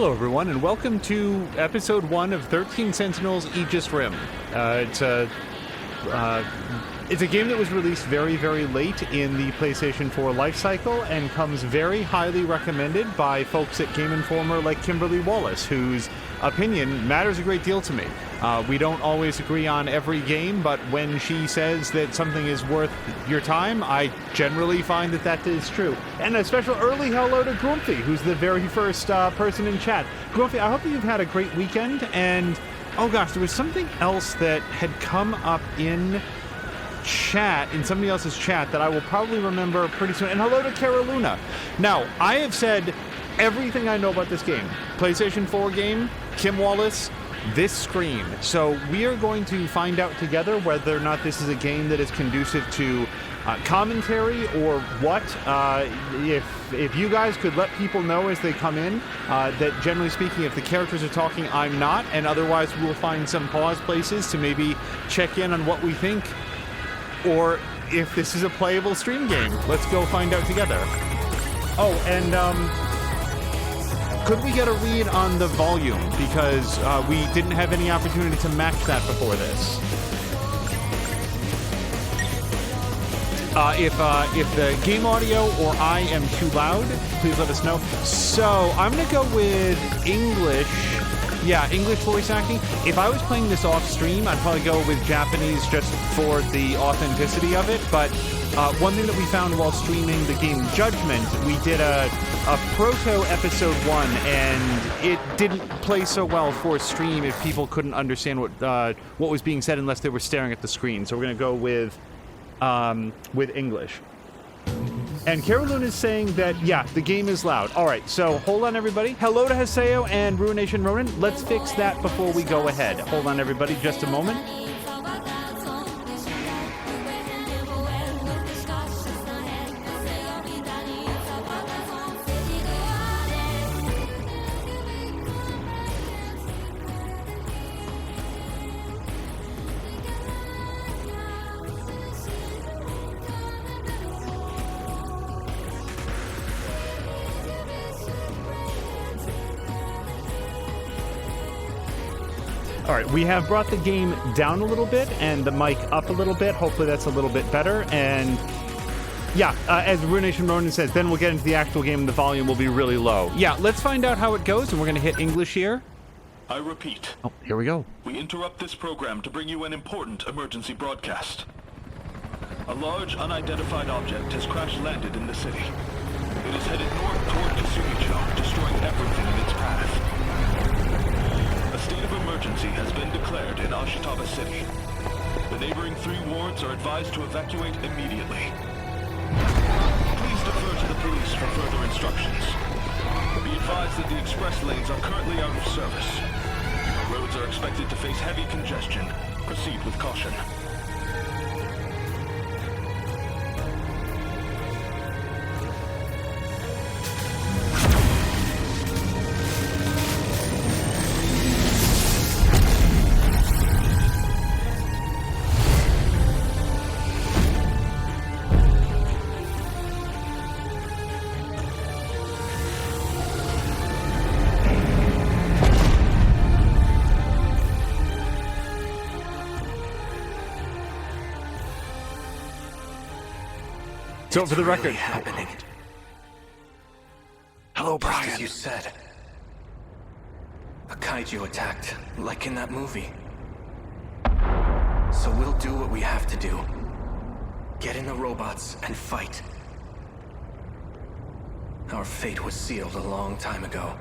Hello, everyone, and welcome to Episode 1 of 13 Sentinels Aegis Rim. It's a game that was released very, very late in the PlayStation 4 life cycle and comes very highly recommended by folks at Game Informer like Kimberly Wallace, whose opinion matters a great deal to me. We don't always agree on every game, but when she says that something is worth your time, I generally find that that is true. And a special early hello to Grumpy, who's the very first person in chat. Grumpy, I hope that you've had a great weekend, and oh gosh, there was something else that had come up in chat, in somebody else's chat, that I will probably remember pretty soon. And hello to Caroluna. Now, I have said everything I know about this game. PlayStation 4 game, Kim Wallace, this screen. So we are going to find out together whether or not this is a game that is conducive to commentary or what. If you guys could let people know as they come in that generally speaking, if the characters are talking, I'm not, and otherwise we'll find some pause places to maybe check in on what we think, or if this is a playable stream game. Let's go find out together. Oh, and could we get a read on the volume? Because we didn't have any opportunity to match that before this. If the game audio or I am too loud, please let us know. So I'm going to go with English. Yeah, English voice acting. If I was playing this off stream, I'd probably go with Japanese just for the authenticity of it. But one thing that we found while streaming the game Judgment, we did a proto episode 1, and it didn't play so well for stream if people couldn't understand what was being said unless they were staring at the screen. So we're going to go with English. And Carolyn is saying that, yeah, the game is loud. All right, so hold on, everybody. Hello to Haseo and Ruination Ronin. Let's fix that before we go ahead. Hold on, everybody, just a moment. All right, we have brought the game down a little bit and the mic up a little bit. Hopefully that's a little bit better. And yeah, as Ruination Ronin says, then we'll get into the actual game and the volume will be really low. Yeah, let's find out how it goes, and we're going to hit English here. I repeat. Oh, here we go. We interrupt this program to bring you an important emergency broadcast. A large, unidentified object has crash-landed in the city. It is headed north toward Kasumicho, destroying everything in its path. A state of emergency has been declared in Ashitaba City. The neighboring 3 wards are advised to evacuate immediately. Please defer to the police for further instructions. Be advised that the express lanes are currently out of service. Roads are expected to face heavy congestion. Proceed with caution. So for the record, really happening. Hello, Brian. Just as you said, a kaiju attacked, like in that movie. So we'll do what we have to do. Get in the robots and fight. Our fate was sealed a long time ago.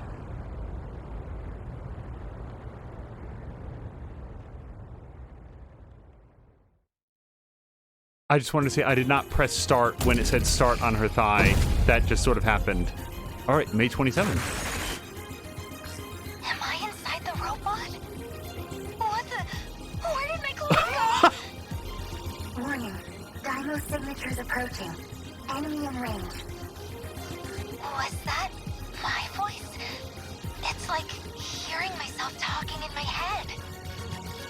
I just wanted to say I did not press start when it said start on her thigh. That just sort of happened. All right, May 27th. Am I inside the robot? What the? Where did my clothes go? Warning. Dino signatures approaching. Enemy in range. Was that my voice? It's like hearing myself talking in my head.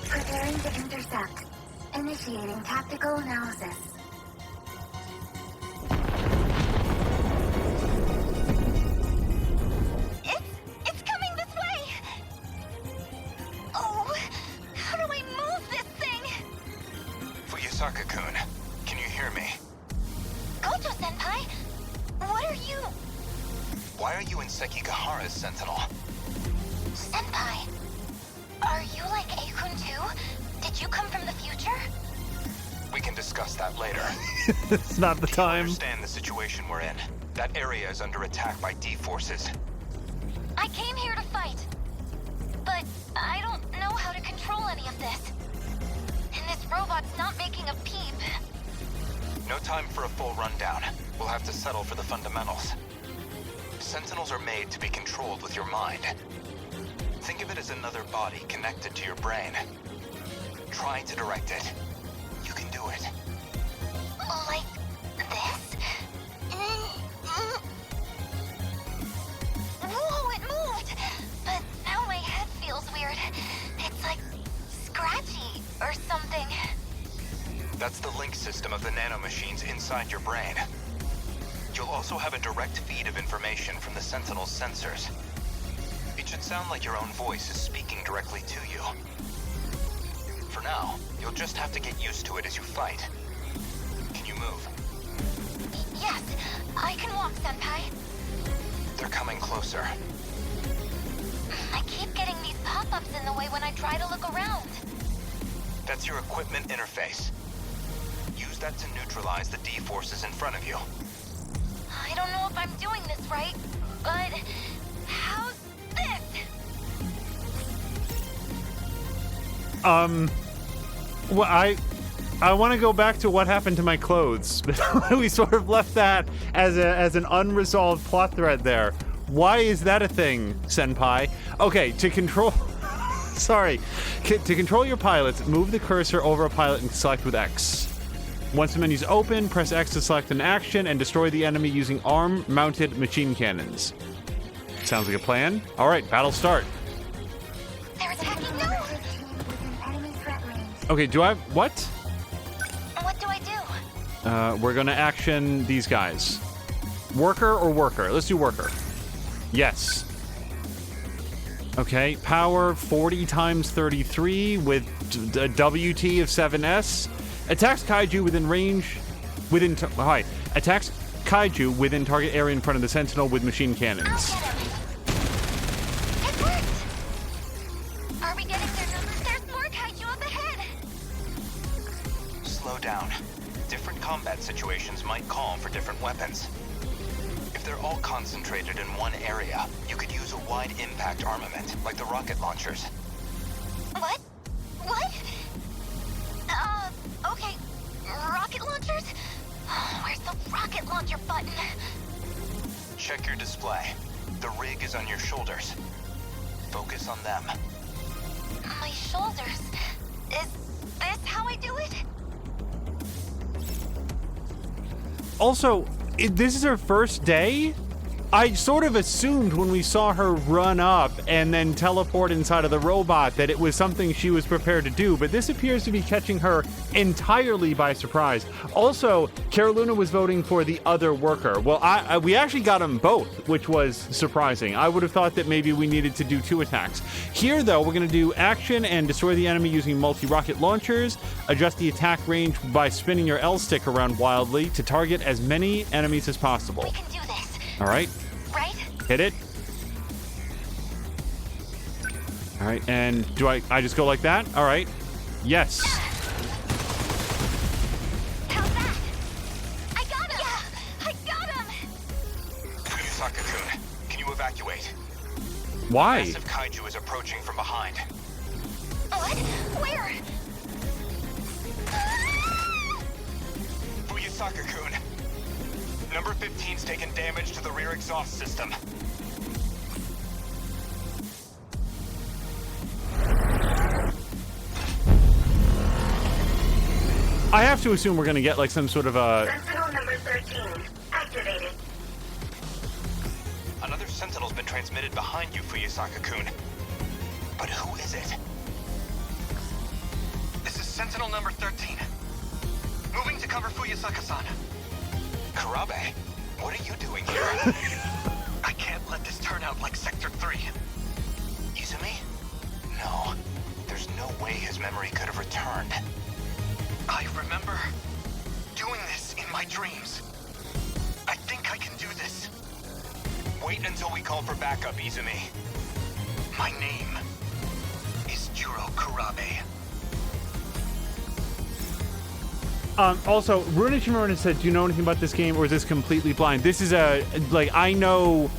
Preparing to intercept. Initiating tactical analysis. It's coming this Fuyusaka-kun, can you hear me? Gojo-senpai, what are you... Why are you in Sekigahara's Sentinel? Senpai, are you like Akun too? Did you come from the future? We can discuss that later. It's not the Do you time. understand the situation we're in? That area is under attack by D-forces. I came here to fight, but I don't know how to control any of this. And this robot's not making a peep. No time for a full rundown. We'll have to settle for the fundamentals. Sentinels are made to be controlled with your mind. Think of it as another body connected to your brain. Try to direct it. You can do it. Like this? Whoa, it moved! But now my head feels weird. It's like scratchy or something. That's the link system of the nanomachines inside your brain. You'll also have a direct feed of information from the Sentinel's sensors. It should sound like your own voice is speaking directly to you. For now, you'll just have to get used to it as you fight. Can you move? Yes, I can walk, Senpai. They're coming closer. I keep getting these pop-ups in the way when I try to look around. That's your equipment interface. Use that to neutralize the D-forces in front of you. I don't know if I'm doing this right, but how's this? Well, I want to go back to what happened to my clothes. We sort of left that as an unresolved plot thread there. Why is that a thing, Senpai? Okay, to control... Sorry. To control your pilots, move the cursor over a pilot and select with X. Once the menu's open, press X to select an action and destroy the enemy using arm-mounted machine cannons. Sounds like a plan. All right, battle start. They're attacking now! Okay, do I... What? What do I do? We're gonna action these guys. Worker or worker? Let's do worker. Yes. Okay, power 40 times 33 with a WT of 7S. Attacks kaiju within range... Attacks kaiju within target area in front of the Sentinel with machine cannons. I'll get him. It worked! Are we getting their numbers? There's more kaiju up ahead! Slow down. Different combat situations might call for different weapons. If they're all concentrated in one area, you could use a wide impact armament, like the rocket launchers. What? What? Okay. Rocket launchers? Where's the rocket launcher button? Check your display. The rig is on your shoulders. Focus on them. My shoulders. Is this how I do it? Also, this is her first day? I sort of assumed when we saw her run up and then teleport inside of the robot that it was something she was prepared to do, but this appears to be catching her entirely by surprise. Also, Carolina was voting for the other worker. Well, we actually got them both, which was surprising. I would have thought that maybe we needed to do 2 attacks. Here, though, we're going to do action and destroy the enemy using multi-rocket launchers, adjust the attack range by spinning your L stick around wildly to target as many enemies as possible. We can do this. All right. Right? Hit it. All right, and do I just go like that? All right. Yes. How's that? I got him! Yeah, I got him! Fuyusaka-kun, can you evacuate? Why? Massive kaiju is approaching from behind. What? Where? Fuyusaka-kun, number 15's taken damage to the rear exhaust system. I have to assume we're going to get like some sort of a... Sentinel number 13, activated. Another Sentinel's been transmitted behind you, Fuyusaka-kun. But who is it? This is Sentinel number 13. Moving to cover Fuyusaka-san. Karabe, what are you doing here? I can't let this turn out like Sector 3. Izumi? No. There's no way his memory could have returned. I remember doing this in my dreams. I think I can do this. Wait until we call for backup, Izumi. My name is Juro Kurabe. Also, Runic Marina said, do you know anything about this game, or is this completely blind? This is I know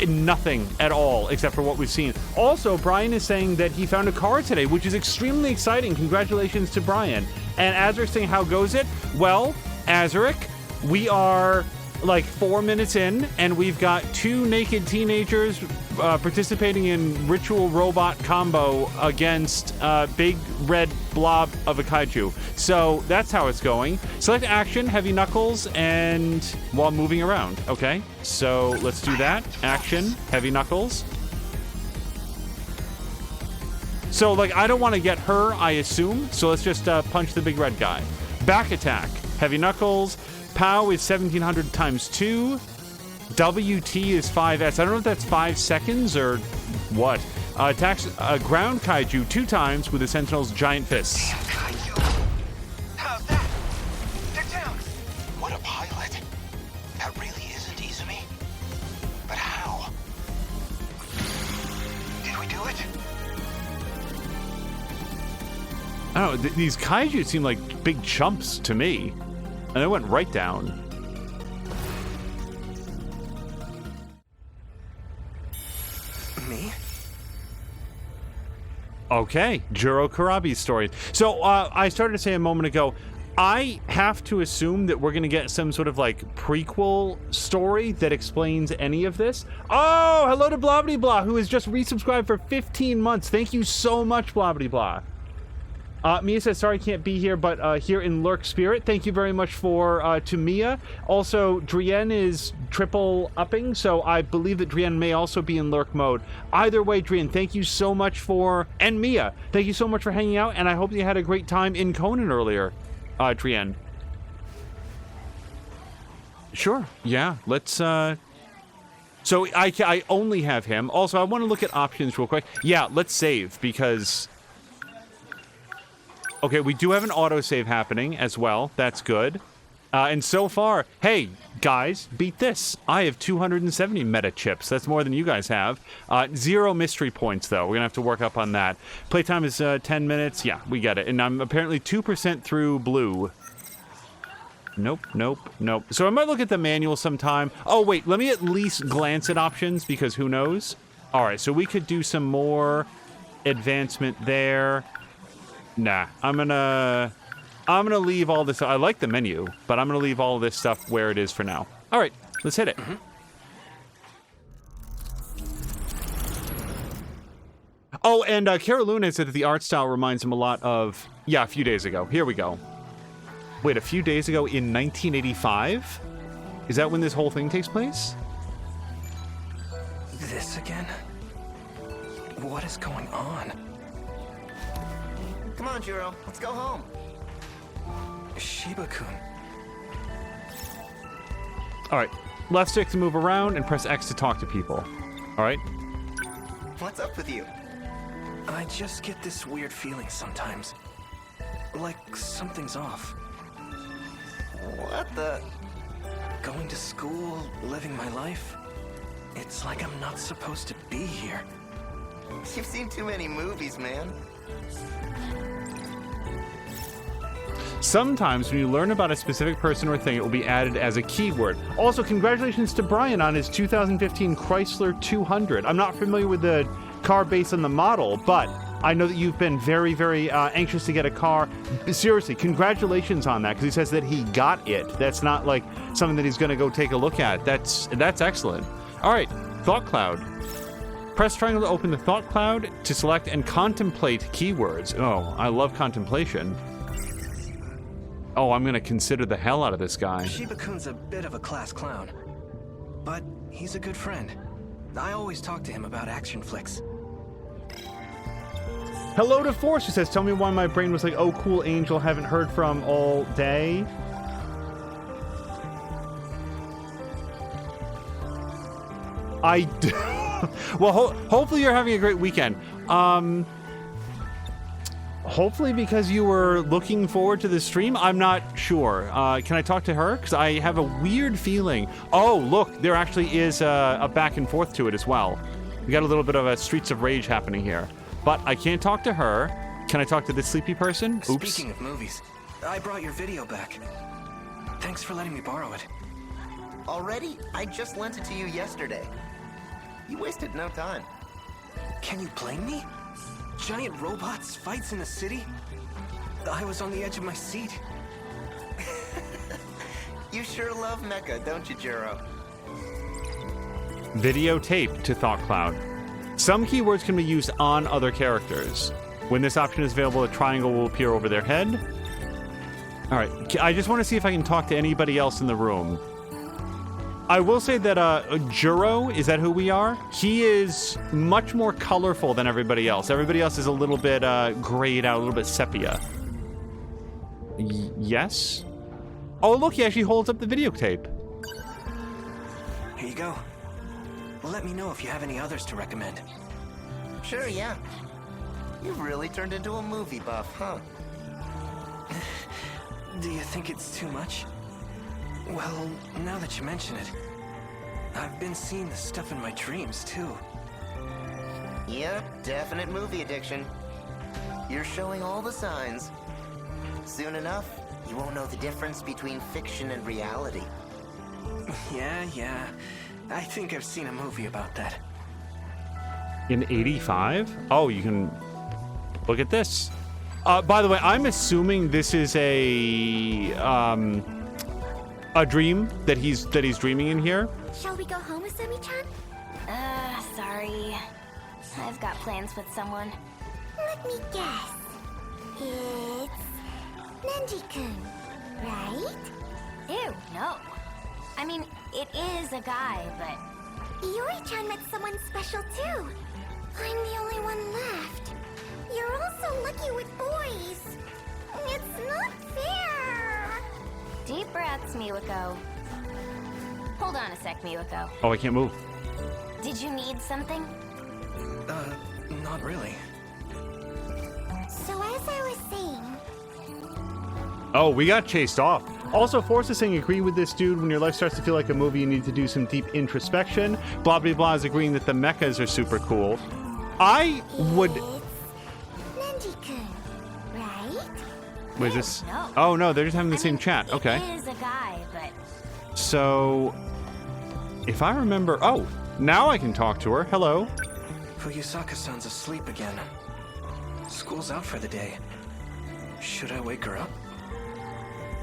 nothing at all except for what we've seen. Also, Brian is saying that he found a car today, which is extremely exciting. Congratulations to Brian. And Azuric's saying, how goes it? Well, Azuric, we are like 4 minutes in, and we've got 2 naked teenagers participating in ritual robot combo against big red blob of a kaiju. So that's how it's going. Select action, heavy knuckles, and while moving around. Okay, so let's do that. Action, heavy knuckles. So like, I don't want to get her, I assume. So let's just punch the big red guy. Back attack, heavy knuckles. POW is 1700 times 2. WT is 5S. I don't know if that's 5 seconds or what. Attacks ground kaiju 2 times with the Sentinel's giant fists. Damn kaiju! How's that? They're down! What a pilot. That really isn't Izumi? But how? Did we do it? I don't know, these kaiju seem like big chumps to me. And they went right down. Me? Okay, Juro Kurabe's story. So I started to say a moment ago, I have to assume that we're going to get some sort of like prequel story that explains any of this. Oh, hello to Blobbity Blah, who has just resubscribed for 15 months. Thank you so much, Blobbity Blah. Mia says, sorry, can't be here, but here in Lurk Spirit. Thank you very much to Mia. Also, Drienne is triple upping, so I believe that Drienne may also be in Lurk mode. Either way, Drienne, thank you so much and Mia, thank you so much for hanging out, and I hope you had a great time in Conan earlier, Drienne. Sure, yeah, let's, So I only have him. Also, I want to look at options real quick. Yeah, let's save, because... Okay, we do have an autosave happening as well. That's good. And so far, hey, guys, beat this. I have 270 meta chips. That's more than you guys have. 0 mystery points, though. We're going to have to work up on that. Playtime is 10 minutes. Yeah, we get it. And I'm apparently 2% through blue. Nope, nope, nope. So I might look at the manual sometime. Oh, wait, let me at least glance at options, because who knows? All right, so we could do some more advancement there. Nah, I'm gonna leave all this. I like the menu, but I'm gonna leave all this stuff where it is for now. All right, let's hit it. Mm-hmm. Oh, and Kara Luna said that the art style reminds him a lot of, yeah, a few days ago. Here we go. Wait, a few days ago in 1985? Is that when this whole thing takes place? This again? What is going on? Come on, Juro. Let's go home. Shiba-kun. All right. Left stick to move around and press X to talk to people. All right? What's up with you? I just get this weird feeling sometimes. Like something's off. What the? Going to school, living my life. It's like I'm not supposed to be here. You've seen too many movies, man. Sometimes when you learn about a specific person or thing, it will be added as a keyword. Also, congratulations to Brian on his 2015 Chrysler 200. I'm not familiar with the car based on the model, but I know that you've been very, very anxious to get a car. Seriously, congratulations on that, because he says that he got it. That's not like something that he's going to go take a look at. That's excellent. All right, Thought Cloud. Press triangle to open the Thought Cloud to select and contemplate keywords. Oh, I love contemplation. Oh, I'm going to consider the hell out of this guy. Shiba-kun's a bit of a class clown, but he's a good friend. I always talk to him about action flicks. Hello to Force, who says, tell me why my brain was like, oh, cool, Angel, haven't heard from all day. I do. Well, hopefully you're having a great weekend. Hopefully because you were looking forward to the stream. I'm not sure. Can I talk to her? Because I have a weird feeling. Oh, look, there actually is a back and forth to it as well. We got a little bit of a Streets of Rage happening here. But I can't talk to her. Can I talk to this sleepy person? Oops. Speaking of movies, I brought your video back. Thanks for letting me borrow it. Already? I just lent it to you yesterday. You wasted no time. Can you blame me? Giant robots, fights in the city? I was on the edge of my seat. You sure love Mecha, don't you, Juro? Videotape to Thought Cloud. Some keywords can be used on other characters. When this option is available, a triangle will appear over their head. All right, I just want to see if I can talk to anybody else in the room. I will say that Juro, is that who we are? He is much more colorful than everybody else. Everybody else is a little bit grayed out, a little bit sepia. Yes? Oh, look, he actually holds up the videotape. Here you go. Let me know if you have any others to recommend. Sure, yeah. You've really turned into a movie buff, huh? Do you think it's too much? Well, now that you mention it, I've been seeing this stuff in my dreams, too. Yep, definite movie addiction. You're showing all the signs. Soon enough, you won't know the difference between fiction and reality. Yeah. I think I've seen a movie about that. In 85? Oh, you can look at this. By the way, I'm assuming this is a dream that he's dreaming in here. Shall we go home, Asumi-chan? Sorry. I've got plans with someone. Let me guess. It's Nenji-kun, right? Ew, no. I mean, it is a guy, but... Yuri-chan met someone special too. I'm the only one left. You're all so lucky with boys. It's not fair. Deep breaths, Miwako. Hold on a sec, Miwako. Oh, I can't move. Did you need something? Not really. So as I was saying... Oh, we got chased off. Also, Force is saying, agree with this dude. When your life starts to feel like a movie, you need to do some deep introspection. Blah, blah, blah is agreeing that the mechas are super cool. I would... Nenji-kun, right? Wait, is this... No. Oh, no, they're just having the same chat. Okay. It is a guy, but... So, if I remember... Oh, now I can talk to her. Hello. Fuyusaka-san's asleep again. School's out for the day. Should I wake her up?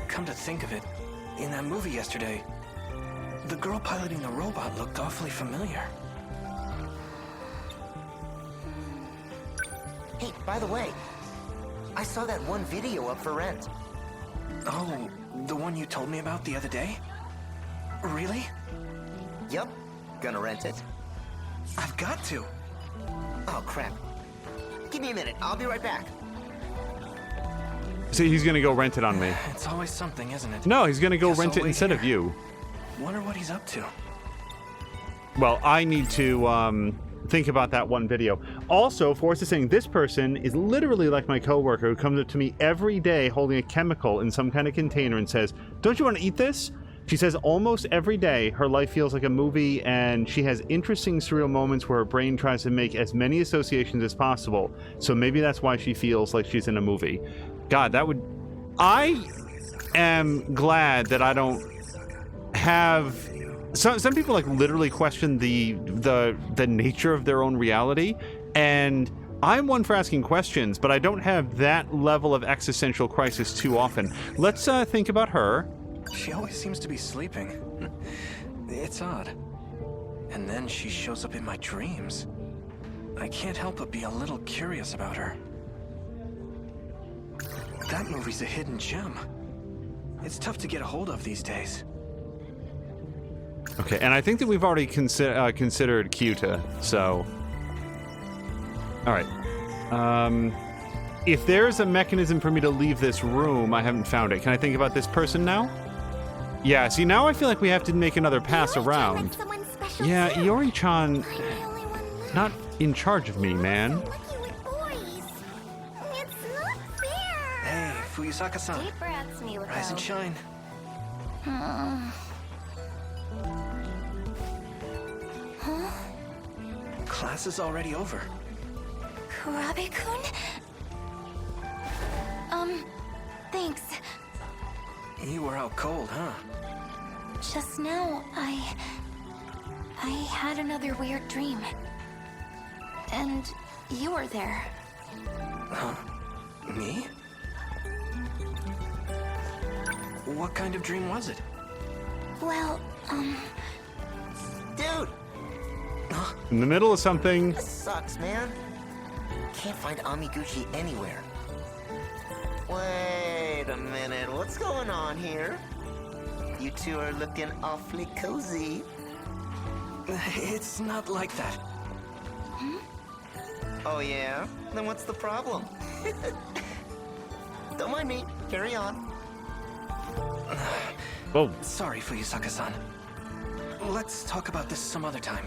Come to think of it, in that movie yesterday, the girl piloting the robot looked awfully familiar. Hey, by the way, I saw that one video up for rent. Oh, the one you told me about the other day? Really? Yup, gonna rent it. I've got to. Oh, crap. Give me a minute, I'll be right back. So he's going to go rent it on me. It's always something, isn't it? No, he's going to go Guess rent I'll it wait instead of here. you. Wonder what he's up to. Well, I need to think about that one video. Also, Forrest is saying this person is literally like my coworker who comes up to me every day holding a chemical in some kind of container and says, "Don't you want to eat this?" She says almost every day her life feels like a movie, and she has interesting surreal moments where her brain tries to make as many associations as possible. So maybe that's why she feels like she's in a movie. God, that would... I am glad that I don't have... Some people like literally question the nature of their own reality, and I'm one for asking questions, but I don't have that level of existential crisis too often. Let's think about her. She always seems to be sleeping. It's odd. And then she shows up in my dreams. I can't help but be a little curious about her. That movie's a hidden gem. It's tough to get a hold of these days. Okay, and I think that we've already considered Kyuta, so... Alright. If there's a mechanism for me to leave this room, I haven't found it. Can I think about this person now? Yeah, see, now I feel like we have to make another pass around. Someone special Yeah, too. Iori-chan, I'm the only one left. not in charge of me, man. So lucky with boys. It's not Fuyusaka-san. Deep breaths, Miwako. Rise and shine. Class is already over. Kurabe-kun? Thanks. You were out cold, huh? Just now, I had another weird dream. And you were there. Huh? Me? What kind of dream was it? Well, Dude, In the middle of something. this sucks, man. Can't find Amiguchi anywhere. Wait a minute, what's going on here? You two are looking awfully cozy. It's not like that. Oh yeah? Then what's the problem? Don't mind me. Carry on. Well, Sorry, Fuyusaka-san. Let's talk about this some other time.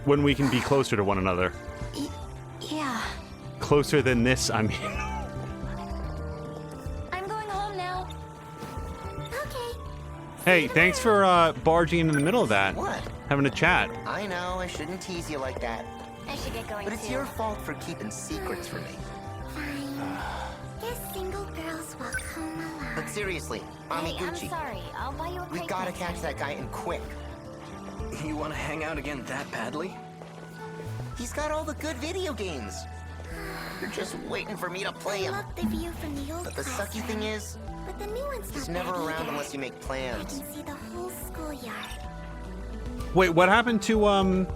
when we can be closer to one another. yeah. Closer than this, I mean. I'm going home now. Okay. Hey, thanks for barging in the middle of that. What? Having a chat. I know, I shouldn't tease you like that. I should get going But it's too. your fault for keeping secrets from me. Fine. Guess single girls walk home alone. But seriously, Hey, I'm Amiguchi, sorry. I'll buy you a we Coke gotta next catch time. that guy and quick. You want to hang out again that badly? He's got all the good video games. You're just waiting for me to play I him. love the view from the old But the sucky classroom. thing is, But the new one's he's not never bad around either. unless you make I plans. can see the whole schoolyard. Wait, what happened to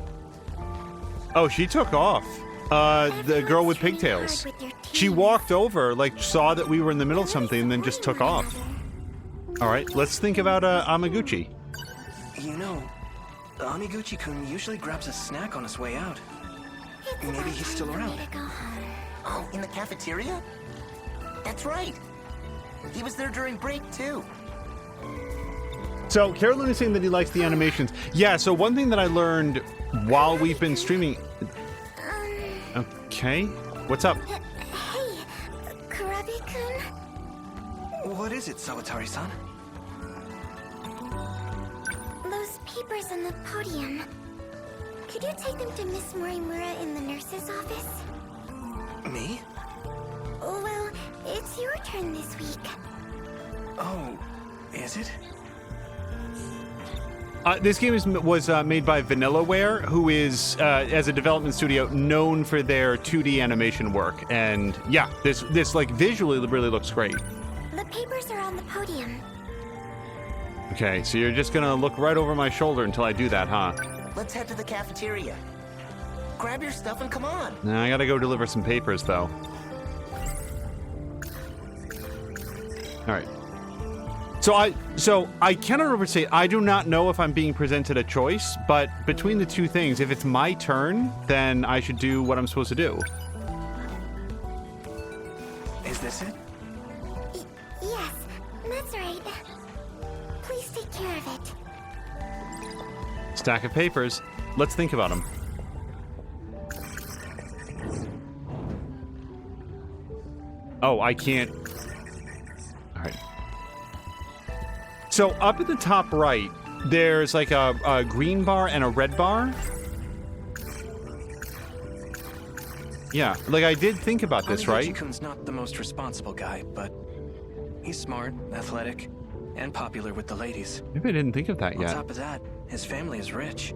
Oh, she took off. The girl with Everyone's trying pigtails. hard with their She teens. walked over, like saw that we were in the middle of Really something, and then just took supporting off. one another. All right, let's think about Amaguchi. You know, Amiguchi-kun usually grabs a snack on his way out. It's Maybe about he's still time for me around. to go home. Oh, in the cafeteria? That's right. He was there during break, too. So Carolyn is saying that he likes the animations. Yeah. So one thing that I learned while we've been streaming. Okay, what's up? Hey, Kurabe-kun? What is it, Sawatari-san? Those papers on the podium. Could you take them to Miss Morimura in the nurse's office? Me? Well, it's your turn this week. Oh, is it? This game was made by Vanillaware, who is, as a development studio, known for their 2D animation work. And yeah, this like visually really looks great. The papers are on the podium. Okay, so you're just gonna look right over my shoulder until I do that, huh? Let's head to the cafeteria. Grab your stuff and come on. Now I gotta go deliver some papers, though. All right. So I cannot overstate. I do not know if I'm being presented a choice, but between the two things, if it's my turn, then I should do what I'm supposed to do. Is this it? Yes, that's right. Please take care of it. Stack of papers. Let's think about them. Oh, I can't. All right. So up at the top right, there's like a green bar and a red bar. Yeah, like I did think about this, right? Amiguchi-kun's not the most responsible guy, but he's smart, athletic, and popular with the ladies. Maybe I didn't think of that On yet. top of that, his family is rich.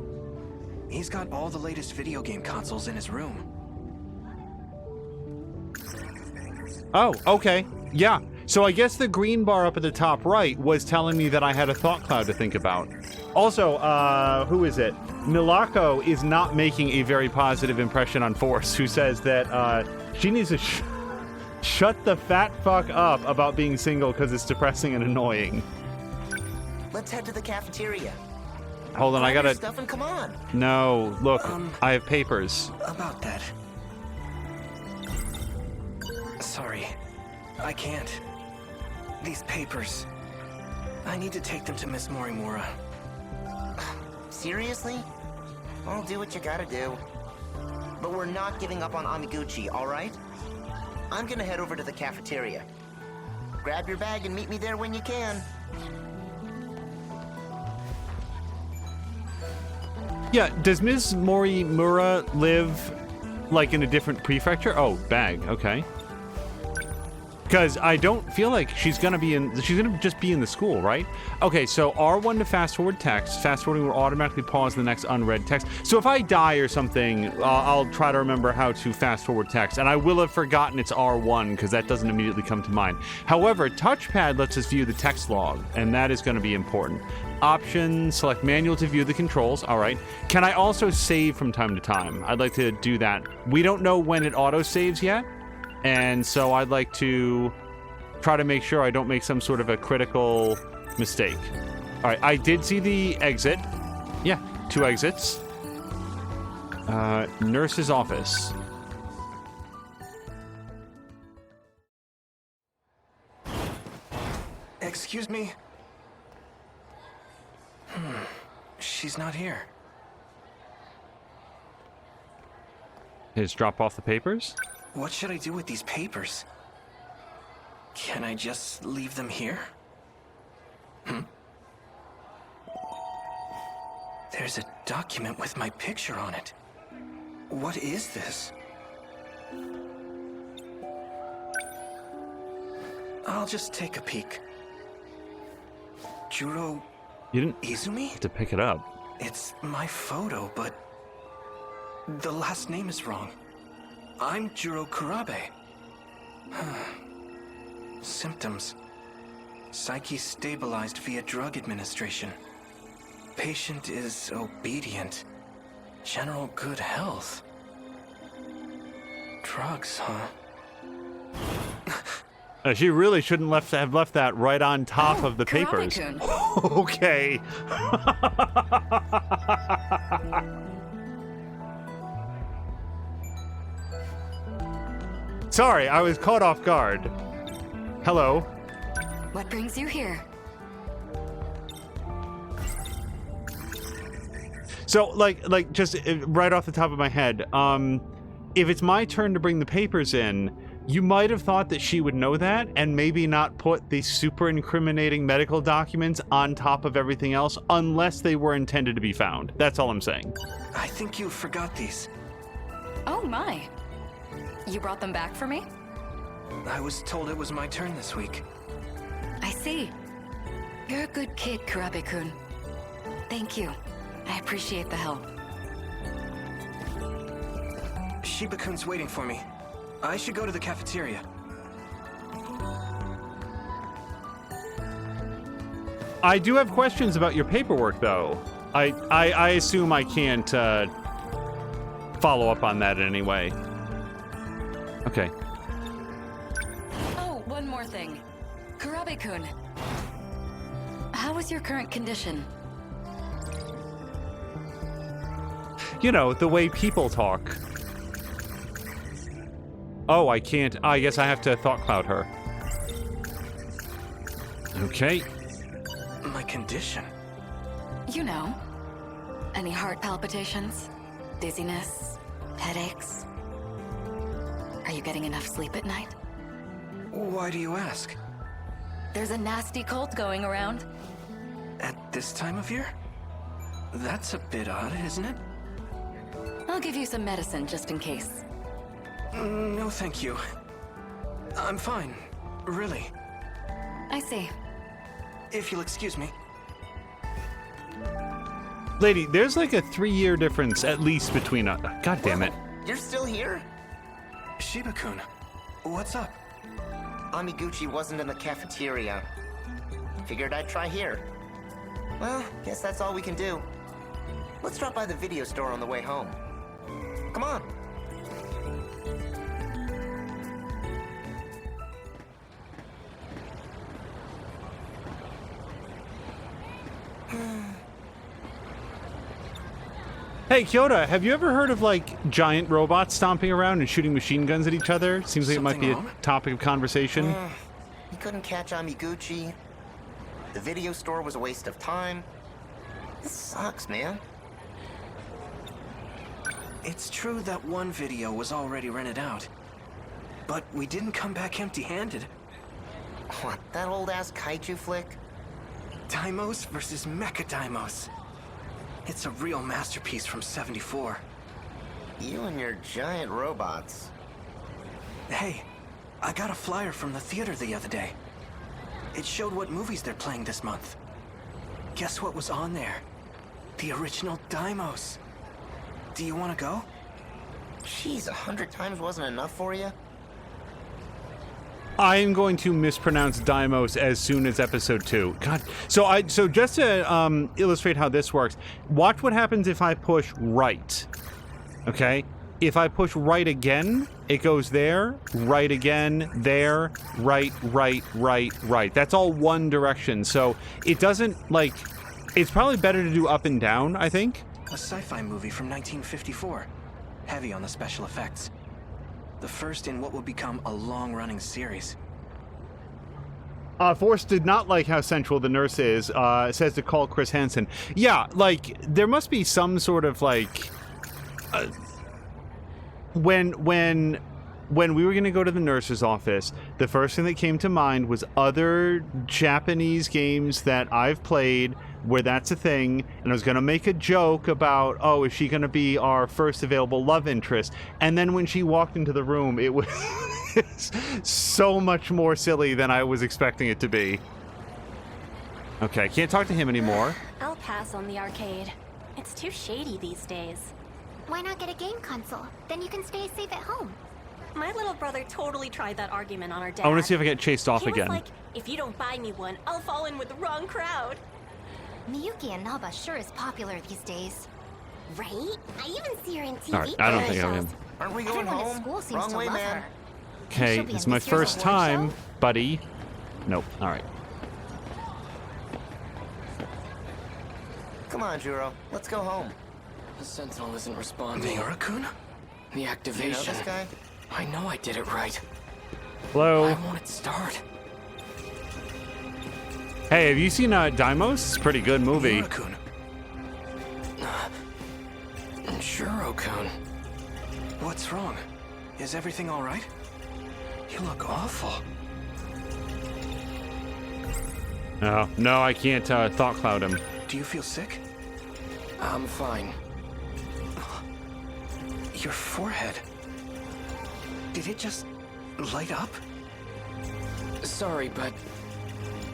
He's got all the latest video game consoles in his room. Oh, okay. Yeah. So I guess the green bar up at the top right was telling me that I had a thought cloud to think about. Also, who is it? Milako is not making a very positive impression on Force, who says that she needs to shut the fat fuck up about being single because it's depressing and annoying. Let's head to the cafeteria. Hold on, I Grab your gotta... stuff and come on. No, look, I have papers. About that. Sorry, I can't. These papers. I need to take them to Miss Morimura. Seriously? I'll do what you gotta do. But we're not giving up on Amiguchi, alright? I'm gonna head over to the cafeteria. Grab your bag and meet me there when you can. Yeah, does Ms. Morimura live, like, in a different prefecture? Oh, bag, okay. Because I don't feel like she's gonna just be in the school, right? Okay, so R1 to fast forward text. Fast forwarding will automatically pause the next unread text. So if I die or something, I'll try to remember how to fast forward text, and I will have forgotten it's R1 because that doesn't immediately come to mind. However, touchpad lets us view the text log, and that is going to be important. Options, select manual to view the controls. All right. Can I also save from time to time? I'd like to do that. We don't know when it auto saves yet. And so I'd like to try to make sure I don't make some sort of a critical mistake. All right, I did see the exit. Yeah, 2 exits. Nurse's office. Excuse me? She's not here. Just drop off the papers? What should I do with these papers? Can I just leave them here? There's a document with my picture on it. What is this? I'll just take a peek. Juro You didn't Izumi? have to pick it up. It's my photo, but the last name is wrong. I'm Juro Kurabe. Symptoms. Psyche stabilized via drug administration. Patient is obedient. General good health. Drugs, huh? She really shouldn't have left that right on top of the papers. Kurabe-kun. Okay. Sorry, I was caught off guard. Hello. What brings you here? So, like, just right off the top of my head, if it's my turn to bring the papers in, you might have thought that she would know that and maybe not put the super incriminating medical documents on top of everything else unless they were intended to be found. That's all I'm saying. I think you forgot these. Oh my. You brought them back for me? I was told it was my turn this week. I see. You're a good kid, Kurabe-kun. Thank you. I appreciate the help. Shiba-kun's waiting for me. I should go to the cafeteria. I do have questions about your paperwork, though. I assume I can't follow up on that in any way. Okay. Oh, one more thing. Kurabe-kun. How is your current condition? You know, the way people talk. Oh, I can't. I guess I have to thought cloud her. Okay. My condition? You know. Any heart palpitations? Dizziness? Headaches? Are you getting enough sleep at night? Why do you ask? There's a nasty cold going around. At this time of year? That's a bit odd, isn't it? I'll give you some medicine just in case. No, thank you. I'm fine. Really. I see. If you'll excuse me. Lady, there's like a 3-year difference at least between us. God damn it. You're still here? Shiba-kun, what's up? Amiguchi wasn't in the cafeteria. Figured I'd try here. Well, guess that's all we can do. Let's drop by the video store on the way home. Come on. Hey, Kyoto, have you ever heard of, like, giant robots stomping around and shooting machine guns at each other? Seems like it might be a topic of conversation. You couldn't catch Amiguchi. The video store was a waste of time. This sucks, man. It's true that one video was already rented out. But we didn't come back empty-handed. What, that old-ass kaiju flick? Daimos versus Mecha Daimos. It's a real masterpiece from '74. You and your giant robots. Hey, I got a flyer from the theater the other day. It showed what movies they're playing this month. Guess what was on there? The original Daimos. Do you want to go? Jeez, 100 times wasn't enough for you? I am going to mispronounce Deimos as soon as episode 2. God. So just to illustrate how this works, watch what happens if I push right. Okay? If I push right again, it goes there, right again, there, right, right, right, right. That's all one direction. So it doesn't, like, it's probably better to do up and down, I think. A sci-fi movie from 1954. Heavy on the special effects. The first in what will become a long-running series. Forrest did not like how central the nurse is, says to call Chris Hansen. Yeah, like, there must be some sort of, like... When we were going to go to the nurse's office, the first thing that came to mind was other Japanese games that I've played where that's a thing, and I was going to make a joke about, oh, is she going to be our first available love interest? And then when she walked into the room, it was so much more silly than I was expecting it to be. Okay, can't talk to him anymore. I'll pass on the arcade. It's too shady these days. Why not get a game console? Then you can stay safe at home. My little brother totally tried that argument on our dad. I want to see if I get chased off He again. was like, if you don't buy me one, I'll fall in with the wrong crowd. Miyuki and Naba sure is popular these days. Right? I even see her in TV Alright, I don't think I am. Aren't we going Everyone at home? school seems Wrong to way, love man. her. Okay, She'll be it's in my this year's first award time, show. buddy. Nope. Alright. Come on, Juro. Let's go home. The Sentinel isn't responding. Miura-kun? The You know activation. this guy? I know I did it right. Hello? I want it to start. Hey, have you seen Deimos? It's a pretty good movie. Miura-kun. Shuro-kun. What's wrong? Is everything all right? You look awful. No, I can't thought cloud him. Do you feel sick? I'm fine. Your forehead. Did it just light up? Sorry, but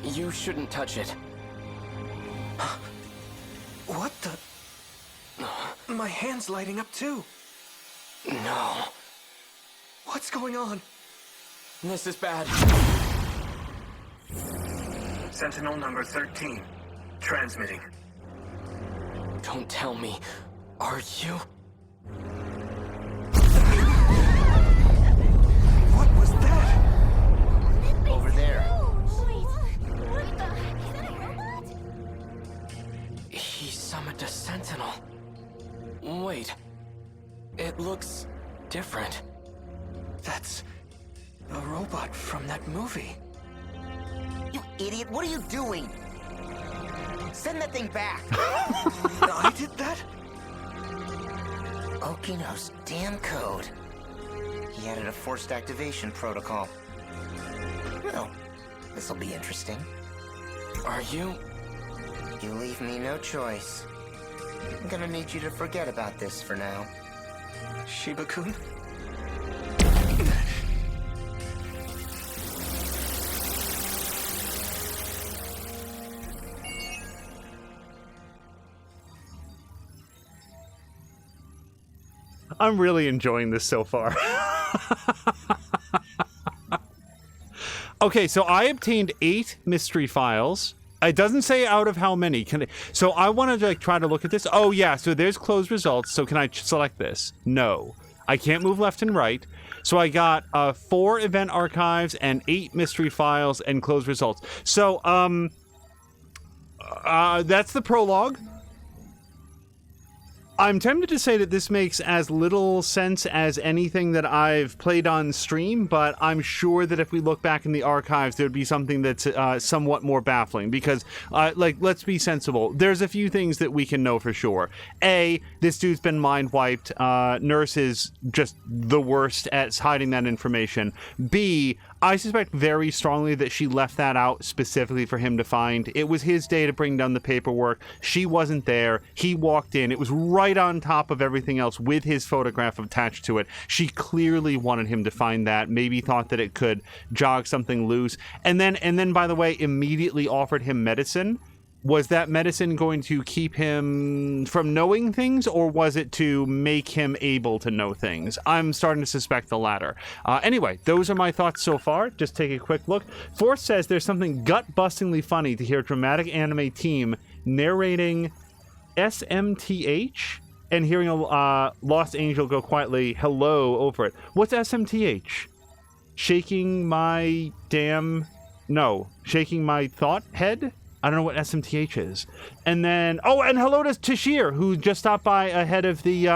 you shouldn't touch it. What the? My hand's lighting up too. No. What's going on? This is bad. Sentinel number 13. Transmitting. Don't tell me. Are you? What was that? Over there. What the heck? Is that a robot? He summoned a Sentinel. Wait. It looks different. That's a robot from that movie. You idiot, what are you doing? Send that thing back. I did that? Okino's damn code. He added a forced activation protocol. Well, this'll be interesting. Are you? You leave me no choice. I'm gonna need you to forget about this for now. Shiba-kun? I'm really enjoying this so far. Okay, so I obtained 8 mystery files. It doesn't say out of how many. So I want to like try to look at this. Oh yeah, so there's closed results. So can I select this? No. I can't move left and right. So I got 4 event archives and 8 mystery files and closed results. So that's the prologue. I'm tempted to say that this makes as little sense as anything that I've played on stream, but I'm sure that if we look back in the archives, there'd be something that's somewhat more baffling because, like, let's be sensible. There's a few things that we can know for sure. A, this dude's been mind wiped. Nurse is just the worst at hiding that information. B, I suspect very strongly that she left that out specifically for him to find. It was his day to bring down the paperwork. She wasn't there. He walked in. It was right on top of everything else with his photograph attached to it. She clearly wanted him to find that, maybe thought that it could jog something loose. And then, by the way, immediately offered him medicine. Was that medicine going to keep him from knowing things, or was it to make him able to know things? I'm starting to suspect the latter. Anyway, those are my thoughts so far. Just take a quick look. Force says there's something gut-bustingly funny to hear a dramatic anime team narrating SMTH and hearing a lost angel go quietly hello over it. What's SMTH? Shaking my thought head? I don't know what SMTH is. And then, and hello to Tashir, who just stopped by ahead of the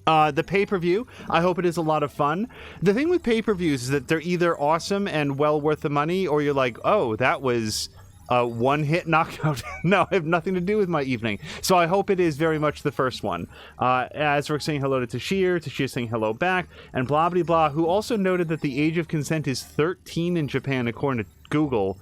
pay-per-view. I hope it is a lot of fun. The thing with pay-per-views is that they're either awesome and well worth the money, or you're like, oh, that was a one-hit knockout. No, I have nothing to do with my evening. So I hope it is very much the first one. As we're saying hello to Tashir, Tashir saying hello back, and blah, blah, blah, who also noted that the age of consent is 13 in Japan, according to Google.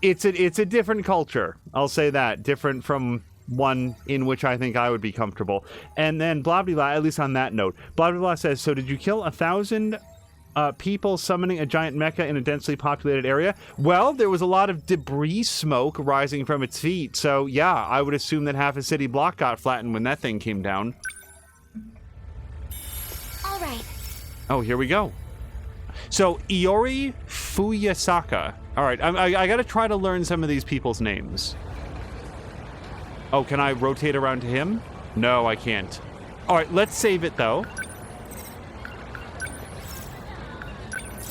It's a different culture. I'll say that. Different from one in which I think I would be comfortable. And then blah, blah, blah, at least on that note, blah, blah, blah says, so did you kill 1,000 people summoning a giant mecha in a densely populated area? Well, there was a lot of debris smoke rising from its feet. So yeah, I would assume that half a city block got flattened when that thing came down. All right. Oh, here we go. So, Iori Fuyasaka. All right, I got to try to learn some of these people's names. Oh, can I rotate around to him? No, I can't. All right, let's save it, though.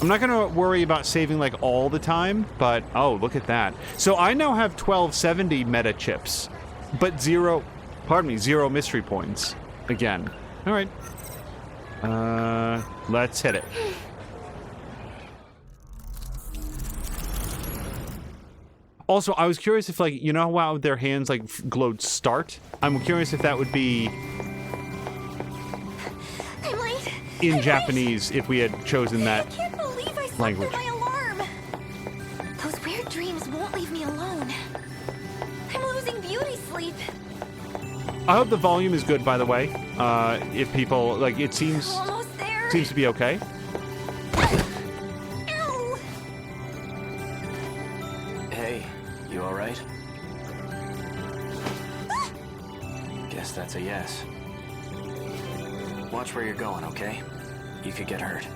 I'm not going to worry about saving, like, all the time, but... Oh, look at that. So, I now have 1270 meta chips, but zero mystery points. Again. All right. Let's hit it. Also, I was curious if, like, you know how their hands, like, glowed start? I'm curious if that would be I'm late. in Japanese if we had chosen that I can't believe I slept language. through my alarm. Those weird dreams won't leave me alone. I'm losing beauty sleep. I hope the volume is good, by the way. If people, like, it seems Almost there. to be okay. Ow. Hey, you alright? Guess that's a yes. Watch where you're going, okay? You could get hurt.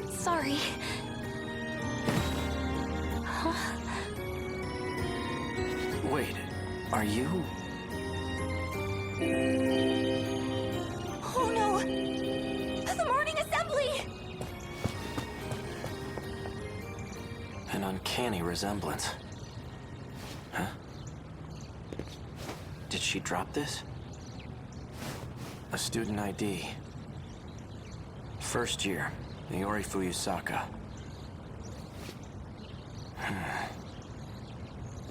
Sorry. Wait, are you... Oh no! The morning assembly! An uncanny resemblance. Huh? Did she drop this? A student ID. First year, Iori Fuyasaka.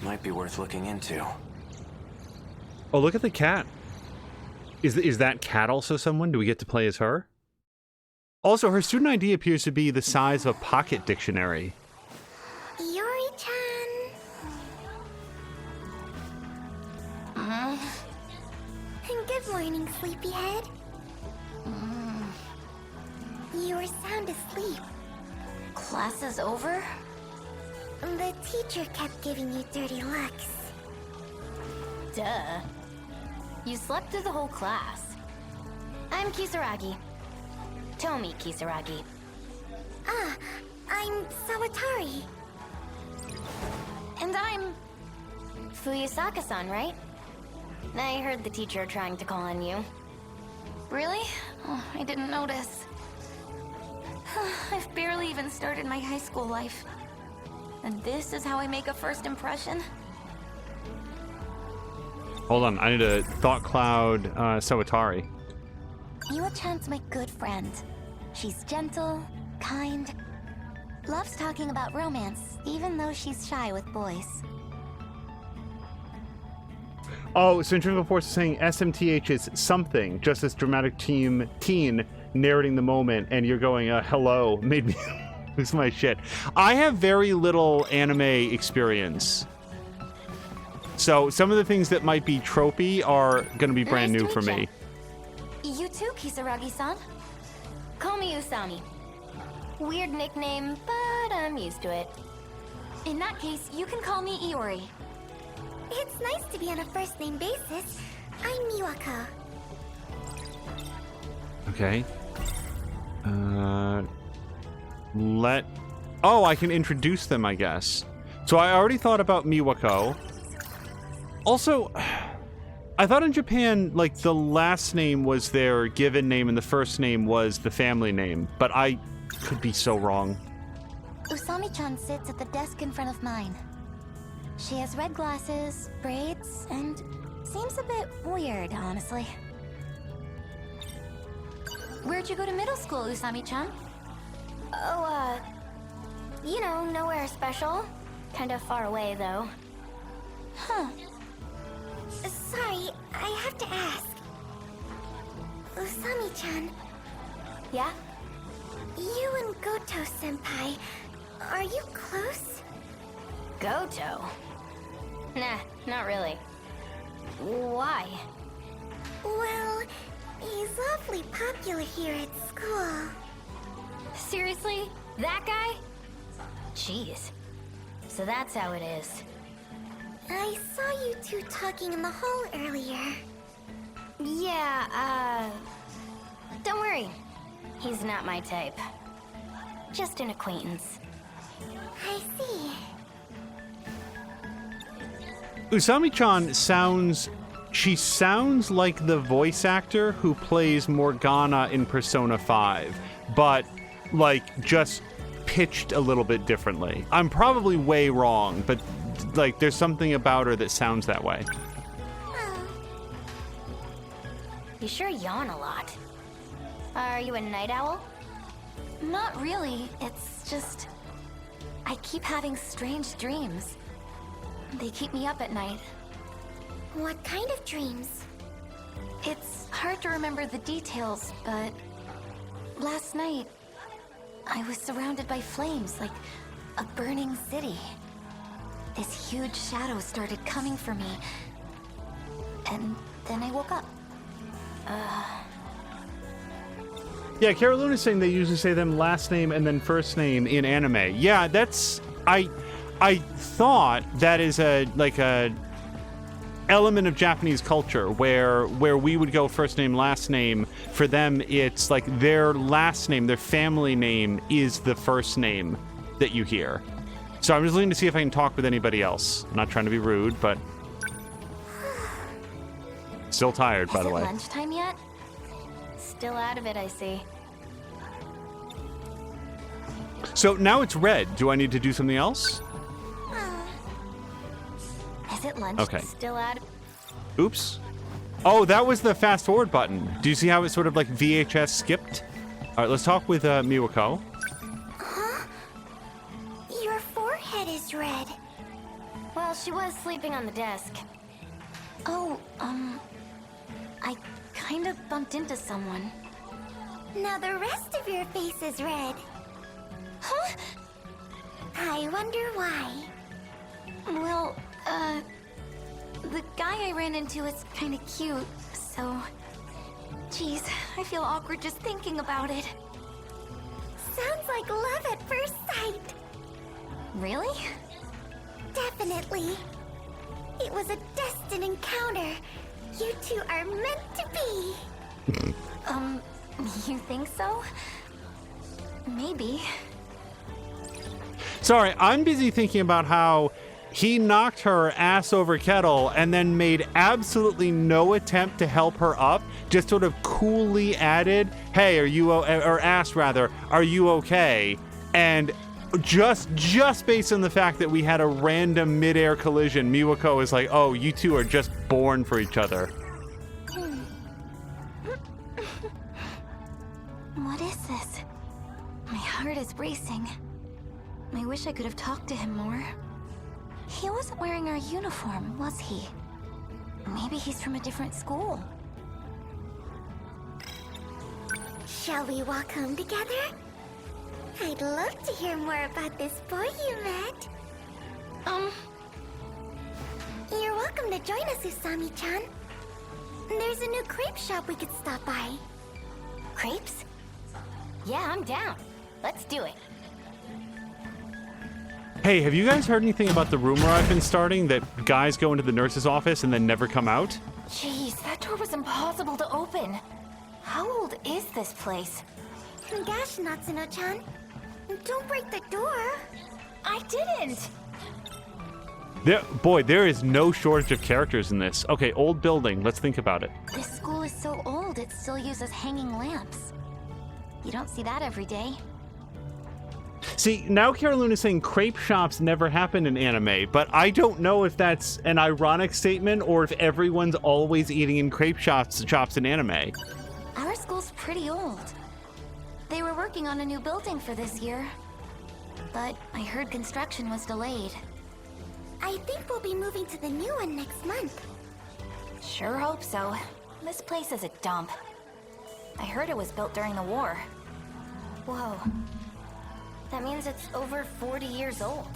Might be worth looking into. Oh, look at the cat. Is that cat also someone? Do we get to play as her? Also, her student ID appears to be the size of a pocket dictionary. Yuri-chan. Good morning, sleepyhead. You were sound asleep. Class is over? The teacher kept giving you dirty looks. Duh. You slept through the whole class. I'm Kisaragi. Tomi Kisaragi. Ah, I'm Sawatari. And I'm... Fuyasaka-san, right? I heard the teacher trying to call on you. Really? Oh, I didn't notice. I've barely even started my high school life. And this is how I make a first impression? Hold on, I need a thought cloud Sawatari. Yua-chan's my good friend. She's gentle, kind, loves talking about romance, even though she's shy with boys. Oh, so Centrifugal Force is saying SMTH is something, just this dramatic teen narrating the moment, and you're going, hello, made me Lose my shit. I have very little anime experience. So some of the things that might be tropey are going to be brand Nice new to for meet me. You too, Kisaragi-san. Call me Usami. Weird nickname, but I'm used to it. In that case, you can call me Iori. It's nice to be on a first-name basis. I'm Miwako. Okay. Oh, I can introduce them, I guess. So I already thought about Miwako. Also, I thought in Japan, like, the last name was their given name and the first name was the family name, but I could be so wrong. Usami-chan sits at the desk in front of mine. She has red glasses, braids, and seems a bit weird, honestly. Where'd you go to middle school, Usami-chan? Oh, you know, nowhere special. Kind of far away, though. Huh. Sorry, I have to ask. Usami-chan, Yeah? you and Goto-senpai, are you close? Goto? Nah, not really. Why? Well, he's awfully popular here at school. Seriously? That guy? Jeez. So that's how it is. I saw you two talking in the hall earlier. Yeah, don't worry. He's not my type. Just an acquaintance. I see. Usami-chan she sounds like the voice actor who plays Morgana in Persona 5, but, like, just pitched a little bit differently. I'm probably way wrong, but, like, there's something about her that sounds that way. You sure yawn a lot. Are you a night owl? Not really. It's just... I keep having strange dreams. They keep me up at night. What kind of dreams? It's hard to remember the details, but... Last night, I was surrounded by flames, like a burning city. This huge shadow started coming for me. And then I woke up. Yeah, Caroluna's saying they usually say them last name and then first name in anime. Yeah, that's... I thought that is a element of Japanese culture where we would go first name, last name. For them, it's like their last name, their family name is the first name that you hear. So I'm just looking to see if I can talk with anybody else. I'm not trying to be rude, but... Still tired, by the way. Is it lunchtime yet? Still out of it, I see. So now it's red. Do I need to do something else? Is it lunch? Okay. Still out of... Oops. Oh, that was the fast forward button. Do you see how it sort of like VHS skipped? All right, let's talk with Miwako. Huh? Your forehead is red. Well, she was sleeping on the desk. Oh, I kind of bumped into someone. Now the rest of your face is red. Huh? I wonder why. Well, the guy I ran into is kind of cute, so... Geez, I feel awkward just thinking about it. Sounds like love at first sight. Really? Definitely. It was a destined encounter. You two are meant to be. You think so? Maybe. Sorry, I'm busy thinking about how he knocked her ass over kettle and then made absolutely no attempt to help her up, just sort of coolly added, hey, or asked rather, are you okay? And just based on the fact that we had a random mid-air collision, Miwako is like, oh, you two are just born for each other. What is this? My heart is racing. I wish I could have talked to him more. He wasn't wearing our uniform, was he? Maybe he's from a different school. Shall we walk home together? I'd love to hear more about this boy you met. You're welcome to join us, Usami-chan. There's a new crepe shop we could stop by. Crepes? Yeah, I'm down. Let's do it. Hey, have you guys heard anything about the rumor I've been starting that guys go into the nurse's office and then never come out? Jeez, that door was impossible to open. How old is this place? Gosh, Natsuno-chan. Don't break the door. I didn't! There is no shortage of characters in this. Okay, old building. Let's think about it. This school is so old, it still uses hanging lamps. You don't see that every day. See, now Carolyn is saying crepe shops never happen in anime, but I don't know if that's an ironic statement or if everyone's always eating in crepe shops in anime. Our school's pretty old. They were working on a new building for this year, but I heard construction was delayed. I think we'll be moving to the new one next month. Sure hope so. This place is a dump. I heard it was built during the war. Whoa. That means it's over 40 years old.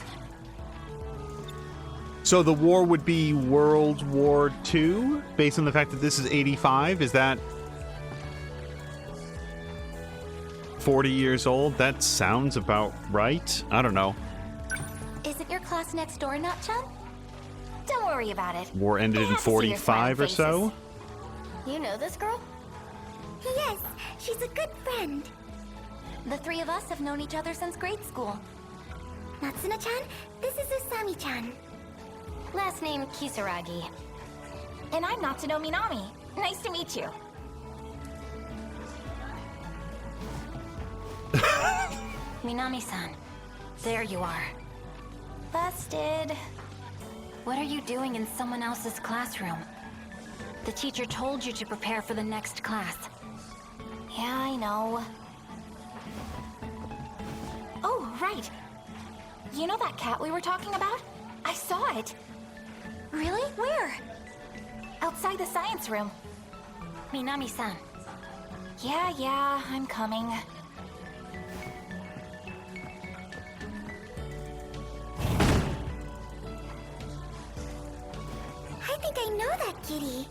So the war would be World War II, based on the fact that this is 85? Is that 40 years old? That sounds about right. I don't know. Isn't your class next door, Natchan? Don't worry about it. War ended I in have to see your 45 or smiling so? faces. You know this girl? Yes, she's a good friend. The three of us have known each other since grade school. Natsuno-chan, this is Usami-chan. Last name Kisaragi. And I'm Natsuno Minami. Nice to meet you. Minami-san, there you are. Busted. What are you doing in someone else's classroom? The teacher told you to prepare for the next class. Yeah, I know. Oh, right. You know that cat we were talking about? I saw it. Really? Where? Outside the science room. Minami-san. Yeah, I'm coming. I think I know that kitty.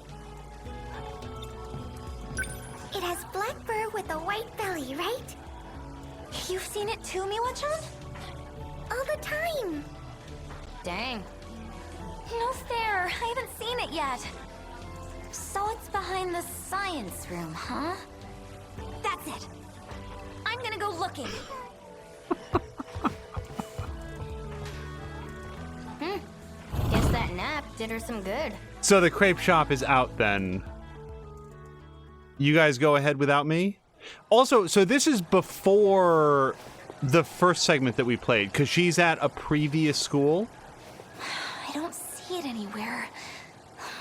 It has black fur with a white belly, right? You've seen it too, Miwa-chan? All the time. Dang. No fair. I haven't seen it yet. So it's behind the science room, huh? That's it. I'm gonna go looking. Guess that nap did her some good. So the crepe shop is out then. You guys go ahead without me? Also, so this is before the first segment that we played, because she's at a previous school. I don't see it anywhere.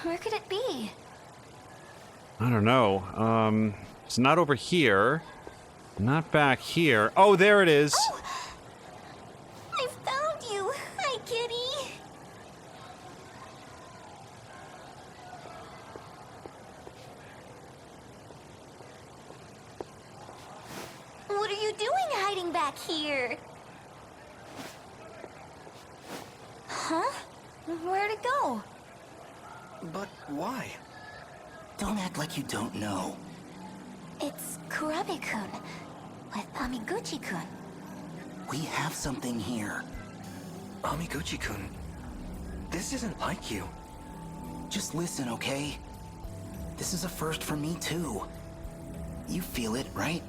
Where could it be? I don't know. It's not over here. Not back here. Oh, there it is. Oh! I found you. Hi, kitty. What are you doing hiding back here? Huh? Where'd it go? But why? Don't act like you don't know. It's Kurabe-kun with Amiguchi-kun. We have something here. Amiguchi-kun, this isn't like you. Just listen, okay? This is a first for me, too. You feel it, right?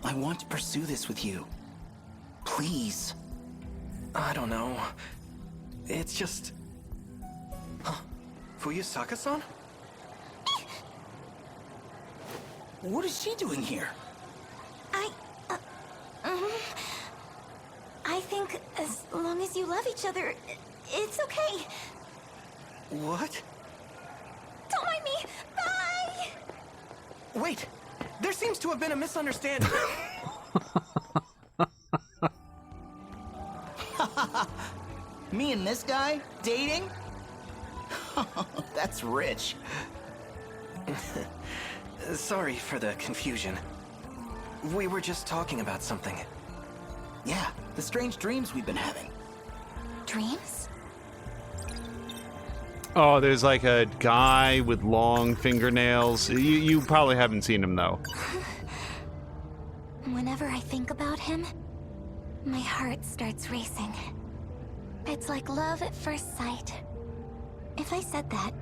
I want to pursue this with you. Please. I don't know. It's just... Huh? Fuyusaka-san? What is she doing here? I think as long as you love each other, it's okay. What? Don't mind me. Bye! Wait! There seems to have been a misunderstanding. Me and this guy? Dating? That's rich. Sorry for the confusion. We were just talking about something. Yeah, the strange dreams we've been having. Dreams? Oh, there's like a guy with long fingernails. You probably haven't seen him, though. Whenever I think about him, my heart starts racing. It's like love at first sight. If I said that,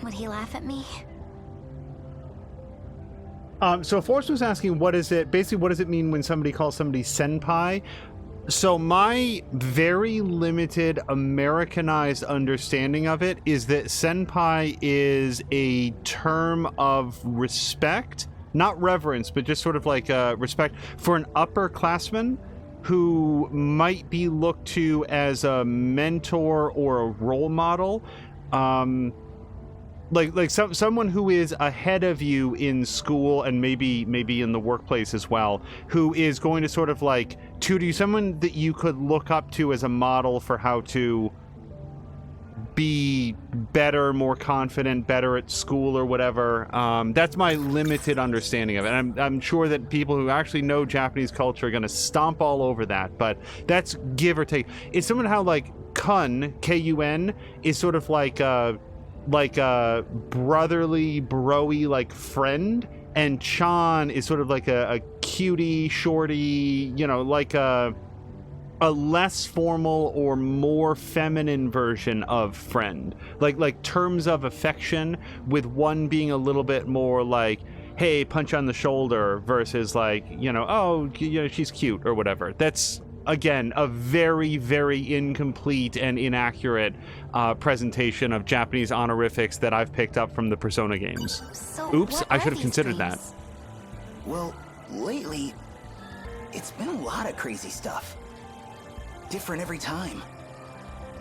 would he laugh at me? So Forrest was asking, what does it mean when somebody calls somebody senpai? So my very limited Americanized understanding of it is that senpai is a term of respect, not reverence, but just sort of like respect for an upperclassman who might be looked to as a mentor or a role model. Like someone who is ahead of you in school and maybe in the workplace as well, who is going to sort of like tutor you, someone that you could look up to as a model for how to be better, more confident, better at school or whatever. That's my limited understanding of it. And I'm sure that people who actually know Japanese culture are going to stomp all over that, but that's give or take. It's someone how like kun, K-U-N, is sort of like a brotherly, bro-y, like friend, and Chan is sort of like a cutie, shorty, you know, like a less formal or more feminine version of friend. Like terms of affection, with one being a little bit more like, hey, punch on the shoulder, versus like, you know, oh, you know, she's cute or whatever. That's, again, a very, very incomplete and inaccurate presentation of Japanese honorifics that I've picked up from the Persona games. So Oops, what I are should have these considered that. dreams? Well, lately, it's been a lot of crazy stuff. Different every time.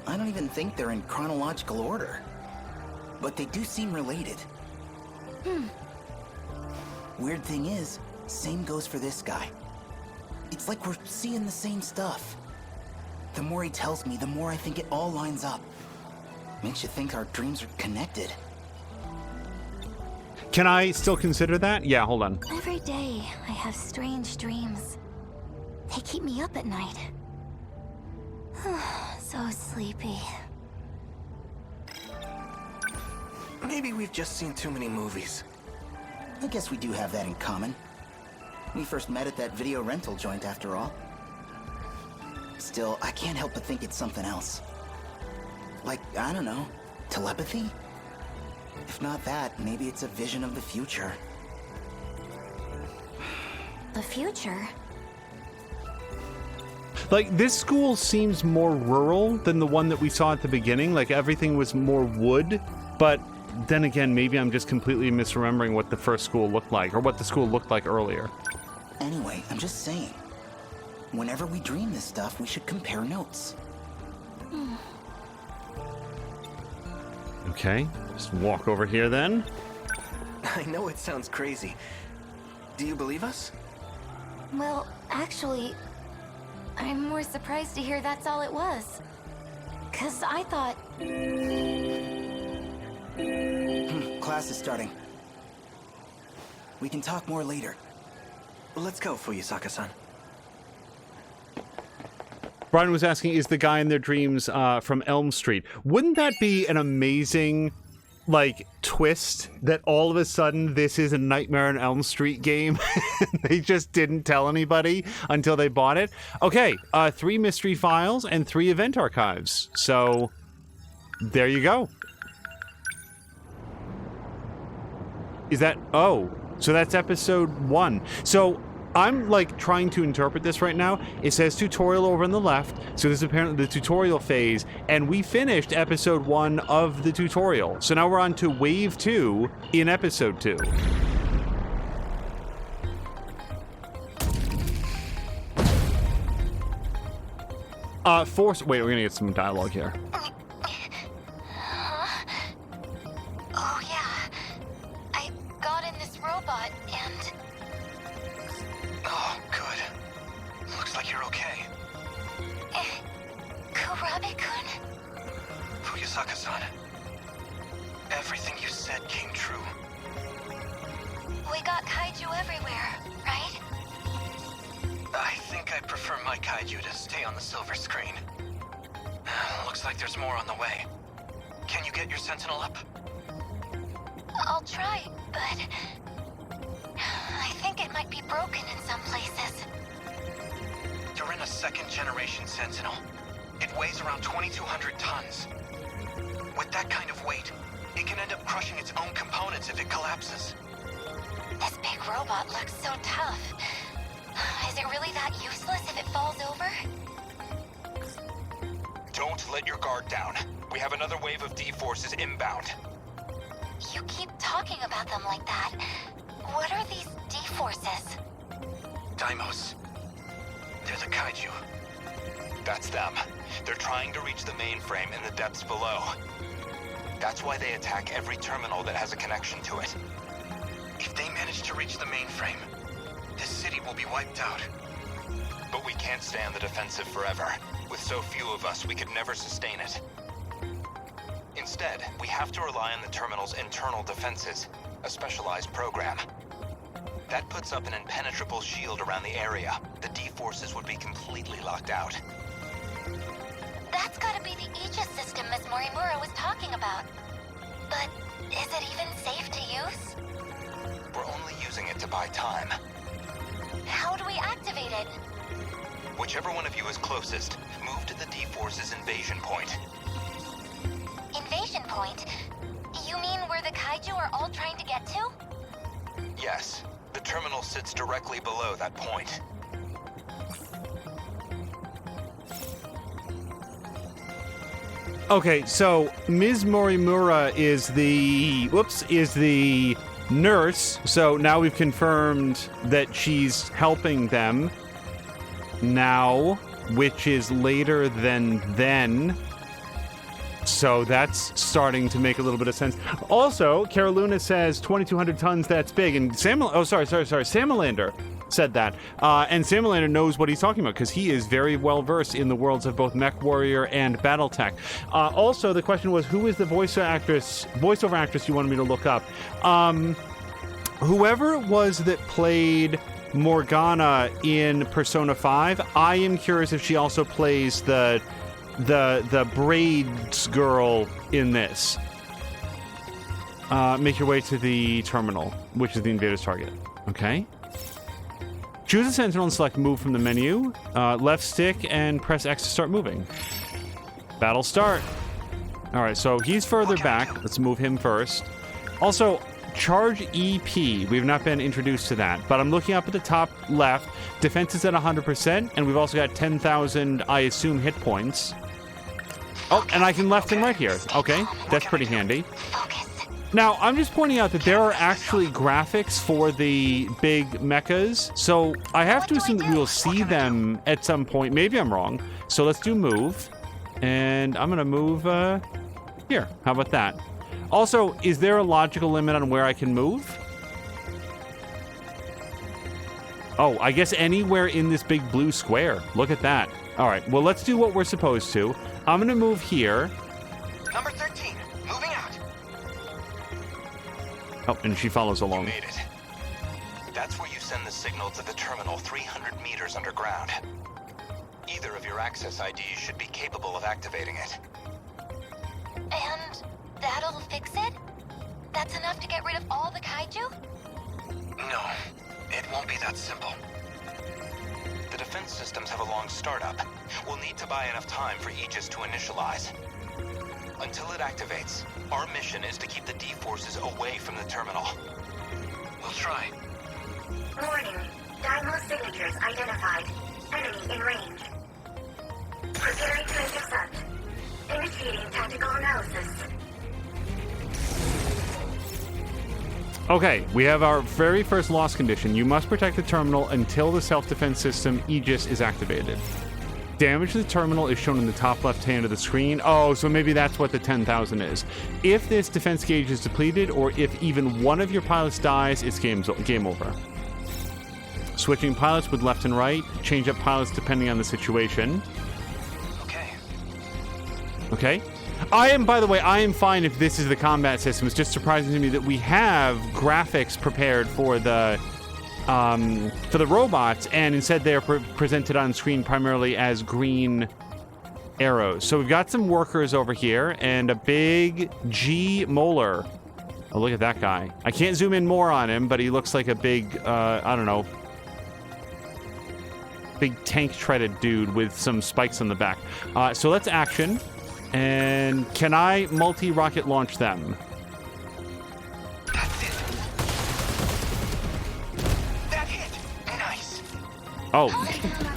I don't even think they're in chronological order. But they do seem related. Weird thing is, same goes for this guy. It's like we're seeing the same stuff. The more he tells me, the more I think it all lines up. Makes you think our dreams are connected. Can I still consider that? Yeah, hold on. Every day, I have strange dreams. They keep me up at night. So sleepy. Maybe we've just seen too many movies. I guess we do have that in common. We first met at that video rental joint, after all. Still, I can't help but think it's something else. Like, I don't know, telepathy? If not that, maybe it's a vision of the future. The future? Like, this school seems more rural than the one that we saw at the beginning. Like, everything was more wood, but then again, maybe I'm just completely misremembering what the first school looked like, or what the school looked like earlier. Anyway, I'm just saying, whenever we dream this stuff, we should compare notes. Okay, just walk over here then. I know it sounds crazy. Do you believe us? Well, actually, I'm more surprised to hear that's all it was. 'Cause I thought... Class is starting. We can talk more later. Let's go, Fuyusaka-san. Brian was asking, is the guy in their dreams from Elm Street? Wouldn't that be an amazing, like, twist that all of a sudden this is a Nightmare on Elm Street game? They just didn't tell anybody until they bought it. Okay, 3 mystery files and 3 event archives. So, there you go. Is that... Oh, so that's episode 1. So... I'm, like, trying to interpret this right now. It says tutorial over on the left, so this is apparently the tutorial phase, and we finished episode 1 of the tutorial. So now we're on to wave 2 in episode 2. Wait, we're gonna get some dialogue here. Oh yeah, I got in this robot and... Oh, good. Looks like you're okay. Kurabe-kun? Fuyusaka-san. Everything you said came true. We got kaiju everywhere, right? I think I prefer my kaiju to stay on the silver screen. Looks like there's more on the way. Can you get your Sentinel up? I'll try, but I think it might be broken in some places. You're in a second-generation Sentinel. It weighs around 2,200 tons. With that kind of weight, it can end up crushing its own components if it collapses. This big robot looks so tough. Is it really that useless if it falls over? Don't let your guard down. We have another wave of D-forces inbound. You keep talking about them like that. What are these D-forces? Daimos. They're the kaiju. That's them. They're trying to reach the mainframe in the depths below. That's why they attack every terminal that has a connection to it. If they manage to reach the mainframe, this city will be wiped out. But we can't stay on the defensive forever. With so few of us, we could never sustain it. Instead, we have to rely on the terminal's internal defenses, a specialized program. That puts up an impenetrable shield around the area. The D-forces would be completely locked out. That's gotta be the Aegis system Miss Morimura was talking about. But is it even safe to use? We're only using it to buy time. How do we activate it? Whichever one of you is closest, move to the D-forces invasion point. Invasion point? You mean where the kaiju are all trying to get to? Yes, the terminal sits directly below that point. Okay, so Ms. Morimura is the nurse. So now we've confirmed that she's helping them now, which is later than then. So that's starting to make a little bit of sense. Also, Caroluna says 2,200 tons, that's big. And Samalander said that. And Samalander knows what he's talking about because he is very well versed in the worlds of both Mech Warrior and Battletech. Also, the question was, who is the voiceover actress you wanted me to look up? Whoever it was that played Morgana in Persona 5, I am curious if she also plays the braids girl in this. Make your way to the terminal, which is the invader's target. Okay. Choose a Sentinel and select move from the menu. Left stick and press X to start moving. Battle start. All right, so he's further back. Let's move him first. Also, charge EP. We've not been introduced to that, but I'm looking up at the top left. Defense is at 100%, and we've also got 10,000, I assume, hit points. Oh, and I can left and right here. Okay, that's pretty handy. Now, I'm just pointing out that there are actually graphics for the big mechas, so I have to assume that we will see them at some point. Maybe I'm wrong. So let's do move, and I'm going to move here. How about that? Also, is there a logical limit on where I can move? Oh, I guess anywhere in this big blue square. Look at that. All right, well, let's do what we're supposed to. I'm going to move here. Number 13, moving out. Oh, and she follows along. You made it. That's where you send the signal to the terminal 300 meters underground. Either of your access IDs should be capable of activating it. And that'll fix it? That's enough to get rid of all the kaiju? No, it won't be that simple. The defense systems have a long startup. We'll need to buy enough time for Aegis to initialize. Until it activates, our mission is to keep the D-forces away from the terminal. We'll try. Warning. Daimos signatures identified. Enemy in range. Preparing to intercept. Initiating tactical analysis. Okay, we have our very first loss condition. You must protect the terminal until the self-defense system Aegis is activated. Damage to the terminal is shown in the top left hand of the screen. Oh, so maybe that's what the 10,000 is. If this defense gauge is depleted, or if even one of your pilots dies, it's game over. Switching pilots with left and right. Change up pilots depending on the situation. Okay. By the way, I am fine if this is the combat system. It's just surprising to me that we have graphics prepared for the for the robots, and instead they're presented on screen primarily as green arrows. So we've got some workers over here and a big G molar. Oh, look at that guy. I can't zoom in more on him, but he looks like a big, I don't know, big tank-treaded dude with some spikes on the back. So let's action. And can I multi-rocket launch them? That's it. That hit. Nice. Oh.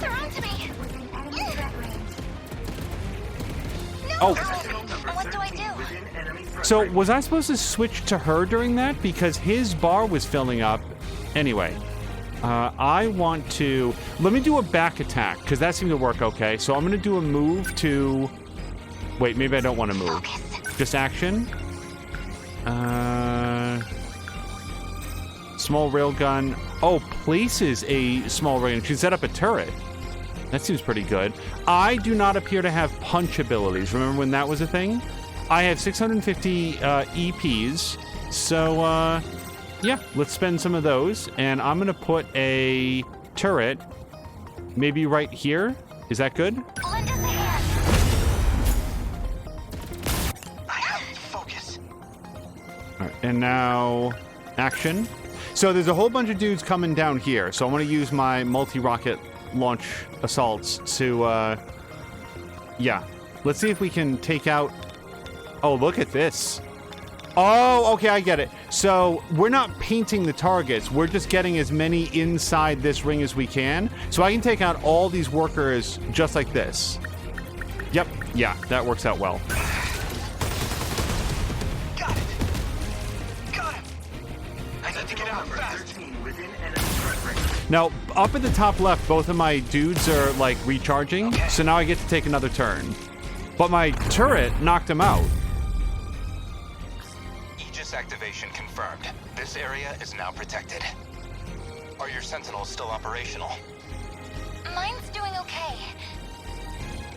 They're onto me. Oh. No. What do I do? So was I supposed to switch to her during that? Because his bar was filling up. Anyway, I want to... Let me do a back attack, because that seemed to work okay. So I'm going to do a move to... Wait, maybe I don't want to move. Just action. Small railgun. Oh, places a small railgun. She set up a turret. That seems pretty good. I do not appear to have punch abilities. Remember when that was a thing? I have 650 EPs. So, yeah, let's spend some of those. And I'm going to put a turret maybe right here. Is that good? Lend us a hand. All right, and now action. So there's a whole bunch of dudes coming down here. So I want to use my multi-rocket launch assaults to, yeah. Let's see if we can take out... Oh, look at this. Oh, okay, I get it. So we're not painting the targets. We're just getting as many inside this ring as we can. So I can take out all these workers just like this. Yep, yeah, that works out well. Now, up at the top left, both of my dudes are, like, recharging, so now I get to take another turn. But my turret knocked him out. Aegis activation confirmed. This area is now protected. Are your Sentinels still operational? Mine's doing okay.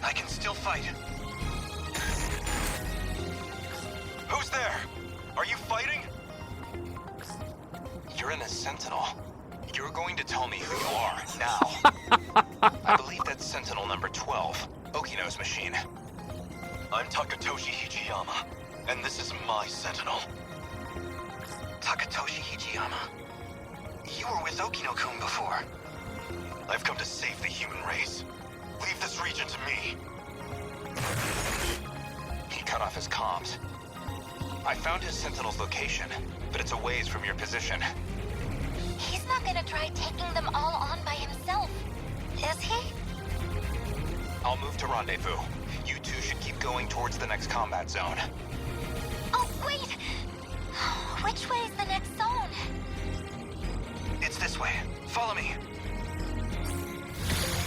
I can still fight. Who's there? Are you fighting? You're in a Sentinel. You're going to tell me who you are, now. I believe that's Sentinel number 12, Okino's machine. I'm Takatoshi Hijiyama, and this is my Sentinel. Takatoshi Hijiyama? You were with Okino-kun before. I've come to save the human race. Leave this region to me. He cut off his comms. I found his Sentinel's location, but it's a ways from your position. He's not gonna try taking them all on by himself, is he? I'll move to rendezvous. You two should keep going towards the next combat zone. Oh, wait! Which way is the next zone? It's this way. Follow me.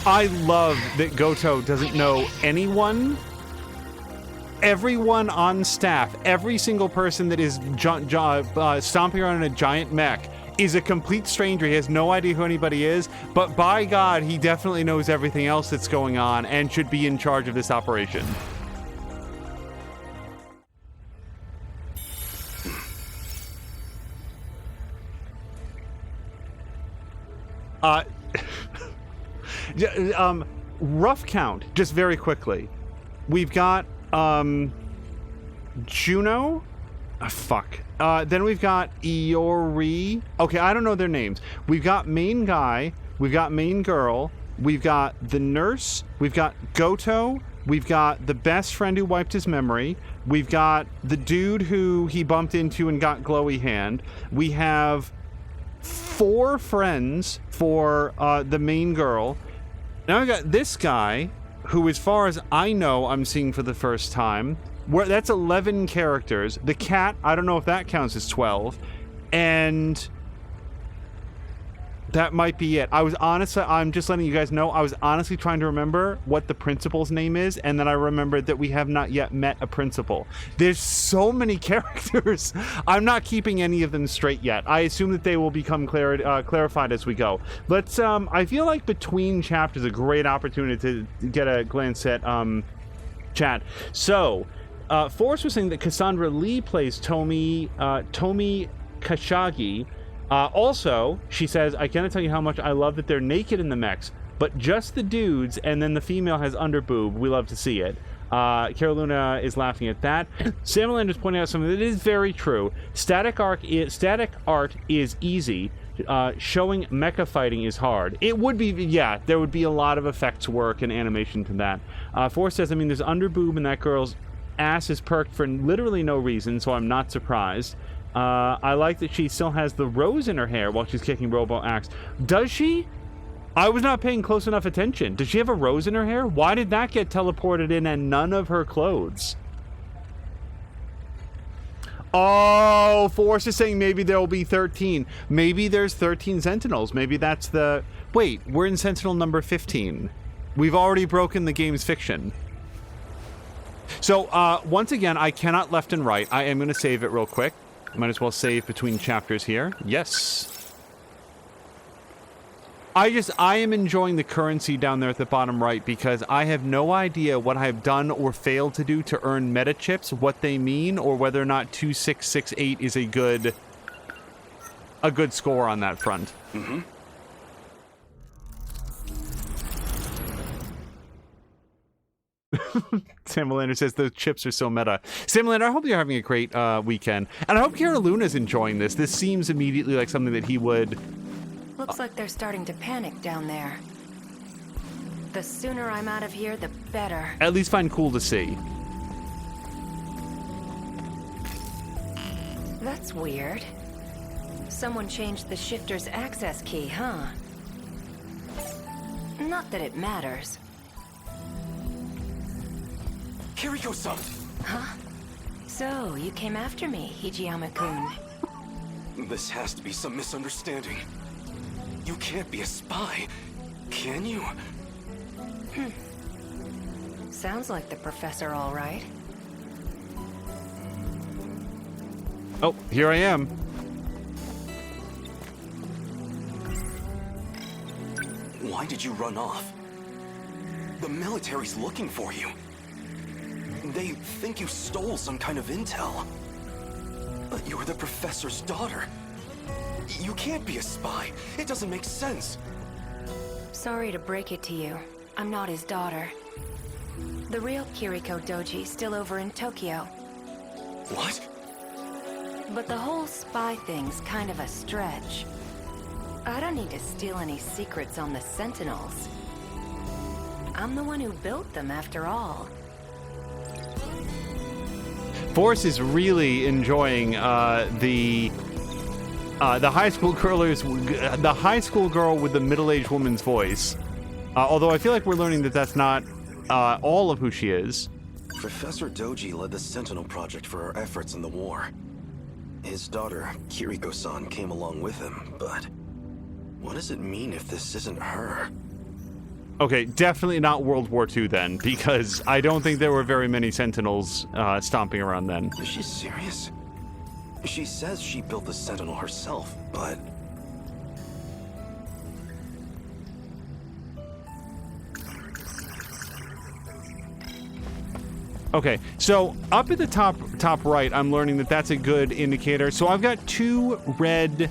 I love that Goto doesn't know anyone. Everyone on staff, every single person that is stomping around in a giant mech is a complete stranger. He has no idea who anybody is, but by God, he definitely knows everything else that's going on and should be in charge of this operation. Rough count, just very quickly. We've got, Juno? Fuck. Then we've got Iori. Okay, I don't know their names. We've got main guy. We've got main girl. We've got the nurse. We've got Goto. We've got the best friend who wiped his memory. We've got the dude who he bumped into and got glowy hand. We have 4 friends for the main girl. Now I got this guy who, as far as I know, I'm seeing for the first time. That's 11 characters. The cat, I don't know if that counts as 12. And that might be it. I'm just letting you guys know, I was honestly trying to remember what the principal's name is, and then I remembered that we have not yet met a principal. There's so many characters. I'm not keeping any of them straight yet. I assume that they will become clarified as we go. Let's, I feel like between chapters, a great opportunity to get a glance at, chat. So, Forrest was saying that Cassandra Lee plays Tomi Kashagi. Also, she says, I cannot tell you how much I love that they're naked in the mechs, but just the dudes, and then the female has underboob. We love to see it. Carolina is laughing at that. Samuel is pointing out something that is very true. Static art is easy. Showing mecha fighting is hard. It would be, yeah, there would be a lot of effects work and animation to that. Forrest says, I mean, there's underboob and that girl's ass is perked for literally no reason, so I'm not surprised. I like that she still has the rose in her hair while she's kicking Robo Axe. Does she? I was not paying close enough attention. Does she have a rose in her hair? Why did that get teleported in and none of her clothes? Oh, Forrest is saying maybe there will be 13. Maybe there's 13 Sentinels. Maybe that's the... Wait, we're in Sentinel number 15. We've already broken the game's fiction. So, once again, I cannot left and right. I am going to save it real quick. Might as well save between chapters here. Yes. I am enjoying the currency down there at the bottom right because I have no idea what I've done or failed to do to earn meta chips, what they mean, or whether or not 2668 is a good score on that front. Mm-hmm. Sam Melander says those chips are so meta. Sam Melander, I hope you're having a great weekend. And I hope Kara Luna's enjoying this. This seems immediately like something that he would... Looks like they're starting to panic down there. The sooner I'm out of here, the better. At least find cool to see. That's weird. Someone changed the shifter's access key, huh? Not that it matters. Kiriko-san! Huh? So, you came after me, Hijiyama-kun. This has to be some misunderstanding. You can't be a spy, can you? Sounds like the professor, all right. Oh, here I am. Why did you run off? The military's looking for you. They think you stole some kind of intel. But you're the professor's daughter. You can't be a spy. It doesn't make sense. Sorry to break it to you. I'm not his daughter. The real Kiriko Doji's still over in Tokyo. What? But the whole spy thing's kind of a stretch. I don't need to steal any secrets on the Sentinels. I'm the one who built them, after all. Forrest is really enjoying the high school girl with the middle-aged woman's voice. Although I feel like we're learning that that's not all of who she is. Professor Doji led the Sentinel project for our efforts in the war. His daughter, Kiriko-san, came along with him, but what does it mean if this isn't her? Okay, definitely not World War II then, because I don't think there were very many Sentinels stomping around then. Is she serious? She says she built the Sentinel herself, but... Okay, so up at the top right, I'm learning that that's a good indicator. So I've got two red...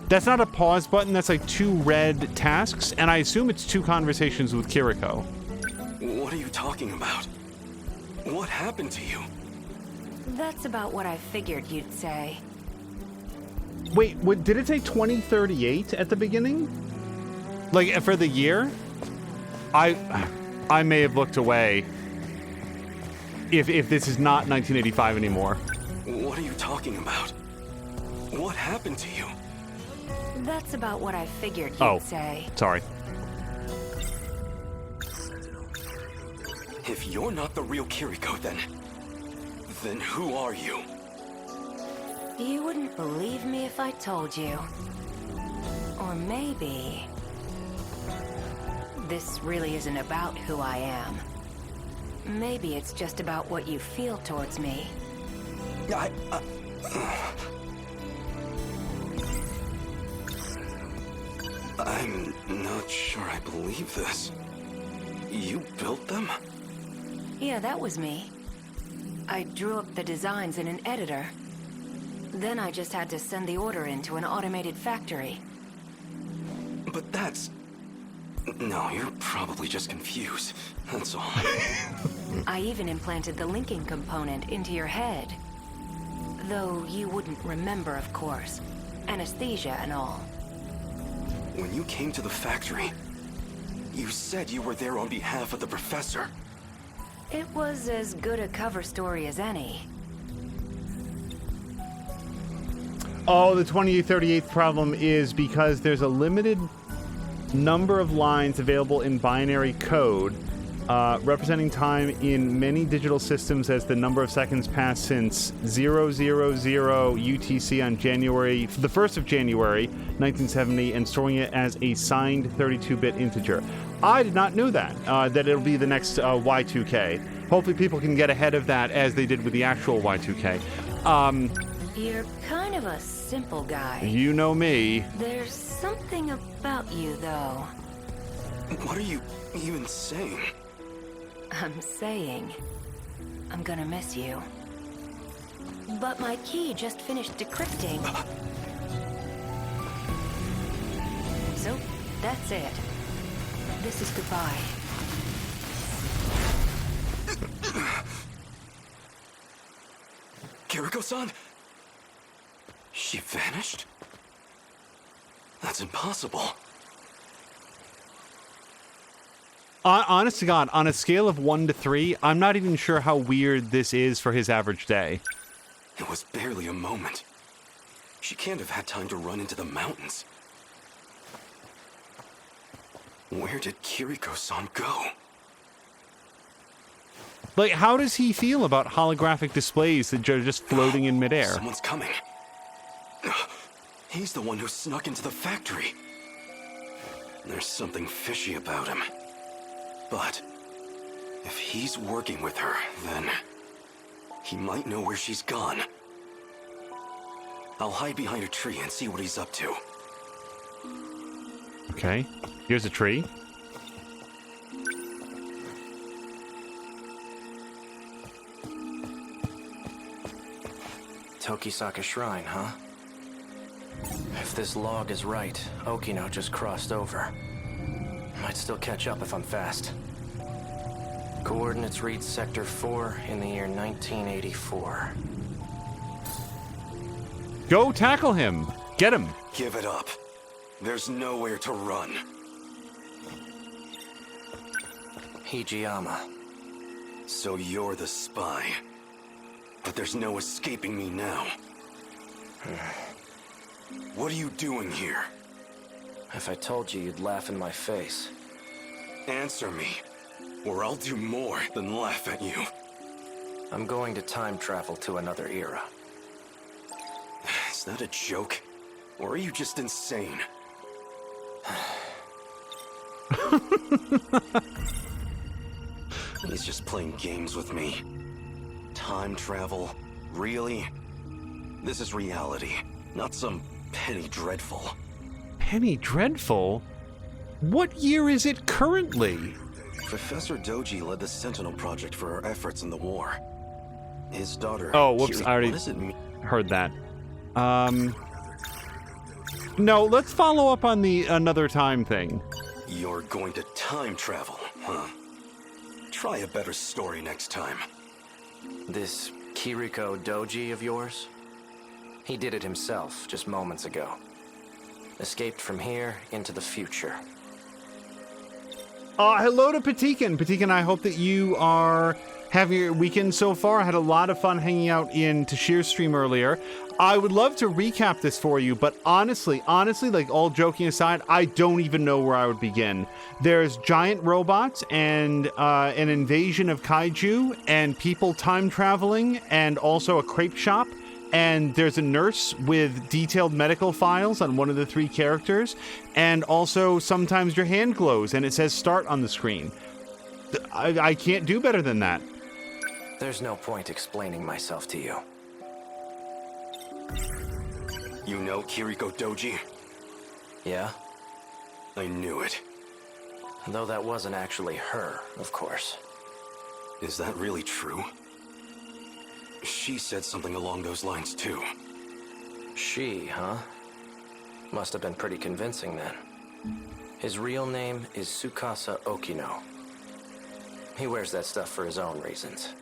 That's not a pause button, that's like two red tasks, and I assume it's two conversations with Kiriko. What are you talking about? What happened to you? That's about what I figured you'd say. Wait, did it say 2038 at the beginning? Like, for the year? I may have looked away. If this is not 1985 anymore. What are you talking about? What happened to you? That's about what I figured you'd say. Sorry. If you're not the real Kiriko, then who are you? You wouldn't believe me if I told you. Or maybe... this really isn't about who I am. Maybe it's just about what you feel towards me. I'm not sure I believe this. You built them? Yeah, that was me. I drew up the designs in an editor. Then I just had to send the order into an automated factory. But that's... No, you're probably just confused. That's all. I even implanted the linking component into your head. Though you wouldn't remember, of course. Anesthesia and all. When you came to the factory, you said you were there on behalf of the professor. It was as good a cover story as any. Oh, the 2838th problem is because there's a limited number of lines available in binary code, representing time in many digital systems as the number of seconds passed since 000 UTC on the 1st of January, 1970, and storing it as a signed 32-bit integer. I did not know that it'll be the next Y2K. Hopefully people can get ahead of that as they did with the actual Y2K. You're kind of a simple guy. You know me. There's something about you, though. What are you even saying? I'm saying I'm gonna miss you. But my key just finished decrypting. So, that's it. This is goodbye. Kiriko-san? She vanished? That's impossible. Honest to God, on a scale of 1 to 3, I'm not even sure how weird this is for his average day. It was barely a moment. She can't have had time to run into the mountains. Where did Kiriko-san go? Like, how does he feel about holographic displays that are just floating in midair? Someone's coming. He's the one who snuck into the factory. There's something fishy about him. But if he's working with her, then he might know where she's gone. I'll hide behind a tree and see what he's up to. Okay, here's a tree. Tokisaka Shrine, huh? If this log is right, Okino just crossed over. Might still catch up if I'm fast. Coordinates read Sector 4 in the year 1984. Go tackle him. Get him. Give it up. There's nowhere to run. Hijiyama. So you're the spy. But there's no escaping me now. What are you doing here? If I told you, you'd laugh in my face. Answer me, or I'll do more than laugh at you. I'm going to time travel to another era. Is that a joke? Or are you just insane? He's just playing games with me. Time travel? Really? This is reality, not some Penny Dreadful. Penny Dreadful? What year is it currently? Professor Doji led the Sentinel project for our efforts in the war. His daughter... Oh, whoops, I already what does it mean? heard that. No, let's follow up on the another time thing. You're going to time travel, huh? Try a better story next time. This Kiriko Doji of yours? He did it himself just moments ago. Escaped from here into the future. Hello to Patikan. Patikan, I hope that you are having your weekend so far. I had a lot of fun hanging out in Tashir's stream earlier. I would love to recap this for you, but honestly, like all joking aside, I don't even know where I would begin. There's giant robots and an invasion of kaiju and people time traveling and also a crepe shop. And there's a nurse with detailed medical files on one of the 3 characters. And also sometimes your hand glows and it says start on the screen. I can't do better than that. There's no point explaining myself to you. You know Kiriko Doji? Yeah? I knew it. Though that wasn't actually her, of course. Is that really true? She said something along those lines too. She, huh? Must have been pretty convincing then. His real name is Tsukasa Okino. He wears that stuff for his own reasons.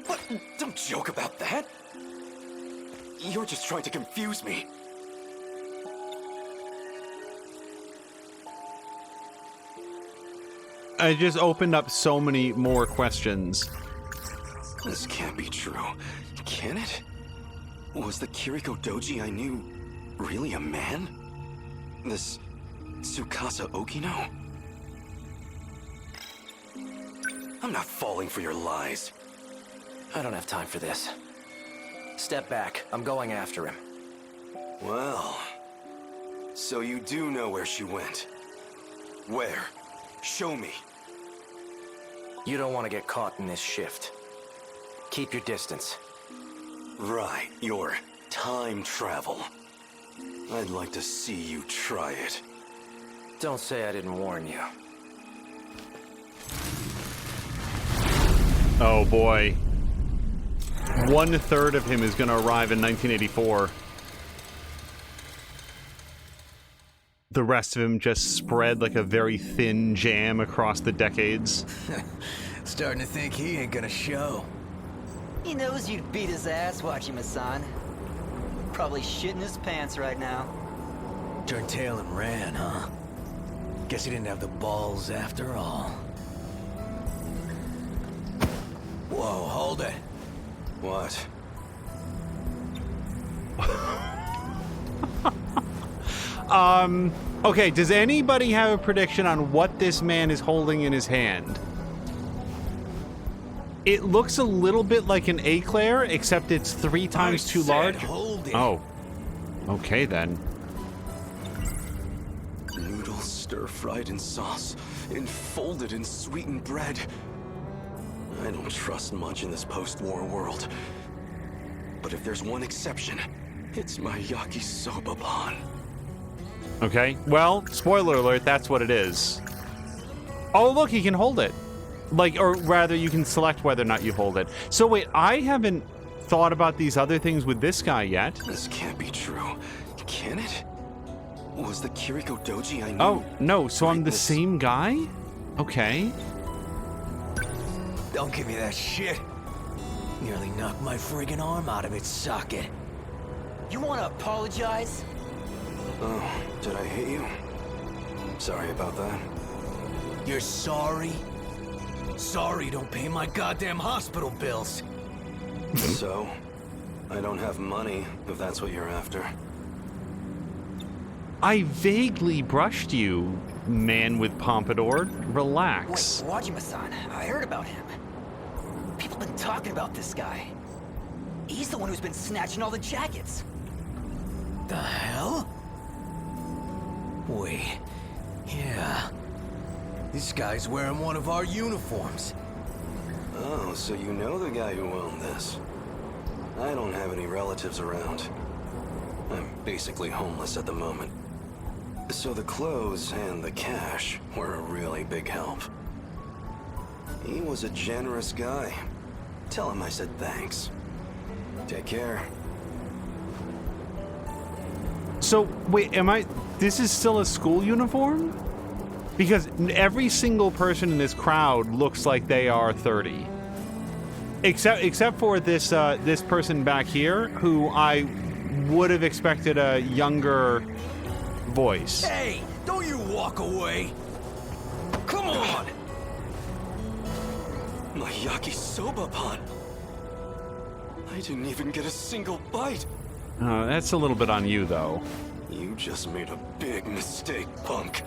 What? Don't joke about that! You're just trying to confuse me. I just opened up so many more questions. This can't be true. Can it? Was the Kiriko Doji I knew really a man? This Tsukasa Okino? I'm not falling for your lies. I don't have time for this. Step back. I'm going after him. Well, so you do know where she went. Where? Show me. You don't want to get caught in this shift. Keep your distance. Right, your time travel. I'd like to see you try it. Don't say I didn't warn you. Oh boy. 1/3 of him is going to arrive in 1984. The rest of him just spread like a very thin jam across the decades. Starting to think he ain't gonna show. He knows you'd beat his ass watching Masan. Probably shitting his pants right now. Turned tail and ran, huh? Guess he didn't have the balls after all. Whoa, hold it. What? Okay, does anybody have a prediction on what this man is holding in his hand? It looks a little bit like an eclair, except it's 3 times too large. Hold it. Oh. Okay, then. Noodles stir-fried in sauce, enfolded in sweetened bread. I don't trust much in this post-war world. But if there's one exception, it's my yakisoba pan. Okay, well, spoiler alert, that's what it is. Oh, look, he can hold it. Like, or rather, you can select whether or not you hold it. So wait, I haven't thought about these other things with this guy yet. This can't be true. Can it? Was the Kiriko Doji I knew? Oh, no, so I'm the this? same guy? Okay. Don't give me that shit. Nearly knocked my friggin' arm out of its socket. You wanna apologize? Oh, did I hit you? Sorry about that. You're sorry? Sorry don't pay my goddamn hospital bills. So, I don't have money, if that's what you're after. I vaguely brushed you, man with pompadour. Relax. Wait, Wajima-san, I heard about him. People been talking about this guy. He's the one who's been snatching all the jackets. The hell? Wait. Yeah. This guy's wearing one of our uniforms. Oh, so you know the guy who owned this. I don't have any relatives around. I'm basically homeless at the moment. So the clothes and the cash were a really big help. He was a generous guy. Tell him I said thanks. Take care. So, wait, this is still a school uniform? Because every single person in this crowd looks like they are 30. Except for this this person back here, who I would have expected a younger voice. Hey, don't you walk away. Come on! My yakisoba pan. I didn't even get a single bite. That's a little bit on you, though. You just made a big mistake, punk.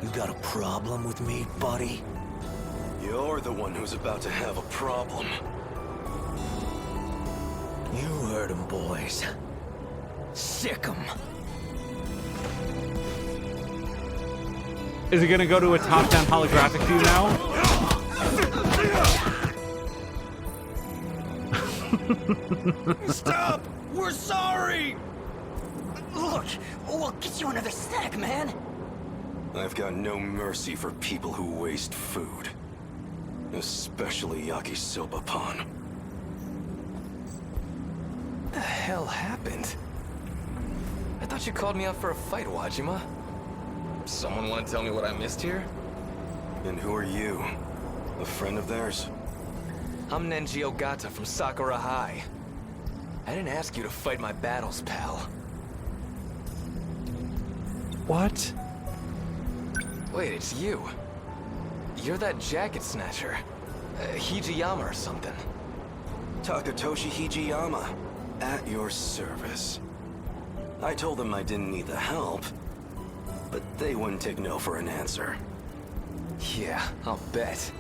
You got a problem with me, buddy? You're the one who's about to have a problem. You heard him, boys. Sick 'em. Is it gonna go to a top-down holographic view now? Stop! We're sorry! Look, we'll get you another snack, man. I've got no mercy for people who waste food. Especially yakisoba pan. The hell happened? I thought you called me out for a fight, Wajima. Someone want to tell me what I missed here? And who are you? A friend of theirs? I'm Nenji Ogata from Sakura High. I didn't ask you to fight my battles, pal. What? Wait, it's you. You're that jacket snatcher. Hijiyama or something. Takatoshi Hijiyama. At your service. I told them I didn't need the help, but they wouldn't take no for an answer. Yeah, I'll bet.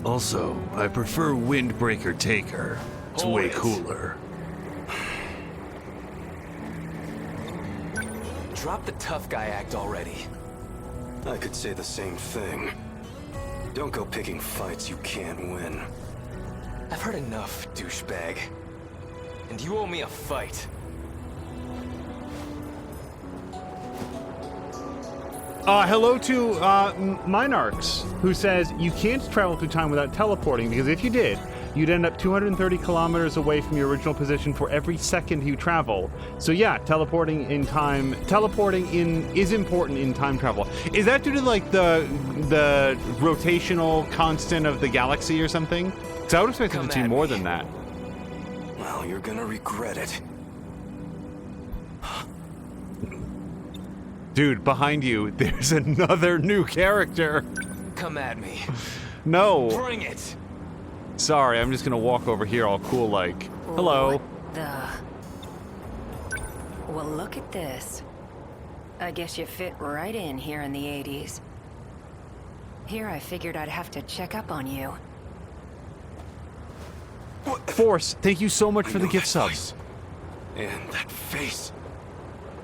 Also, I prefer Windbreaker Taker. It's way cooler. Drop the tough guy act already. I could say the same thing. Don't go picking fights you can't win. I've heard enough, douchebag. And you owe me a fight. Hello to Minarchs, who says you can't travel through time without teleporting, because if you did, you'd end up 230 kilometers away from your original position for every second you travel. So yeah, teleporting in is important in time travel. Is that due to like the rotational constant of the galaxy or something? Because I would expect it to be more than that. Well, you're gonna regret it. Dude, behind you, there's another new character. Come at me. No. Bring it. Sorry, I'm just gonna walk over here all cool like. Hello. What the? Well, look at this. I guess you fit right in here in the 80s. Here I figured I'd have to check up on you. Force, thank you so much for the gift subs. And that face.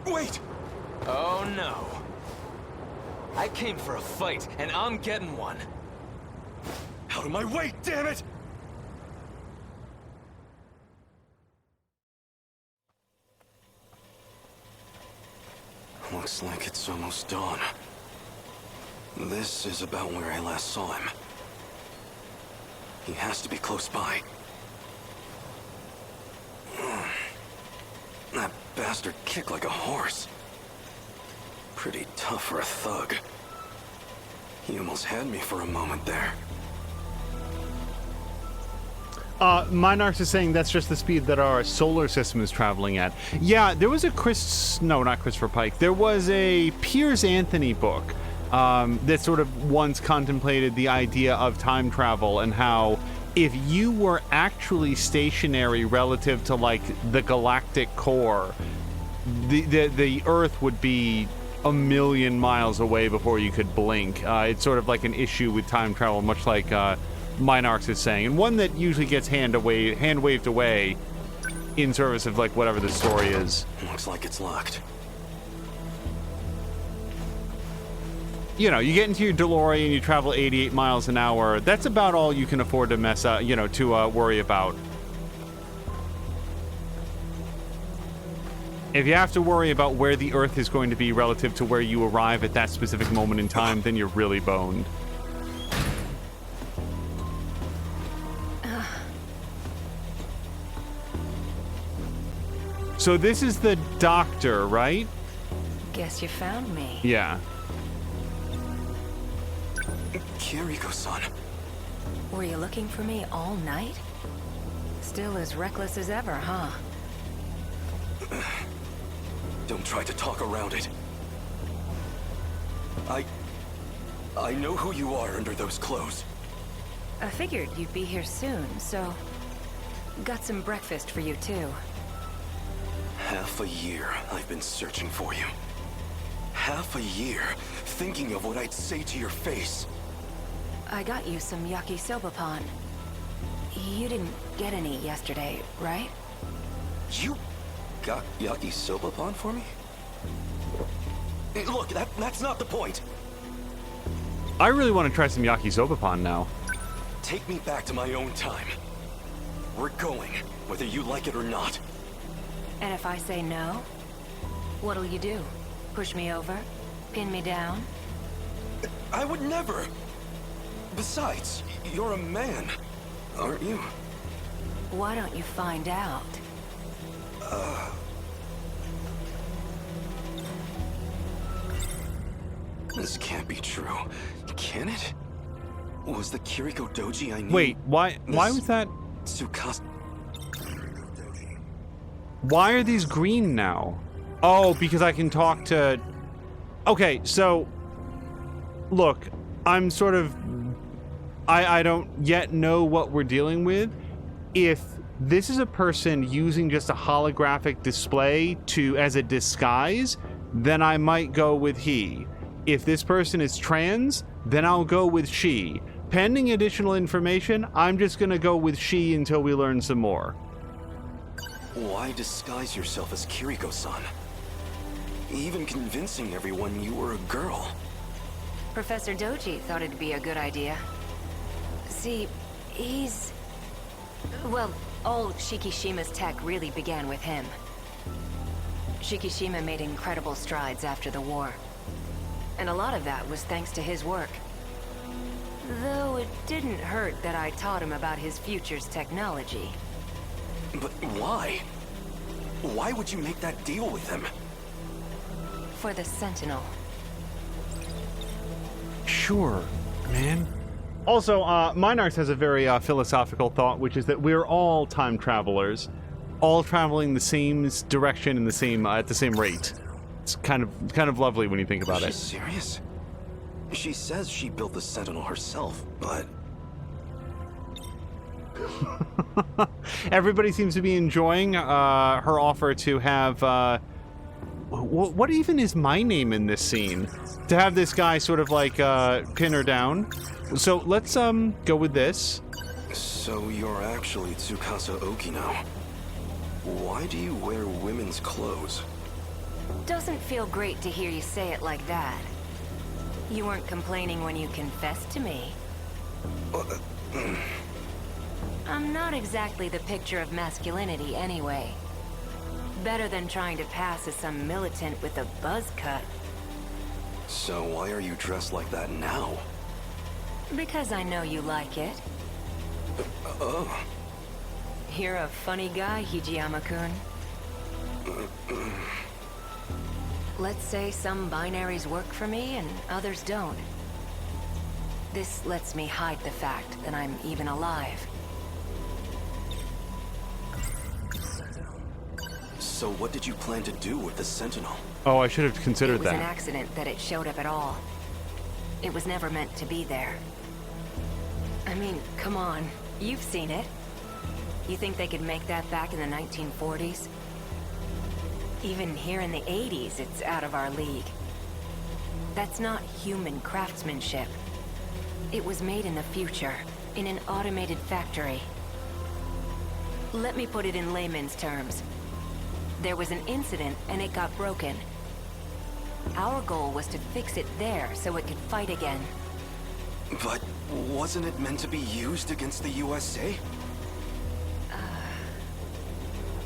Wait! Oh no. I came for a fight, and I'm getting one. Out of my way, damn it! Looks like it's almost dawn. This is about where I last saw him. He has to be close by. That bastard kicked like a horse. Pretty tough for a thug. He almost had me for a moment there. Minarchs is saying that's just the speed that our solar system is traveling at. Yeah, there was a not Christopher Pike. There was a Piers Anthony book that sort of once contemplated the idea of time travel and how if you were actually stationary relative to like the galactic core, the Earth would be a million miles away before you could blink. It's sort of like an issue with time travel, much like Minarchs is saying, and one that usually gets hand waved away in service of like whatever the story is. Looks like it's locked. You know, you get into your DeLorean, you travel 88 miles an hour. That's about all you can afford to mess up, to worry about. If you have to worry about where the Earth is going to be relative to where you arrive at that specific moment in time, then you're really boned. So this is the doctor, right? Guess you found me. Yeah. Kiriko-san. Were you looking for me all night? Still as reckless as ever, huh? Don't try to talk around it. I know who you are under those clothes. I figured you'd be here soon, so... got some breakfast for you, too. Half a year I've been searching for you. Half a year thinking of what I'd say to your face. I got you some yakisoba pan. You didn't get any yesterday, right? You got yakisoba pan for me? Hey, look, that's not the point. I really want to try some yakisoba pan now. Take me back to my own time. We're going, whether you like it or not. And if I say no, what'll you do? Push me over? Pin me down? I would never. Besides, you're a man, aren't you? Why don't you find out? This can't be true. Can it? Was the Kiriko Doji I knew... Wait, why was that? Tsukasa... Why are these green now? Oh, because I can talk to... Okay, so... Look, I'm sort of... I don't yet know what we're dealing with. If this is a person using just a holographic display as a disguise, then I might go with he. If this person is trans, then I'll go with she. Pending additional information, I'm just gonna go with she until we learn some more. Why disguise yourself as Kiriko-san? Even convincing everyone you were a girl. Professor Doji thought it'd be a good idea. See, he's... Well, all Shikishima's tech really began with him. Shikishima made incredible strides after the war. And a lot of that was thanks to his work. Though it didn't hurt that I taught him about his future's technology. But why? Why would you make that deal with him? For the Sentinel. Sure, man. Also, Minarch has a very philosophical thought, which is that we're all time travelers, all traveling the same direction in the same at the same rate. It's kind of lovely when you think about it. Is she serious? She says she built the Sentinel herself, but... Everybody seems to be enjoying her offer to have... what even is my name in this scene? To have this guy sort of like pin her down. So let's go with this. So you're actually Tsukasa Okino. Why do you wear women's clothes? Doesn't feel great to hear you say it like that. You weren't complaining when you confessed to me. I'm not exactly the picture of masculinity anyway. Better than trying to pass as some militant with a buzz cut. So why are you dressed like that now? Because I know you like it. Oh. You're a funny guy, Hijiyama-kun. Let's say some binaries work for me and others don't. This lets me hide the fact that I'm even alive. So what did you plan to do with the Sentinel? Oh, I should have considered that. It was an accident that it showed up at all. It was never meant to be there. I mean, come on. You've seen it. You think they could make that back in the 1940s? Even here in the 80s, it's out of our league. That's not human craftsmanship. It was made in the future, in an automated factory. Let me put it in layman's terms. There was an incident and it got broken. Our goal was to fix it there so it could fight again. But wasn't it meant to be used against the USA?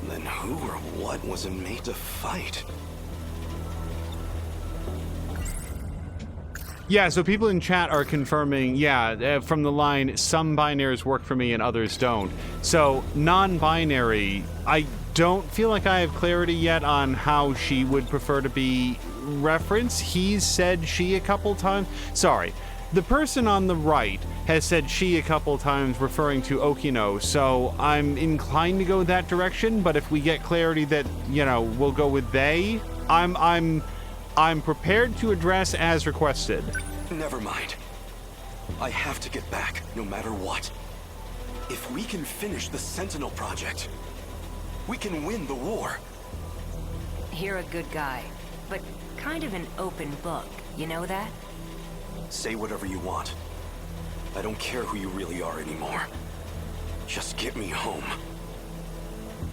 Then who or what was it made to fight? Yeah, so people in chat are confirming, from the line, some binaries work for me and others don't. So, non-binary, I don't feel like I have clarity yet on how she would prefer to be referenced. He's said she a couple times. Sorry. The person on the right has said she a couple times referring to Okino, so I'm inclined to go that direction, but if we get clarity that, we'll go with they, I'm prepared to address as requested. Never mind. I have to get back, no matter what. If we can finish the Sentinel project, we can win the war. You're a good guy, but kind of an open book, you know that? Say whatever you want. I don't care who you really are anymore. Just get me home.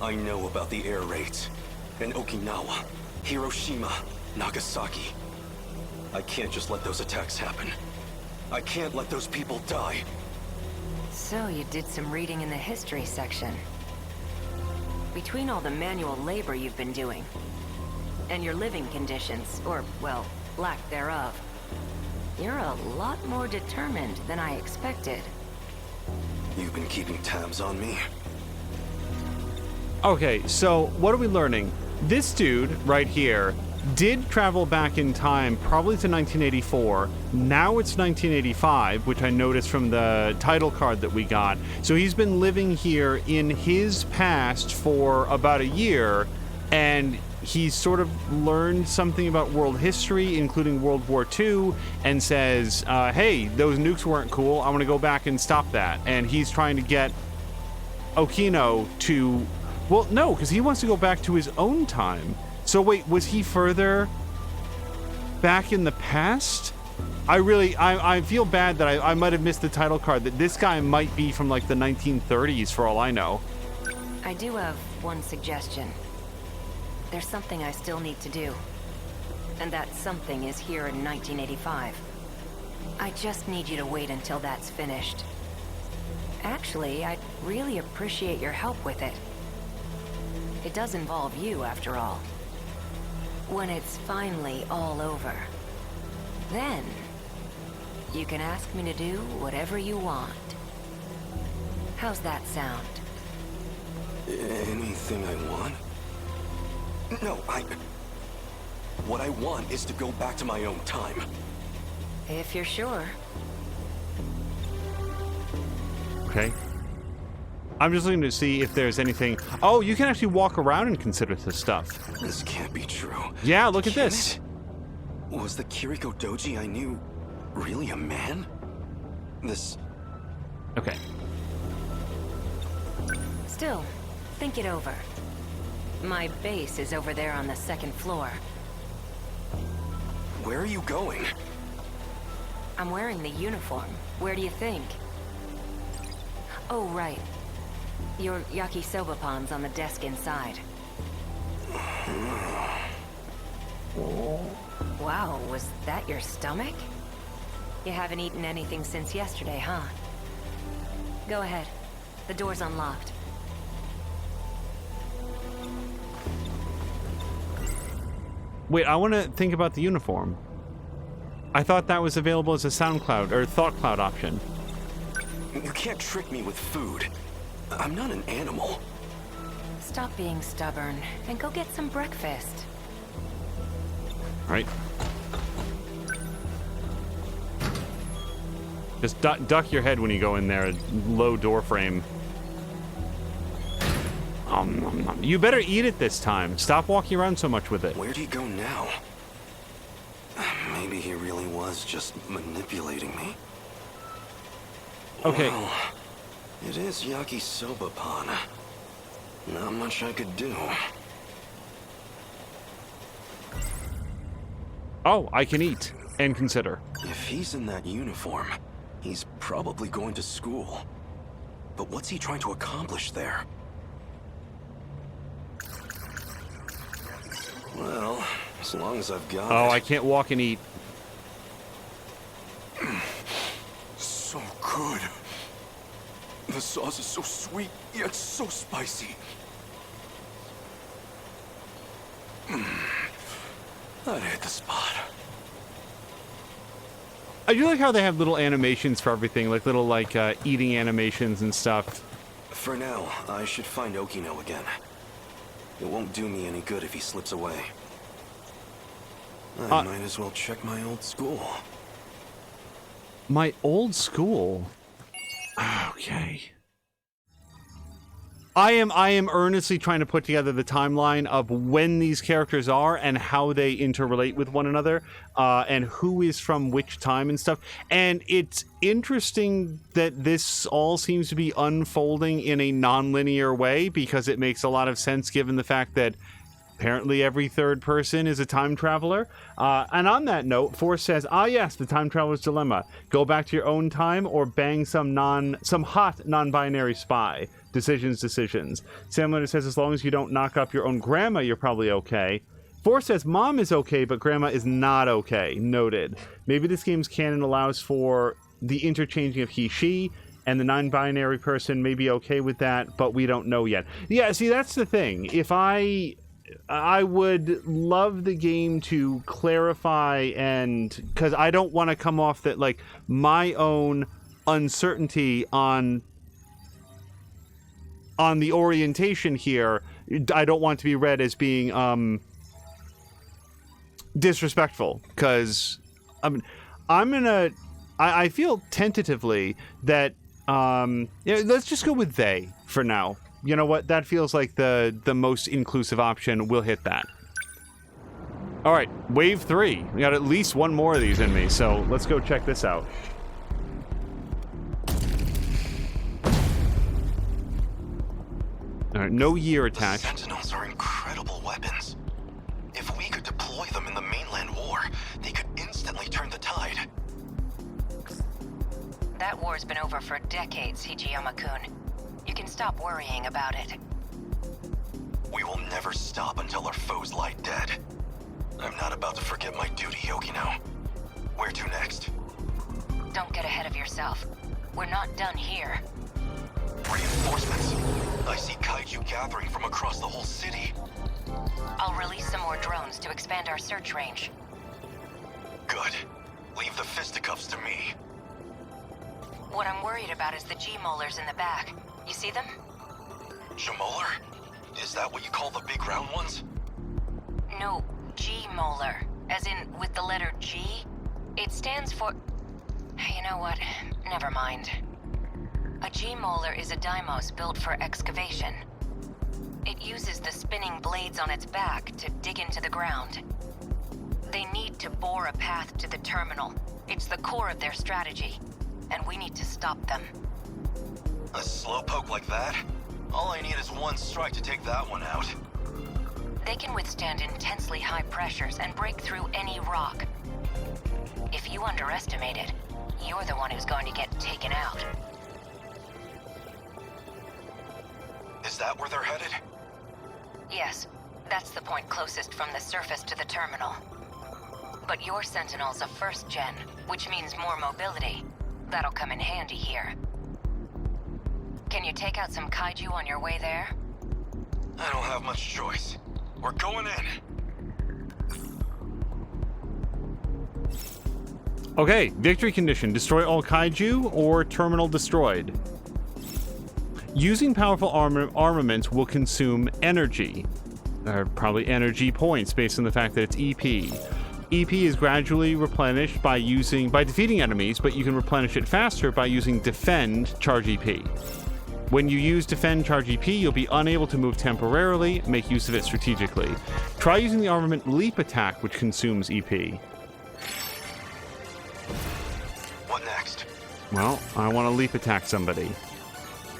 I know about the air raids. In Okinawa, Hiroshima, Nagasaki. I can't just let those attacks happen. I can't let those people die. So you did some reading in the history section. Between all the manual labor you've been doing, and your living conditions, or, well, lack thereof, you're a lot more determined than I expected. You've been keeping tabs on me? Okay, so what are we learning? This dude right here did travel back in time, probably to 1984. Now it's 1985, which I noticed from the title card that we got. So he's been living here in his past for about a year, and he's sort of learned something about world history, including World War II, and says, hey, those nukes weren't cool. I want to go back and stop that. And he's trying to get Okino to... Well, no, because he wants to go back to his own time. So wait, was he further back in the past? I feel bad that I might have missed the title card, that this guy might be from like the 1930s for all I know. I do have one suggestion. There's something I still need to do. And that something is here in 1985. I just need you to wait until that's finished. Actually, I'd really appreciate your help with it. It does involve you, after all. When it's finally all over, then you can ask me to do whatever you want. How's that sound? Anything I want? No, what I want is to go back to my own time. If you're sure. Okay. I'm just looking to see if there's anything... Oh, you can actually walk around and consider this stuff. This can't be true. Yeah, look at this. Was the Kiriko Doji I knew really a man? This... Okay. Still, think it over. My base is over there on the second floor. Where are you going? I'm wearing the uniform. Where do you think? Oh, right. Your yakisoba pon's on the desk inside. Wow, was that your stomach? You haven't eaten anything since yesterday, huh? Go ahead. The door's unlocked. Wait, I want to think about the uniform. I thought that was available as a SoundCloud or ThoughtCloud option. You can't trick me with food. I'm not an animal. Stop being stubborn and go get some breakfast. Right. Just duck your head when you go in there. Low door frame. You better eat it this time. Stop walking around so much with it. Where'd he go now? Maybe he really was just manipulating me. Okay. Well, it is yakisoba pan. Not much I could do. Oh, I can eat and consider. If he's in that uniform, he's probably going to school. But what's he trying to accomplish there? Well, as long as I've got Oh, it. I can't walk and eat. So good. The sauce is so sweet, yet so spicy. That hit the spot. I do like how they have little animations for everything, like little eating animations and stuff. For now, I should find Okino again. It won't do me any good if he slips away. I might as well check my old school. My old school? Okay. I am earnestly trying to put together the timeline of when these characters are and how they interrelate with one another, and who is from which time and stuff. And it's interesting that this all seems to be unfolding in a non-linear way, because it makes a lot of sense given the fact that apparently every third person is a time traveler. And on that note, Force says, yes, the time traveler's dilemma. Go back to your own time or bang some hot non-binary spy. Decisions. Sam Leonard says, as long as you don't knock up your own grandma, you're probably okay. Force says, mom is okay, but grandma is not okay. Noted. Maybe this game's canon allows for the interchanging of he, she, and the non-binary person may be okay with that, but we don't know yet. Yeah, see, that's the thing. If I would love the game to clarify, and because I don't want to come off that like my own uncertainty on the orientation here, I don't want to be read as being disrespectful, because I feel tentatively that let's just go with they for now. You know what? That feels like the most inclusive option. We'll hit that. All right, wave 3. We got at least one more of these in me, so let's go check this out. All right, no year attached. The Sentinels are incredible weapons. If we could deploy them in the mainland war, they could instantly turn the tide. That war's been over for decades, Hijiyama-kun. You can stop worrying about it. We will never stop until our foes lie dead. I'm not about to forget my duty, Yokino. Where to next? Don't get ahead of yourself. We're not done here. Reinforcements. I see kaiju gathering from across the whole city. I'll release some more drones to expand our search range. Good. Leave the fisticuffs to me. What I'm worried about is the G-molars in the back. You see them? G-molar? Is that what you call the big round ones? No, G-molar. As in, with the letter G? It stands for... You know what? Never mind. A G-molar is a Deimos built for excavation. It uses the spinning blades on its back to dig into the ground. They need to bore a path to the terminal. It's the core of their strategy, and we need to stop them. A slowpoke like that? All I need is one strike to take that one out. They can withstand intensely high pressures and break through any rock. If you underestimate it, you're the one who's going to get taken out. Is that where they're headed? Yes, that's the point closest from the surface to the terminal. But your Sentinel's a first gen, which means more mobility. That'll come in handy here. Can you take out some kaiju on your way there? I don't have much choice. We're going in. Okay, victory condition. Destroy all kaiju or terminal destroyed. Using powerful armaments will consume energy. Probably energy points based on the fact that it's EP. EP is gradually replenished by defeating enemies, but you can replenish it faster by using defend charge EP. When you use defend charge EP, you'll be unable to move temporarily. Make use of it strategically. Try using the armament leap attack, which consumes EP. What next? Well, I want to leap attack somebody,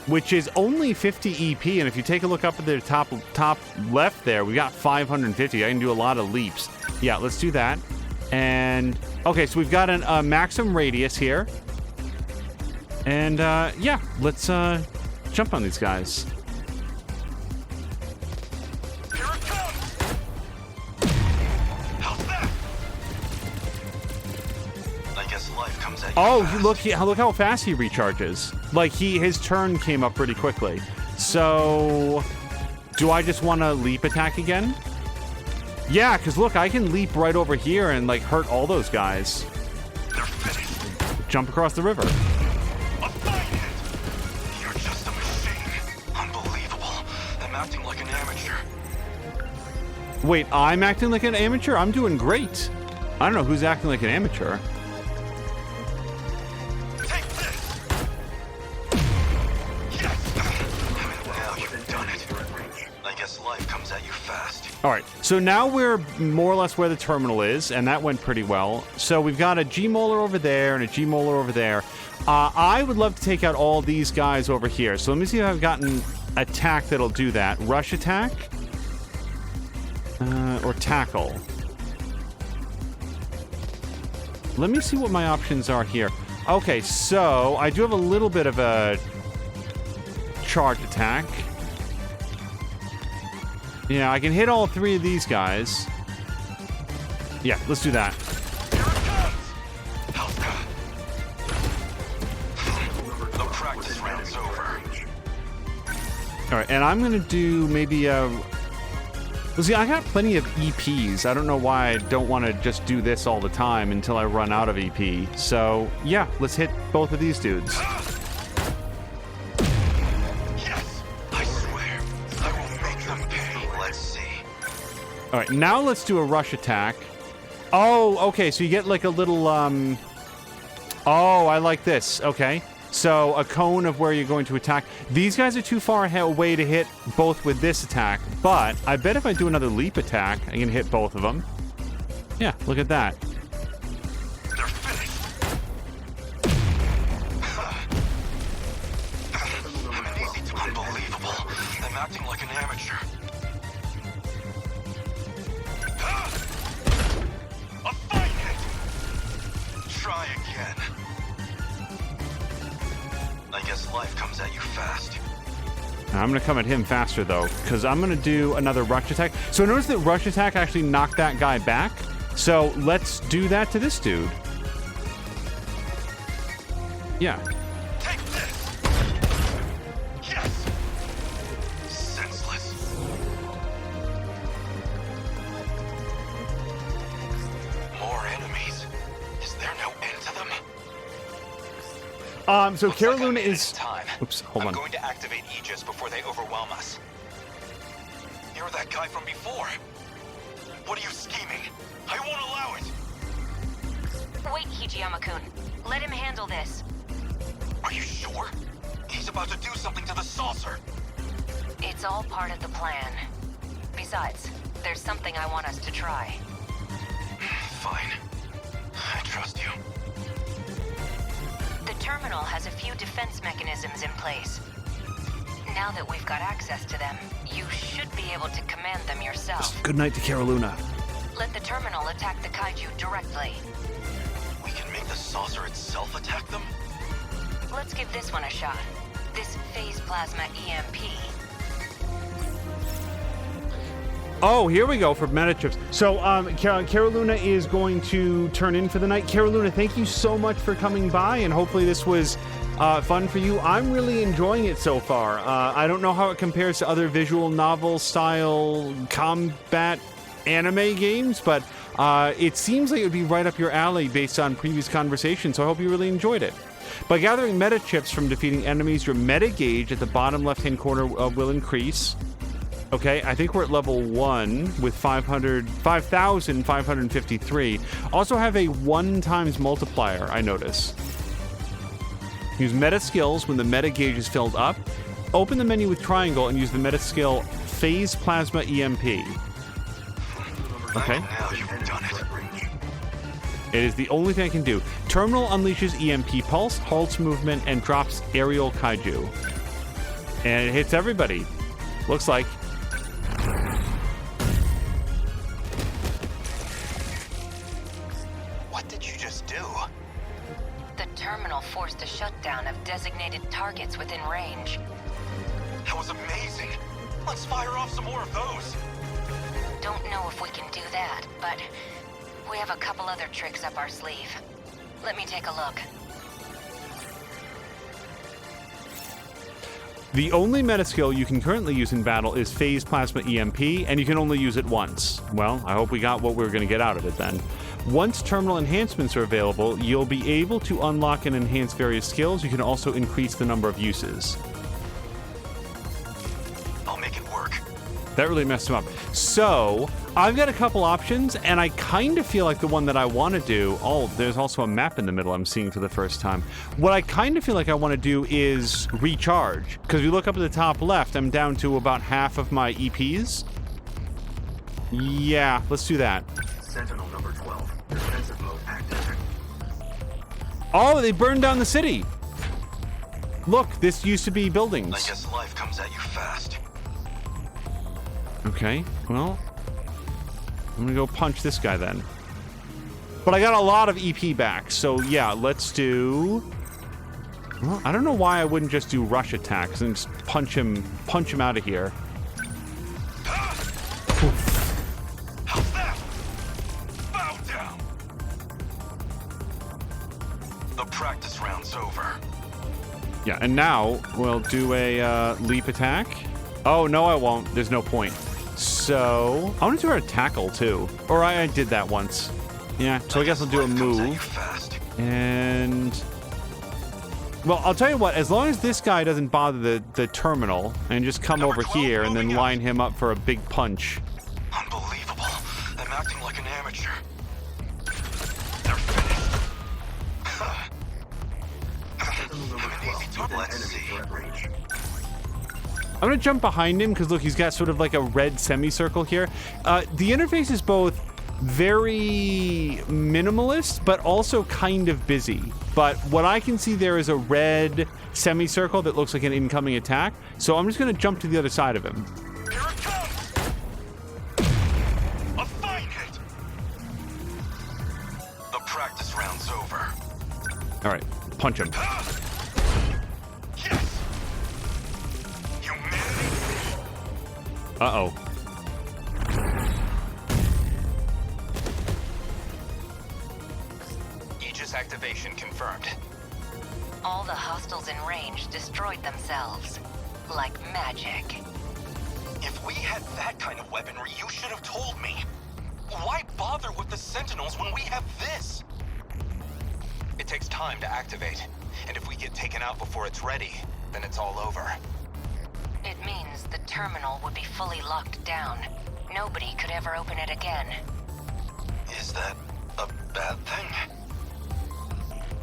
which is only 50 EP, and if you take a look up at the top left there, we got 550. I can do a lot of leaps. Yeah, let's do that. And okay, so we've got a maximum radius here, and yeah, let's jump on these guys. Here it comes! How's that? I guess life comes at you fast. Look how fast he recharges. Like his turn came up pretty quickly. So do I just want to leap attack again? Yeah, because look, I can leap right over here and like hurt all those guys. They're finished. Jump across the river. A fine hit! You're just a machine. Unbelievable. I'm acting like an amateur. Wait, I'm acting like an amateur? I'm doing great. I don't know who's acting like an amateur. Take this! Yes! Now you've done it. I guess life comes at you fast. All right, so now we're more or less where the terminal is, and that went pretty well. So we've got a G-molar over there and a G-molar over there. I would love to take out all these guys over here. So let me see if I've gotten attack that'll do that. Rush attack? Or tackle. Let me see what my options are here. Okay, so I do have a little bit of a charge attack. Yeah, I can hit all three of these guys. Yeah, let's do that. Here it comes! How's that? The practice round's over. All right, and I'm gonna do maybe well, see, I got plenty of EPs. I don't know why I don't want to just do this all the time until I run out of EP. So yeah, let's hit both of these dudes. Yes, I swear, I will make them pay. Let's see. All right, now let's do a rush attack. Oh, okay, so you get like a little, oh, I like this. Okay. So a cone of where you're going to attack. These guys are too far away to hit both with this attack, but I bet if I do another leap attack, I can hit both of them. Yeah, look at that. They're finished. Easy to unbelievable. I'm acting like an amateur. A fine hit. Try again. I guess life comes at you fast. Now, I'm going to come at him faster, though, because I'm going to do another rush attack. So notice that rush attack actually knocked that guy back. So let's do that to this dude. Yeah. Take this. Yes. Senseless. More enemies. Is there no end to them? So Looks like Caroluna I'm in is... time. Oops, hold on. I'm going to activate Aegis before they overwhelm us. You're that guy from before. What are you scheming? I won't allow it. Wait, Hijiyama-kun. Let him handle this. Are you sure? He's about to do something to the saucer. It's all part of the plan. Besides, there's something I want us to try. Fine. I trust you. The terminal has a few defense mechanisms in place. Now that we've got access to them, you should be able to command them yourself. Good night to Caroluna. Let the terminal attack the kaiju directly. We can make the saucer itself attack them? Let's give this one a shot. This phase plasma EMP. Oh, here we go for meta chips. So, Caroluna is going to turn in for the night. Caroluna, thank you so much for coming by, and hopefully this was fun for you. I'm really enjoying it so far. I don't know how it compares to other visual novel style combat anime games, but it seems like it would be right up your alley based on previous conversations, so I hope you really enjoyed it. By gathering meta chips from defeating enemies, your meta gauge at the bottom left-hand corner will increase. Okay, I think we're at level 1 with 5,553. Also have a 1 times multiplier, I notice. Use meta skills when the meta gauge is filled up. Open the menu with triangle and use the meta skill Phase Plasma EMP. Okay. Now you've done it. It is the only thing I can do. Terminal unleashes EMP pulse, halts movement, and drops aerial kaiju. And it hits everybody. Looks like. What did you just do? The terminal forced a shutdown of designated targets within range. That was amazing. Let's fire off some more of those. Don't know if we can do that, but we have a couple other tricks up our sleeve. Let me take a look. The only meta skill you can currently use in battle is Phase Plasma EMP, and you can only use it once. Well, I hope we got what we were going to get out of it then. Once terminal enhancements are available, you'll be able to unlock and enhance various skills. You can also increase the number of uses. I'll make it work. That really messed him up. So, I've got a couple options, and I kind of feel like the one that I want to do... Oh, there's also a map in the middle I'm seeing for the first time. What I kind of feel like I want to do is recharge. Because if you look up at the top left, I'm down to about half of my EPs. Yeah, let's do that. Sentinel number 12. Defensive mode active. Oh, they burned down the city! Look, this used to be buildings. I guess life comes at you fast. Okay, well... I'm gonna go punch this guy then. But I got a lot of EP back, so yeah, let's do... Well, I don't know why I wouldn't just do rush attacks and just punch him out of here. How's that? Bow down. The practice round's over. Yeah, and now we'll do a leap attack. Oh, no, I won't. There's no point. So, I want to do a tackle, too. Or I did that once. Yeah, so I guess I'll do a move. And... Well, I'll tell you what, as long as this guy doesn't bother the terminal, and just come over here and then line him up for a big punch. Unbelievable. I'm acting like an amateur. Let's see. I'm going to jump behind him because, look, he's got sort of like a red semicircle here. The interface is both very minimalist, but also kind of busy. But what I can see there is a red semicircle that looks like an incoming attack. So I'm just going to jump to the other side of him. Here it comes! A fine hit! The practice round's over. All right, punch him. Yes! Humanity! Uh-oh. Aegis activation confirmed. All the hostiles in range destroyed themselves. Like magic. If we had that kind of weaponry, you should have told me. Why bother with the Sentinels when we have this? It takes time to activate, and if we get taken out before it's ready, then it's all over. It means the terminal would be fully locked down. Nobody could ever open it again. Is that a bad thing?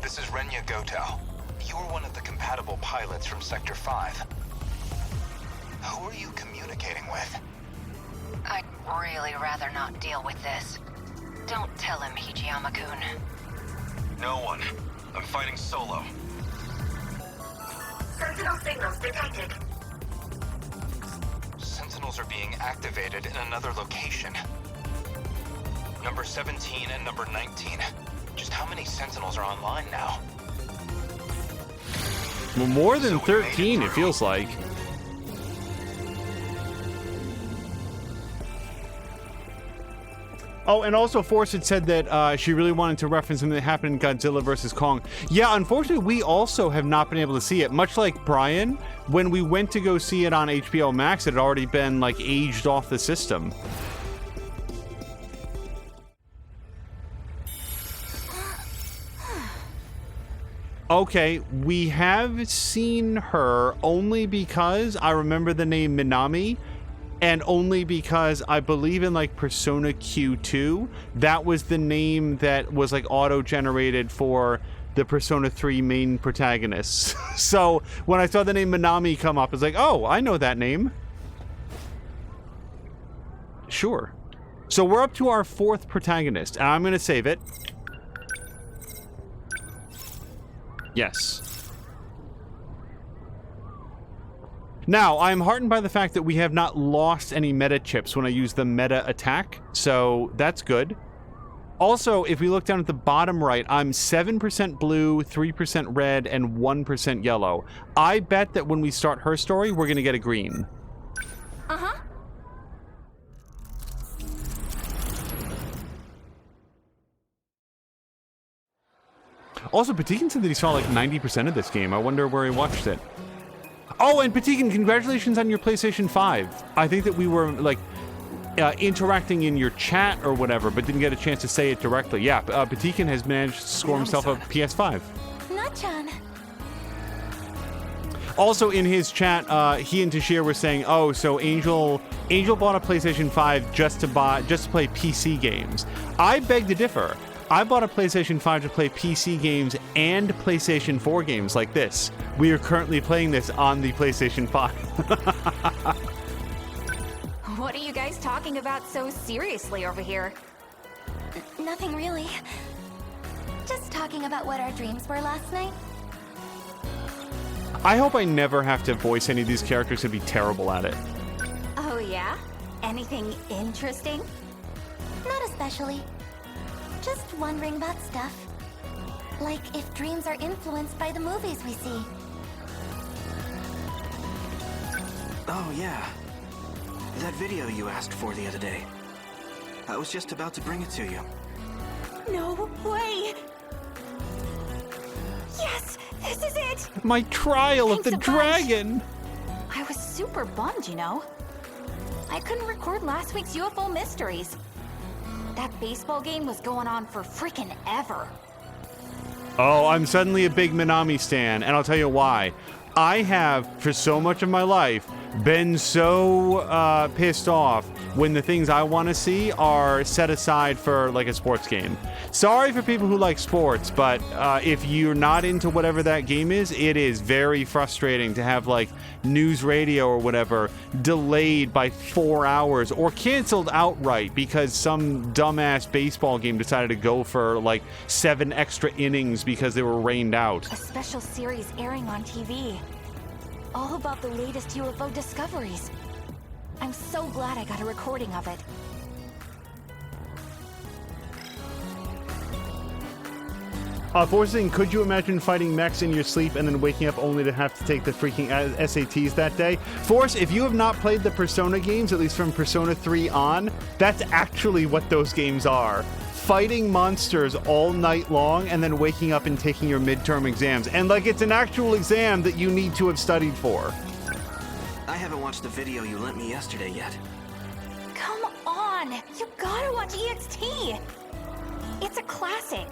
This is Renya Goto. You're one of the compatible pilots from Sector 5. Who are you communicating with? I'd really rather not deal with this. Don't tell him, Hijiyama-kun. No one. I'm fighting solo. Sentinel signals detected. Sentinels are being activated in another location. Number 17 and number 19. Just how many Sentinels are online now? Well, more than 13, it feels like. Oh, and also Force had said that she really wanted to reference something that happened in Godzilla vs. Kong. Yeah, unfortunately, we also have not been able to see it. Much like Brian, when we went to go see it on HBO Max, it had already been, like, aged off the system. Okay, we have seen her only because I remember the name Minami, and only because I believe in like Persona Q2, that was the name that was like auto-generated for the Persona 3 main protagonists. So when I saw the name Minami come up, it's like, oh, I know that name. Sure. So we're up to our 4th protagonist, and I'm going to save it. Yes. Now, I'm heartened by the fact that we have not lost any meta chips when I use the meta attack, so that's good. Also, if we look down at the bottom right, I'm 7% blue, 3% red, and 1% yellow. I bet that when we start her story, we're going to get a green. Uh-huh. Also, Patikin said that he saw like 90% of this game. I wonder where he watched it. Oh, and Patikin, congratulations on your PlayStation 5. I think that we were like interacting in your chat or whatever, but didn't get a chance to say it directly. Yeah, Patikin has managed to score himself a PS5. Not-chan. Also in his chat, he and Tashir were saying, oh, so Angel bought a PlayStation 5 just to play PC games. I beg to differ. I bought a PlayStation 5 to play PC games and PlayStation 4 games like this. We are currently playing this on the PlayStation 5. What are you guys talking about so seriously over here? Nothing really. Just talking about what our dreams were last night. I hope I never have to voice any of these characters and be terrible at it. Oh yeah? Anything interesting? Not especially. Just wondering about stuff. Like if dreams are influenced by the movies we see. Oh, yeah. That video you asked for the other day. I was just about to bring it to you. No way! Yes! This is it! My trial of the Thanks a bunch. dragon! I was super bummed, you know? I couldn't record last week's UFO Mysteries. That baseball game was going on for freaking ever. Oh, I'm suddenly a big Minami stan, and I'll tell you why. I have, for so much of my life, been so pissed off when the things I want to see are set aside for like a sports game. Sorry for people who like sports, but if you're not into whatever that game is, it is very frustrating to have like news radio or whatever delayed by 4 hours or canceled outright because some dumbass baseball game decided to go for like 7 extra innings because they were rained out. A special series airing on TV. All about the latest UFO discoveries. I'm so glad I got a recording of it. Forcing, could you imagine fighting mechs in your sleep and then waking up only to have to take the freaking SATs that day? Force, if you have not played the Persona games, at least from Persona 3 on, that's actually what those games are. Fighting monsters all night long and then waking up and taking your midterm exams. And like it's an actual exam that you need to have studied for. I haven't watched the video you lent me yesterday yet. Come on! You gotta watch EXT! It's a classic.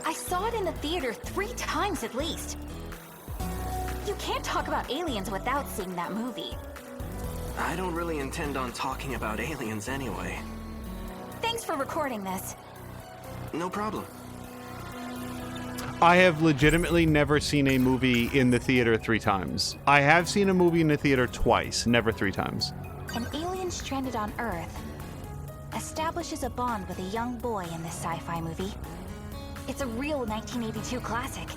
I saw it in the theater 3 times at least. You can't talk about aliens without seeing that movie. I don't really intend on talking about aliens anyway. Thanks for recording this. No problem. I have legitimately never seen a movie in the theater 3 times. I have seen a movie in the theater twice, never 3 times. An alien stranded on Earth establishes a bond with a young boy in this sci-fi movie. It's a real 1982 classic.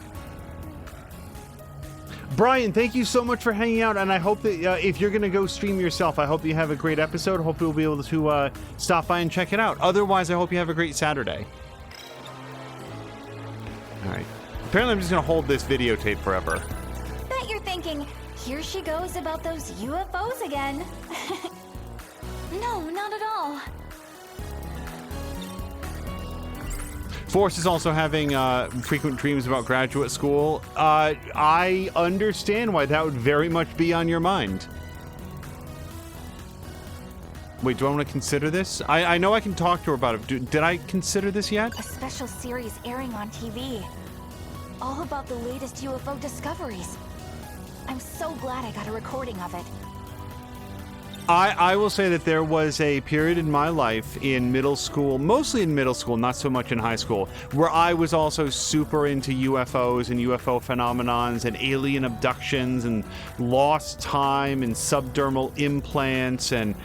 Brian, thank you so much for hanging out, and I hope that if you're going to go stream yourself, I hope you have a great episode. Hope you'll be able to stop by and check it out. Otherwise, I hope you have a great Saturday. All right. Apparently, I'm just going to hold this videotape forever. Bet you're thinking, here she goes about those UFOs again. No, not at all. Force is also having frequent dreams about graduate school. I understand why that would very much be on your mind. Wait, do I want to consider this? I know I can talk to her about it. Did I consider this yet? A special series airing on TV. All about the latest UFO discoveries. I'm so glad I got a recording of it. I will say that there was a period in my life in middle school, mostly in middle school, not so much in high school, where I was also super into UFOs and UFO phenomenons and alien abductions and lost time and subdermal implants and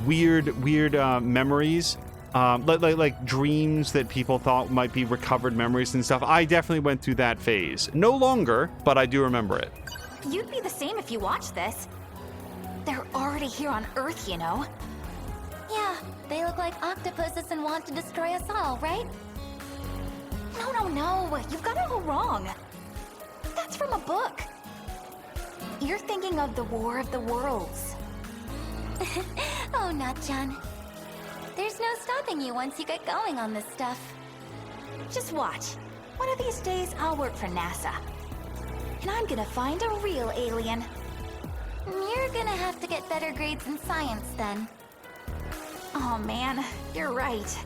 weird memories. Like dreams that people thought might be recovered memories and stuff. I definitely went through that phase. No longer, but I do remember it. You'd be the same if you watched this. They're already here on Earth, you know. Yeah, they look like octopuses and want to destroy us all, right? No, you've got it all wrong. That's from a book. You're thinking of the War of the Worlds. Oh, Natchan. There's no stopping you once you get going on this stuff. Just watch. One of these days, I'll work for NASA. And I'm gonna find a real alien. You're gonna have to get better grades in science then. Oh man, you're right.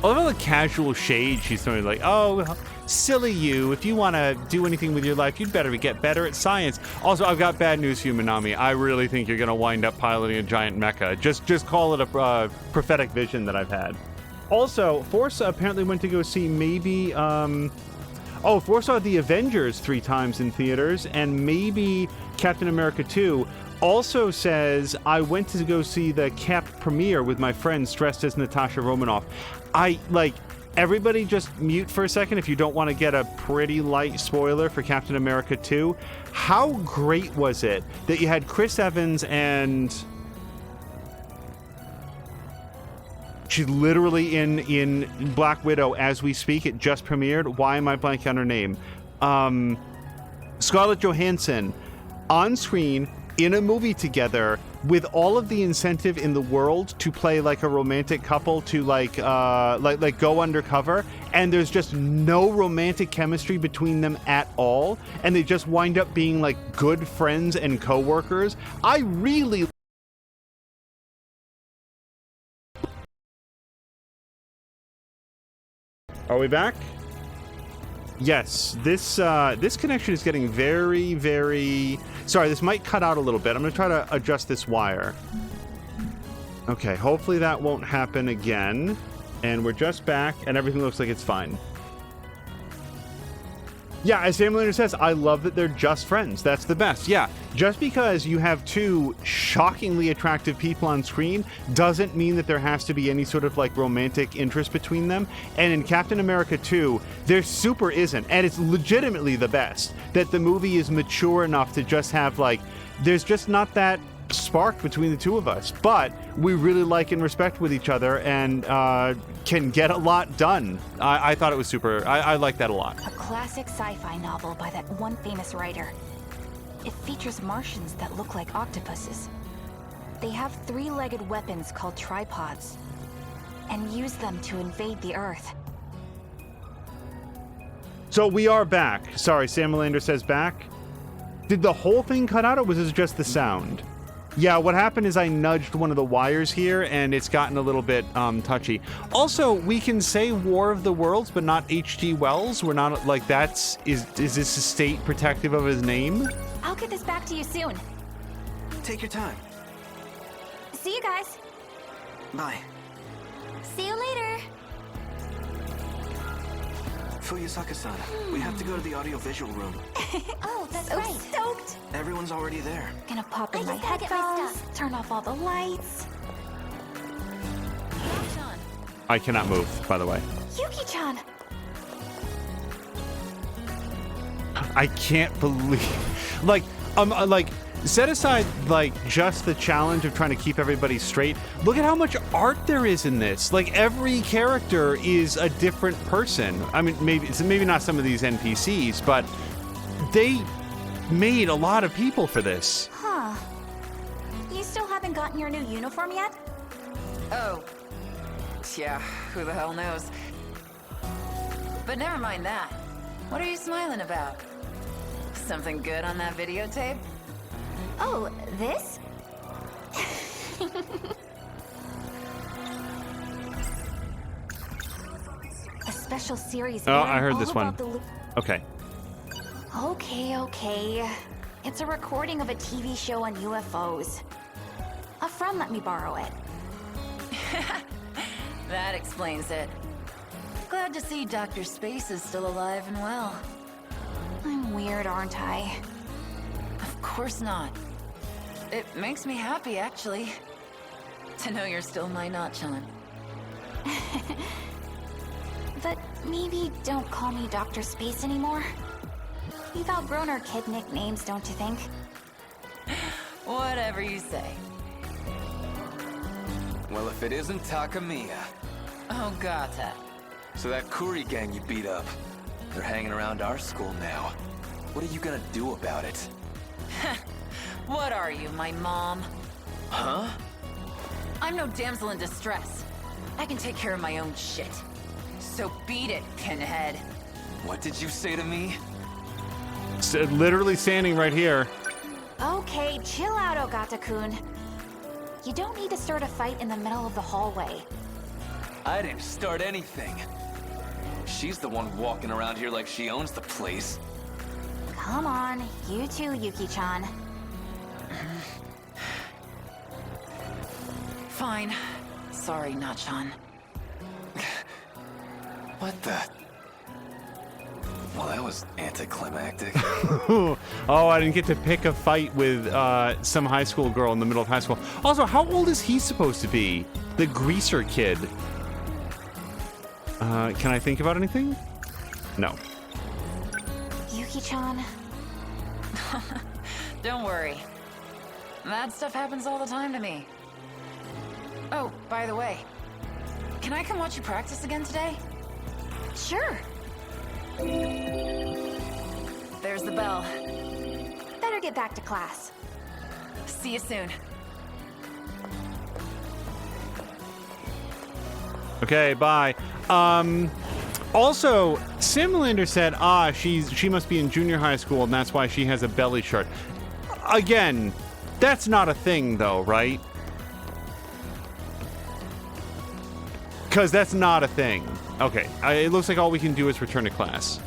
I love all the casual shade she's throwing, like, oh, silly you. If you want to do anything with your life, you'd better get better at science. Also, I've got bad news for you, Minami. I really think you're going to wind up piloting a giant mecha. Just call it a prophetic vision that I've had. Also, Force apparently went to go see maybe... Force saw The Avengers 3 times in theaters, and maybe Captain America 2. Also says, I went to go see the Cap premiere with my friends dressed as Natasha Romanoff. Everybody just mute for a second if you don't want to get a pretty light spoiler for Captain America 2. How great was it that you had Chris Evans and... She's literally in Black Widow as we speak. It just premiered. Why am I blanking on her name? Scarlett Johansson on screen in a movie together with all of the incentive in the world to play like a romantic couple, to like go undercover, and there's just no romantic chemistry between them at all, and they just wind up being like good friends and co-workers. I really... Are we back? Yes, this connection is getting very, very... Sorry, this might cut out a little bit. I'm going to try to adjust this wire. Okay, hopefully that won't happen again. And we're just back, and everything looks like it's fine. Yeah, as Family Leader says, I love that they're just friends. That's the best. Yeah, just because you have two shockingly attractive people on screen doesn't mean that there has to be any sort of like romantic interest between them. And in Captain America 2, there super isn't. And it's legitimately the best that the movie is mature enough to just have like, there's just not that spark between the two of us, but we really like and respect with each other and can get a lot done. I thought it was super. I like that a lot. A classic sci-fi novel by that one famous writer. It features Martians that look like octopuses. They have three-legged weapons called tripods and use them to invade the Earth. So we are back. Sorry, Sam Melander says back. Did the whole thing cut out or was it just the sound? Yeah, what happened is I nudged one of the wires here, and it's gotten a little bit touchy. Also, we can say War of the Worlds, but not H.G. Wells. We're not, like, is this estate protective of his name? I'll get this back to you soon. Take your time. See you guys. Bye. See you later. Fuyusaka-san, we have to go to the audio-visual room. Oh, that's So right. stoked. Everyone's already there. Gonna pop in I my just gotta get my headphones, turn off all the lights. I cannot move, by the way. Yuki-chan! I can't believe... Like, set aside, like, just the challenge of trying to keep everybody straight. Look at how much art there is in this. Like, every character is a different person. I mean, maybe not some of these NPCs, but they made a lot of people for this. Huh. You still haven't gotten your new uniform yet? Oh. Yeah, who the hell knows? But never mind that. What are you smiling about? Something good on that videotape? Oh, this? A special series. Oh, I heard all this one. about the Okay. Okay. It's a recording of a TV show on UFOs. A friend let me borrow it. That explains it. Glad to see Dr. Space is still alive and well. I'm weird, aren't I? Of course not. It makes me happy, actually, to know you're still my Not-chan. But maybe don't call me Dr. Space anymore. We've outgrown our kid nicknames, don't you think? Whatever you say. Well, if it isn't Takamiya. Oh, gata. So that Kuri gang you beat up, they're hanging around our school now. What are you gonna do about it? What are you, my mom? Huh? I'm no damsel in distress. I can take care of my own shit. So beat it, Pinhead. What did you say to me? Literally standing right here. Okay, chill out, Ogata-kun. You don't need to start a fight in the middle of the hallway. I didn't start anything. She's the one walking around here like she owns the place. Come on, you too, Yuki-chan. Fine. Sorry, Not-chan. What the? Well, that was anticlimactic. Oh, I didn't get to pick a fight with some high school girl in the middle of high school. Also, how old is he supposed to be? The greaser kid. Can I think about anything? No. Yuki-chan. Don't worry. That stuff happens all the time to me. Oh, by the way, can I come watch you practice again today? Sure. There's the bell. Better get back to class. See you soon. Okay, bye. Also, Simlander said, she must be in junior high school and that's why she has a belly shirt. Again, that's not a thing though, right? Because that's not a thing. Okay, it looks like all we can do is return to class.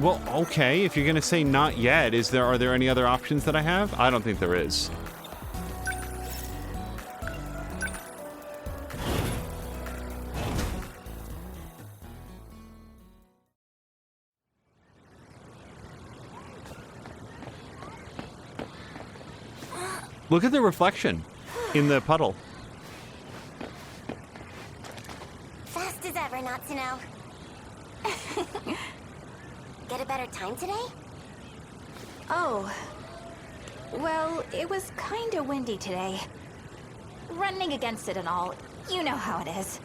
Well, okay, if you're gonna say not yet, are there any other options that I have? I don't think there is. Look at the reflection in the puddle. Fast as ever, not to know. Get a better time today? Oh. Well, it was kinda windy today. Running against it and all. You know how it is.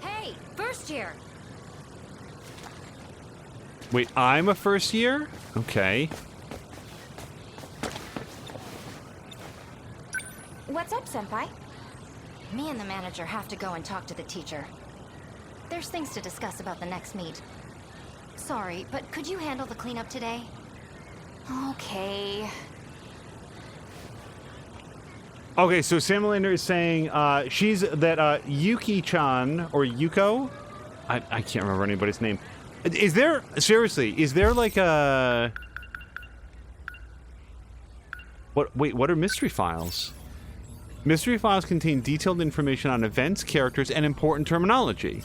Hey, first year! Wait, I'm a first year? Okay. What's up, Senpai? Me and the manager have to go and talk to the teacher. There's things to discuss about the next meet. Sorry, but could you handle the cleanup today? Okay. Okay, so Samalander is saying she's that Yuki-chan or Yuko? I can't remember anybody's name. Is there like a what are mystery files? Mystery files contain detailed information on events, characters, and important terminology.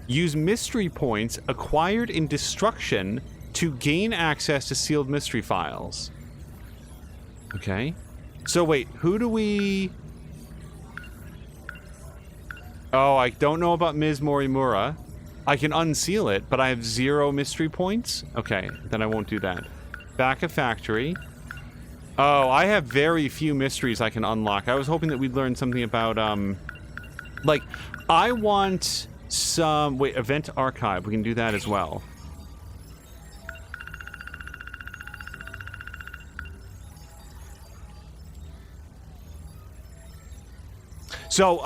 Use mystery points acquired in destruction to gain access to sealed mystery files. Okay. So wait, who do we... Oh, I don't know about Ms. Morimura. I can unseal it, but I have 0 mystery points? Okay, then I won't do that. Back of factory. Oh, I have very few mysteries I can unlock. I was hoping that we'd learn something about, like, I want some... Wait, event archive. We can do that as well. So,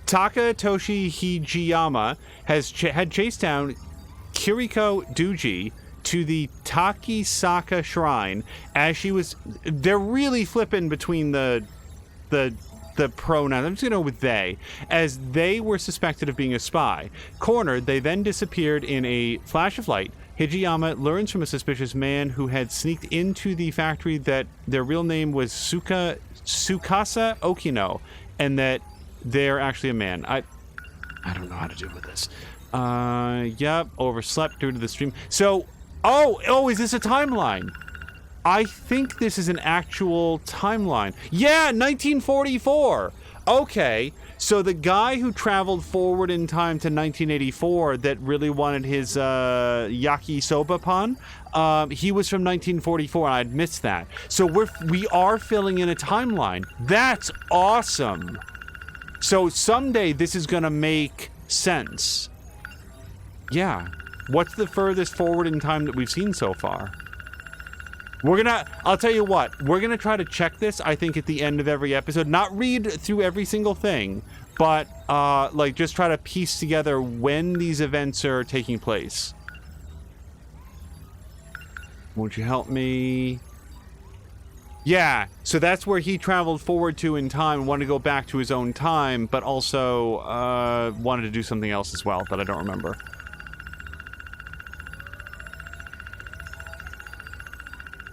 Takatoshi Hijiyama had chased down Kiriko Duji to the Takisaka Shrine as she was... They're really flipping between the pronoun. I'm just going to go with they. As they were suspected of being a spy. Cornered, they then disappeared in a flash of light. Hijiyama learns from a suspicious man who had sneaked into the factory that their real name was Tsukasa Okino, and that they're actually a man. I don't know how to deal with this. Yep, overslept due to the stream. So, oh, is this a timeline? I think this is an actual timeline. Yeah, 1944. Okay, so the guy who traveled forward in time to 1984 that really wanted his yakisoba pun, he was from 1944, and I'd missed that. So we are filling in a timeline. That's awesome. So someday this is gonna make sense. Yeah. What's the furthest forward in time that we've seen so far? I'll tell you what, we're gonna try to check this, I think, at the end of every episode. Not read through every single thing, but, like, just try to piece together when these events are taking place. Won't you help me? Yeah, so that's where he traveled forward to in time, wanted to go back to his own time, but also, wanted to do something else as well, that I don't remember.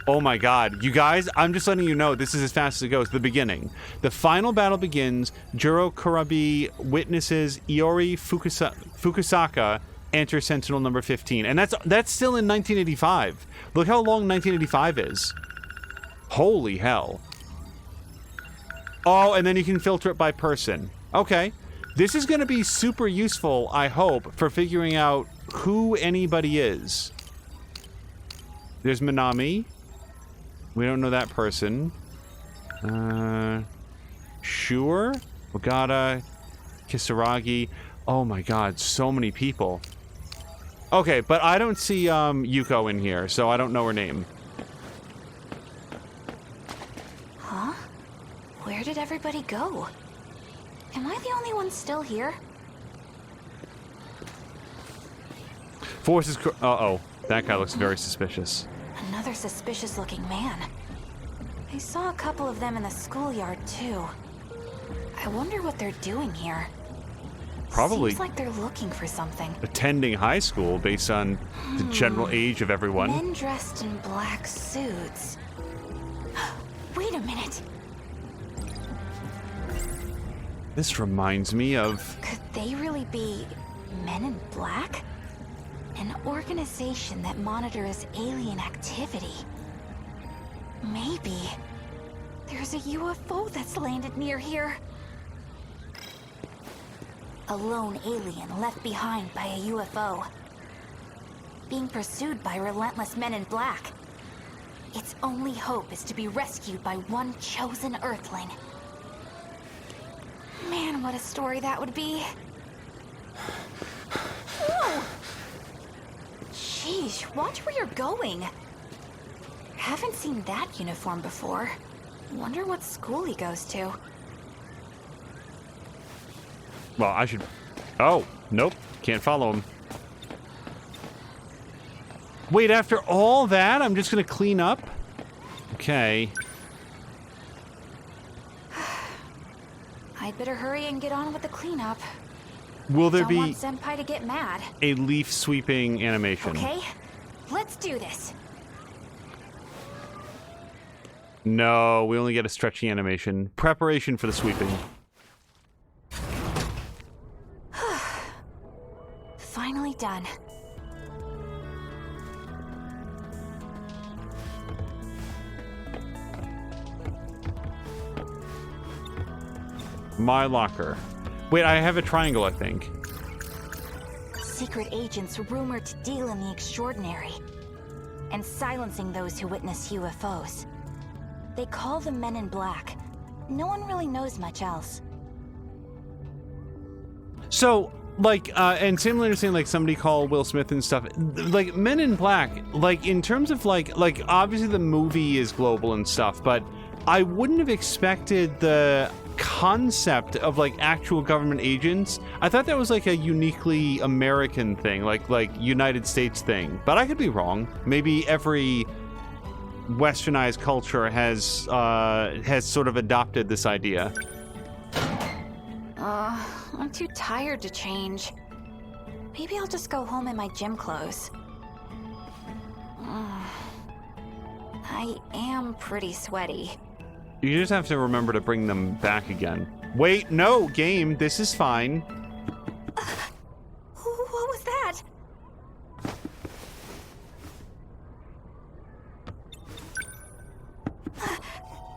Oh my god. You guys, I'm just letting you know, this is as fast as it goes. The beginning. The final battle begins. Juro Kurabi witnesses Iori Fukusaka enter Sentinel number 15. And that's still in 1985. Look how long 1985 is. Holy hell. Oh, and then you can filter it by person. Okay. This is going to be super useful, I hope, for figuring out who anybody is. There's Minami. We don't know that person. Sure. Ogata. Kisaragi. Oh my god, so many people. Okay, but I don't see Yuko in here, so I don't know her name. Huh? Where did everybody go? Am I the only one still here? Forces... Uh-oh. That guy looks very suspicious. Another suspicious-looking man. I saw a couple of them in the schoolyard, too. I wonder what they're doing here. probably Seems like they're looking for something. attending high school based on the general age of everyone. Men dressed in black suits. Wait a minute. This reminds me of... Could they really be Men in Black? An organization that monitors alien activity. Maybe there's a UFO that's landed near here. A lone alien left behind by a UFO. Being pursued by relentless Men in Black. Its only hope is to be rescued by one chosen Earthling. Man, what a story that would be. Whoa! Sheesh, watch where you're going. Haven't seen that uniform before. Wonder what school he goes to. Well, I should... Oh, nope. Can't follow him. Wait, after all that, I'm just gonna clean up? Okay. I'd better hurry and get on with the cleanup. Will there Don't be want Senpai to get mad. a leaf sweeping animation? Okay, let's do this. No, we only get a stretchy animation. Preparation for the sweeping. Finally done. My locker. Wait, I have a triangle, I think. Secret agents rumored to deal in the extraordinary and silencing those who witness UFOs. They call them Men in Black. No one really knows much else. So, like, and Sam Leonard saying, like, somebody call Will Smith and stuff. Like, Men in Black, like, in terms of, like, obviously the movie is global and stuff, but I wouldn't have expected the concept of, like, actual government agents. I thought that was, like, a uniquely American thing, like United States thing. But I could be wrong. Maybe every westernized culture has sort of adopted this idea. I'm too tired to change. Maybe I'll just go home in my gym clothes. I am pretty sweaty. You just have to remember to bring them back again. Wait, no, game, this is fine. What was that?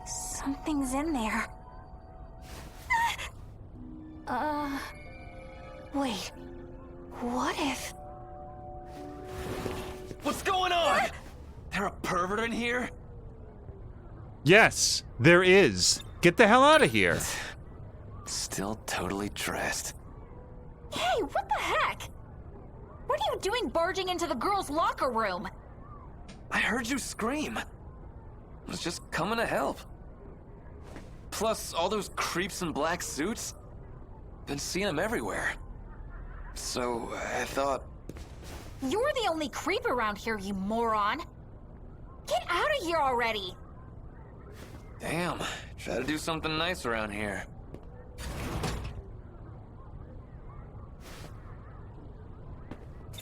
Something's in there. Wait. What if... What's going on? There a pervert in here? Yes, there is. Get the hell out of here. Still totally dressed. Hey, what the heck? What are you doing barging into the girls' locker room? I heard you scream. I was just coming to help. Plus, all those creeps in black suits. Been seeing them everywhere. So, I thought... You're the only creep around here, you moron. Get out of here already. Damn, try to do something nice around here.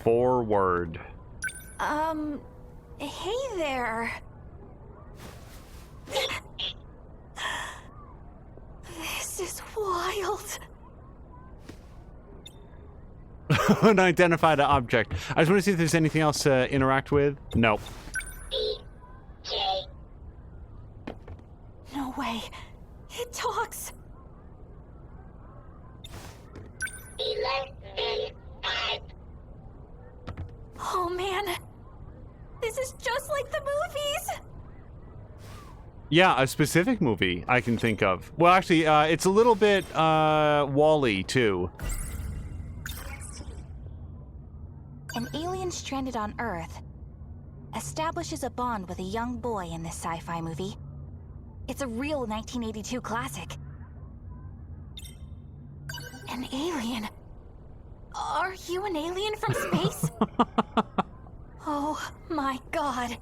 Forward. Hey there. This is wild. Unidentified object. I just want to see if there's anything else to interact with. Nope. No way. It talks. Oh man. This is just like the movies. Yeah, a specific movie I can think of. Well, actually, it's a little bit Wall-E too. An alien stranded on Earth establishes a bond with a young boy in this sci-fi movie. It's a real 1982 classic. An alien? Are you an alien from space? Oh my god.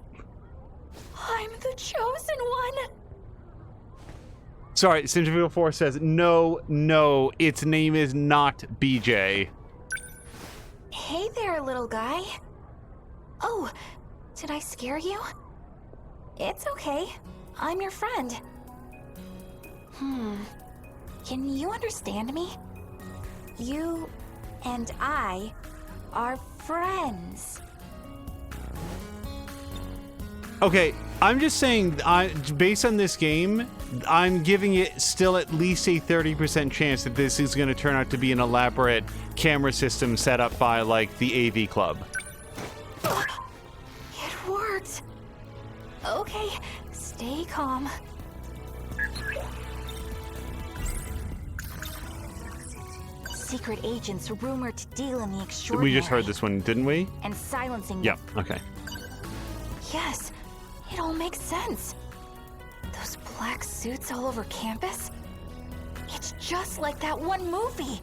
I'm the chosen one. Sorry, Centrifugal Force says, no, its name is not BJ. Hey there, little guy. Oh, did I scare you? It's okay. I'm your friend. Can you understand me? You and I are friends. Okay, I'm just saying, based on this game, I'm giving it still at least a 30% chance that this is going to turn out to be an elaborate camera system set up by, like, the AV Club. It worked. Okay, stay calm. Secret agents rumored to deal in the extraordinary. We just heard this one, didn't we? And silencing. Yep, okay. Yes, it all makes sense. Those black suits all over campus? It's just like that one movie.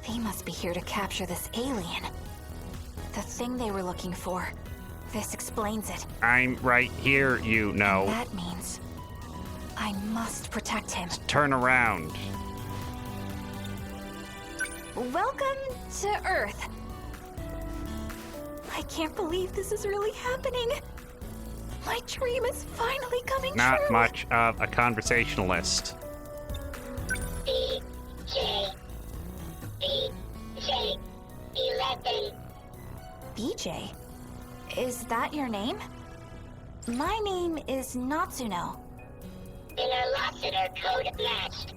They must be here to capture this alien. The thing they were looking for. This explains it. I'm right here, you know. And that means I must protect him. Turn around. Welcome to Earth. I can't believe this is really happening. My dream is finally coming true. Not much of a conversationalist. BJ 11. BJ? Is that your name? My name is Natsuno. Interlocutor code matched.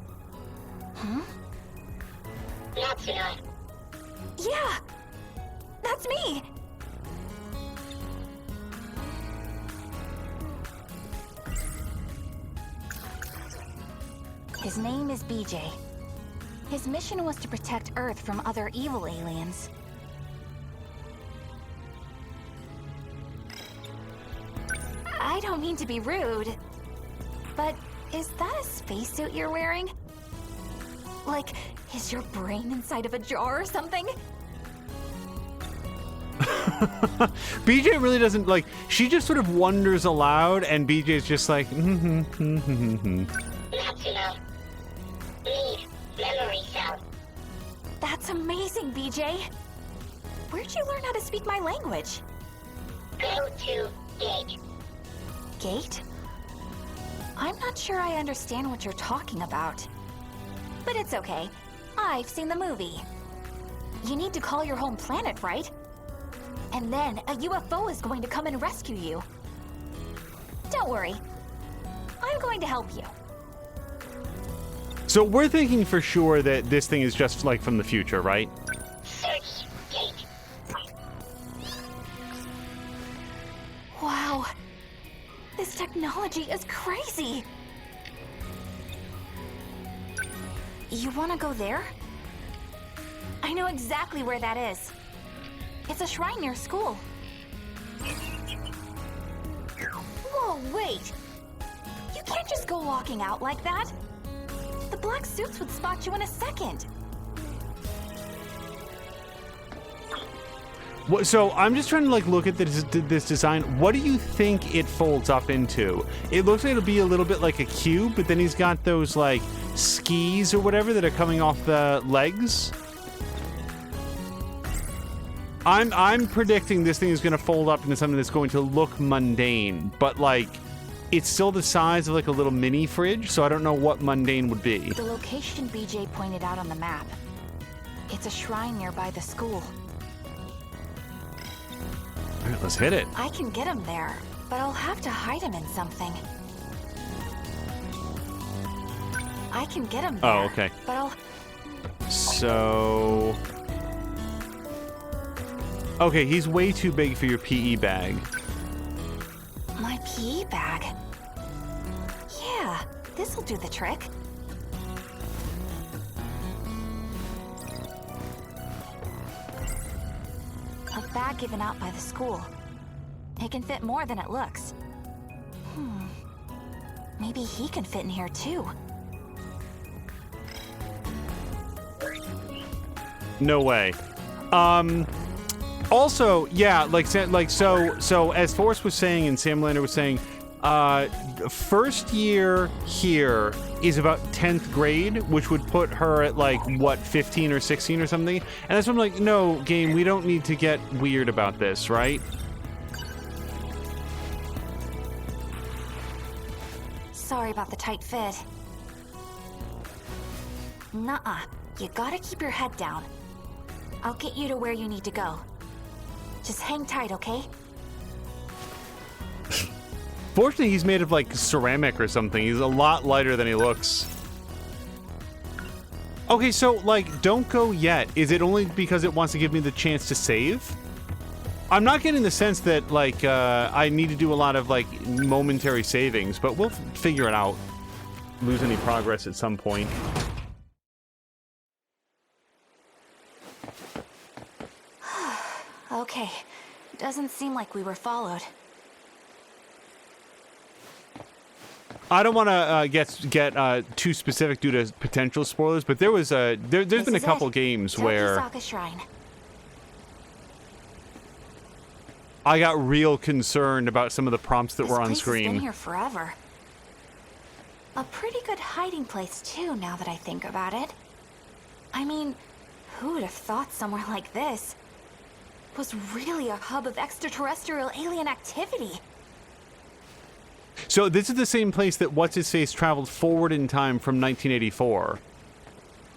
Natsuno. Yeah! That's me! His name is BJ. His mission was to protect Earth from other evil aliens. I don't mean to be rude, but is that a spacesuit you're wearing? Like, is your brain inside of a jar or something? BJ really doesn't, like, she just sort of wonders aloud, and BJ's just like, Natsuno. Need memory cell. That's amazing, BJ. Where'd you learn how to speak my language? Go to gate. Gate? I'm not sure I understand what you're talking about. But it's okay. I've seen the movie. You need to call your home planet, right? And then a UFO is going to come and rescue you. Don't worry. I'm going to help you. So we're thinking for sure that this thing is just, like, from the future, right? Search gate. Wow. This technology is crazy. You want to go there? I know exactly where that is. It's a shrine near school. Whoa, wait! You can't just go walking out like that. The black suits would spot you in a second. So I'm just trying to, like, look at this design. What do you think it folds up into? It looks like it'll be a little bit like a cube, but then he's got those, like, skis or whatever that are coming off the legs. I'm predicting this thing is going to fold up into something that's going to look mundane, but, like, it's still the size of, like, a little mini fridge, so I don't know what mundane would be. The location BJ pointed out on the map. It's a shrine nearby the school. All right, let's hit it. I can get him there, but I'll have to hide him in something. I can get him there. Oh, okay. But I'll... So... Okay, he's way too big for your PE bag. My PE bag? Yeah, this'll do the trick. A bag given out by the school. It can fit more than it looks. Maybe he can fit in here too. No way. Also, yeah, so as Forrest was saying and Sam Lander was saying, First year here is about 10th grade, which would put her at like, what, 15 or 16 or something? And that's when I'm like, no, game, we don't need to get weird about this, right? Sorry about the tight fit. Nuh-uh. You gotta keep your head down. I'll get you to where you need to go. Just hang tight, okay? Fortunately, he's made of, like, ceramic or something. He's a lot lighter than he looks. Okay, so, like, don't go yet. Is it only because it wants to give me the chance to save? I'm not getting the sense that, like, I need to do a lot of, like, momentary savings, but we'll figure it out. Lose any progress at some point. Okay. Doesn't seem like we were followed. I don't want to get too specific due to potential spoilers, but there was there's been a couple games where Tokisaka Shrine. I got real concerned about some of the prompts that were on This place has screen. been here forever. A pretty good hiding place too, now that I think about it. I mean, who would have thought somewhere like this was really a hub of extraterrestrial alien activity? So this is the same place that What's-His-Face traveled forward in time from 1984.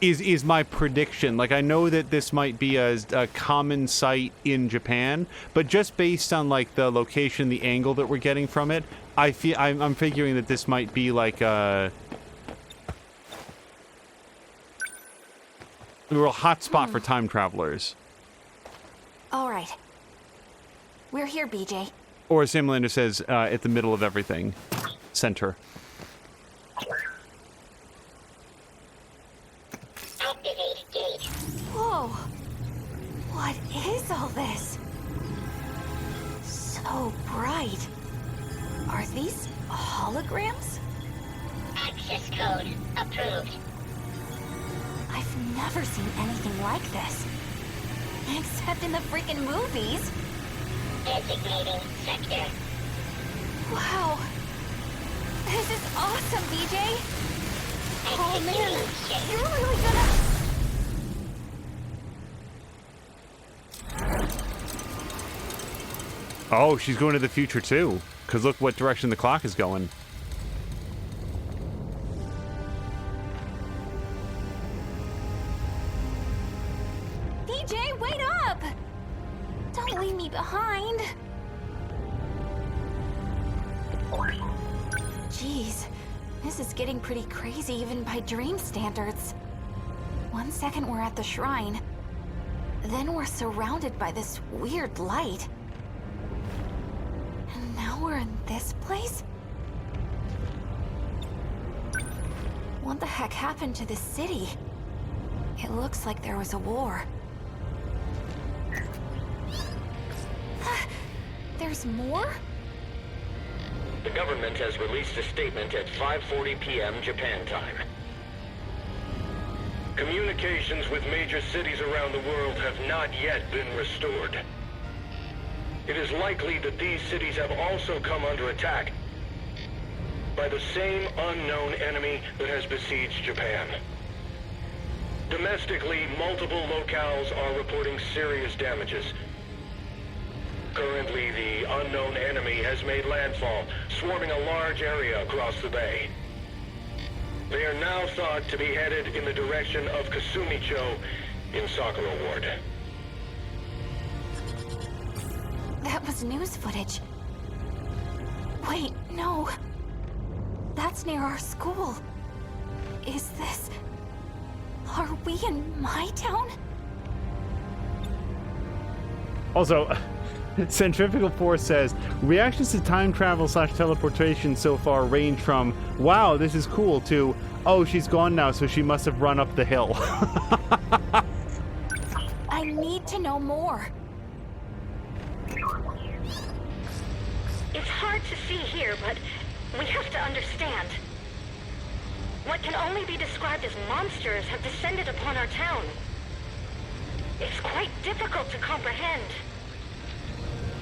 Is my prediction. Like, I know that this might be a common site in Japan, but just based on, like, the location, the angle that we're getting from it, I'm figuring that this might be, like, a real hot spot for time travelers. All right. We're here, BJ. Or as Sam Lander says, at the middle of everything. Center. Activate gate. Whoa! What is all this? So bright. Are these holograms? Access code approved. I've never seen anything like this. Except in the freaking movies. Designating sector. Wow. This is awesome, BJ. Oh man, you're really gonna... Oh, she's going to the future too. Because look what direction the clock is going. BJ, wait up! Don't leave me behind. Jeez, this is getting pretty crazy even by dream standards. 1 second we're at the shrine, then we're surrounded by this weird light. And now we're in this place? What the heck happened to this city? It looks like there was a war. There's more? The government has released a statement at 5:40 p.m. Japan time. Communications with major cities around the world have not yet been restored. It is likely that these cities have also come under attack by the same unknown enemy that has besieged Japan. Domestically, multiple locales are reporting serious damages. Currently, the unknown enemy has made landfall, swarming a large area across the bay. They are now thought to be headed in the direction of Kasumicho in Sakura Ward. That was news footage. Wait, no. That's near our school. Is this... Are we in my town? Also, Centrifugal Force says, reactions to time travel / teleportation so far range from, wow, this is cool, to, oh, she's gone now, so she must have run up the hill. I need to know more. It's hard to see here, but we have to understand. What can only be described as monsters have descended upon our town. It's quite difficult to comprehend.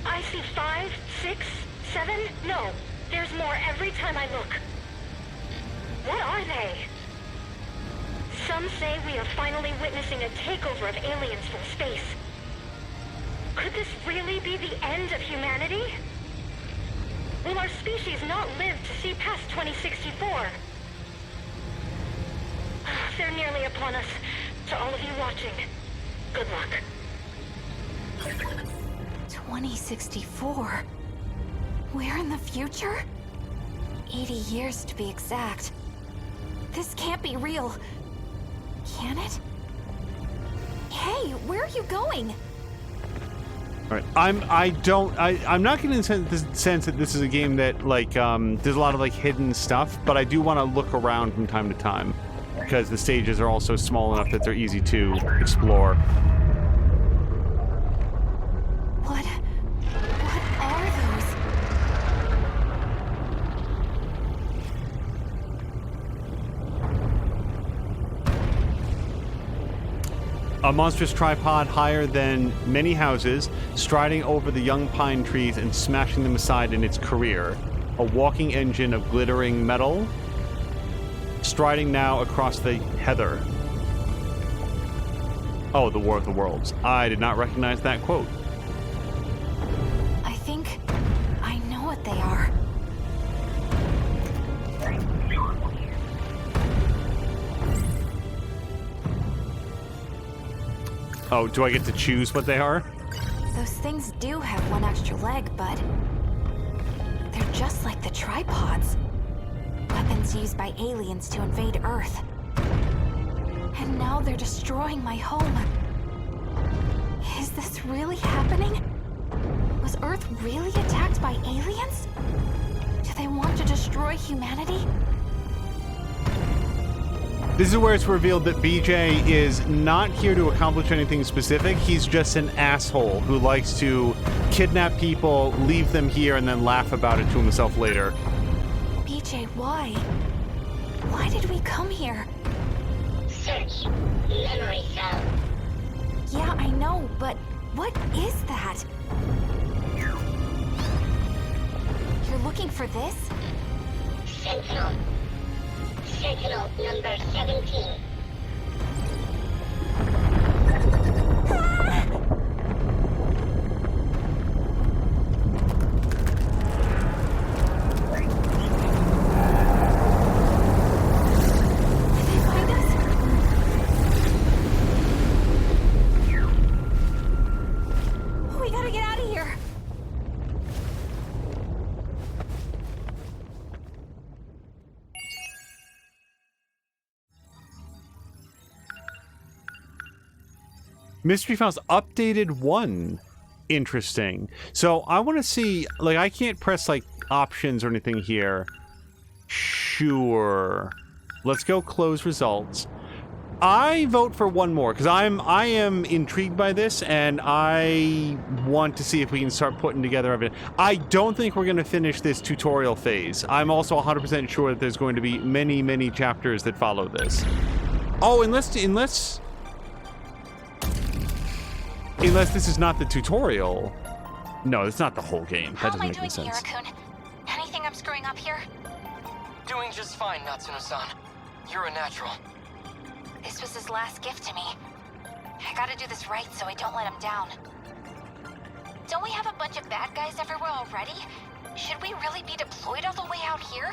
I see 5, 6, 7, no, There's more every time I look. What are they? Some say we are finally witnessing a takeover of aliens from space. Could this really be the end of humanity? Will our species not live to see past 2064? They're nearly upon us. To all of you watching, good luck. 2064? We're in the future? 80 years to be exact. This can't be real. Can it? Hey, where are you going? All right. I'm not getting the sense that this is a game that like there's a lot of like hidden stuff, but I do want to look around from time to time because the stages are also small enough that they're easy to explore. What are those? A monstrous tripod higher than many houses, striding over the young pine trees and smashing them aside in its career. A walking engine of glittering metal, striding now across the heather. Oh, the War of the Worlds. I did not recognize that quote. I think I know what they are. Oh, do I get to choose what they are? Those things do have one extra leg, but they're just like the tripods. Weapons used by aliens to invade Earth. And now they're destroying my home. Is this really happening? Was Earth really attacked by aliens? Do they want to destroy humanity? This is where it's revealed that BJ is not here to accomplish anything specific. He's just an asshole who likes to kidnap people, leave them here, and then laugh about it to himself later. BJ, why? Why did we come here? Search. Memory cell. Yeah, I know, but what is that? You're looking for this? Sentinel. Sentinel number 17. We gotta get out of here. Mystery Files updated 1. Interesting. So I want to see, like, I can't press like options or anything here. Sure. Let's go close results. I vote for one more because I am intrigued by this and I want to see if we can start putting together evidence. I don't think we're going to finish this tutorial phase. I'm also 100% sure that there's going to be many chapters that follow this. Oh, unless this is not the tutorial. No, it's not the whole game. That doesn't make any sense. How am I doing, Mirakun? Anything I'm screwing up here? Doing just fine, Natsuno-san. You're a natural. This was his last gift to me. I gotta do this right so I don't let him down. Don't we have a bunch of bad guys everywhere already? Should we really be deployed all the way out here?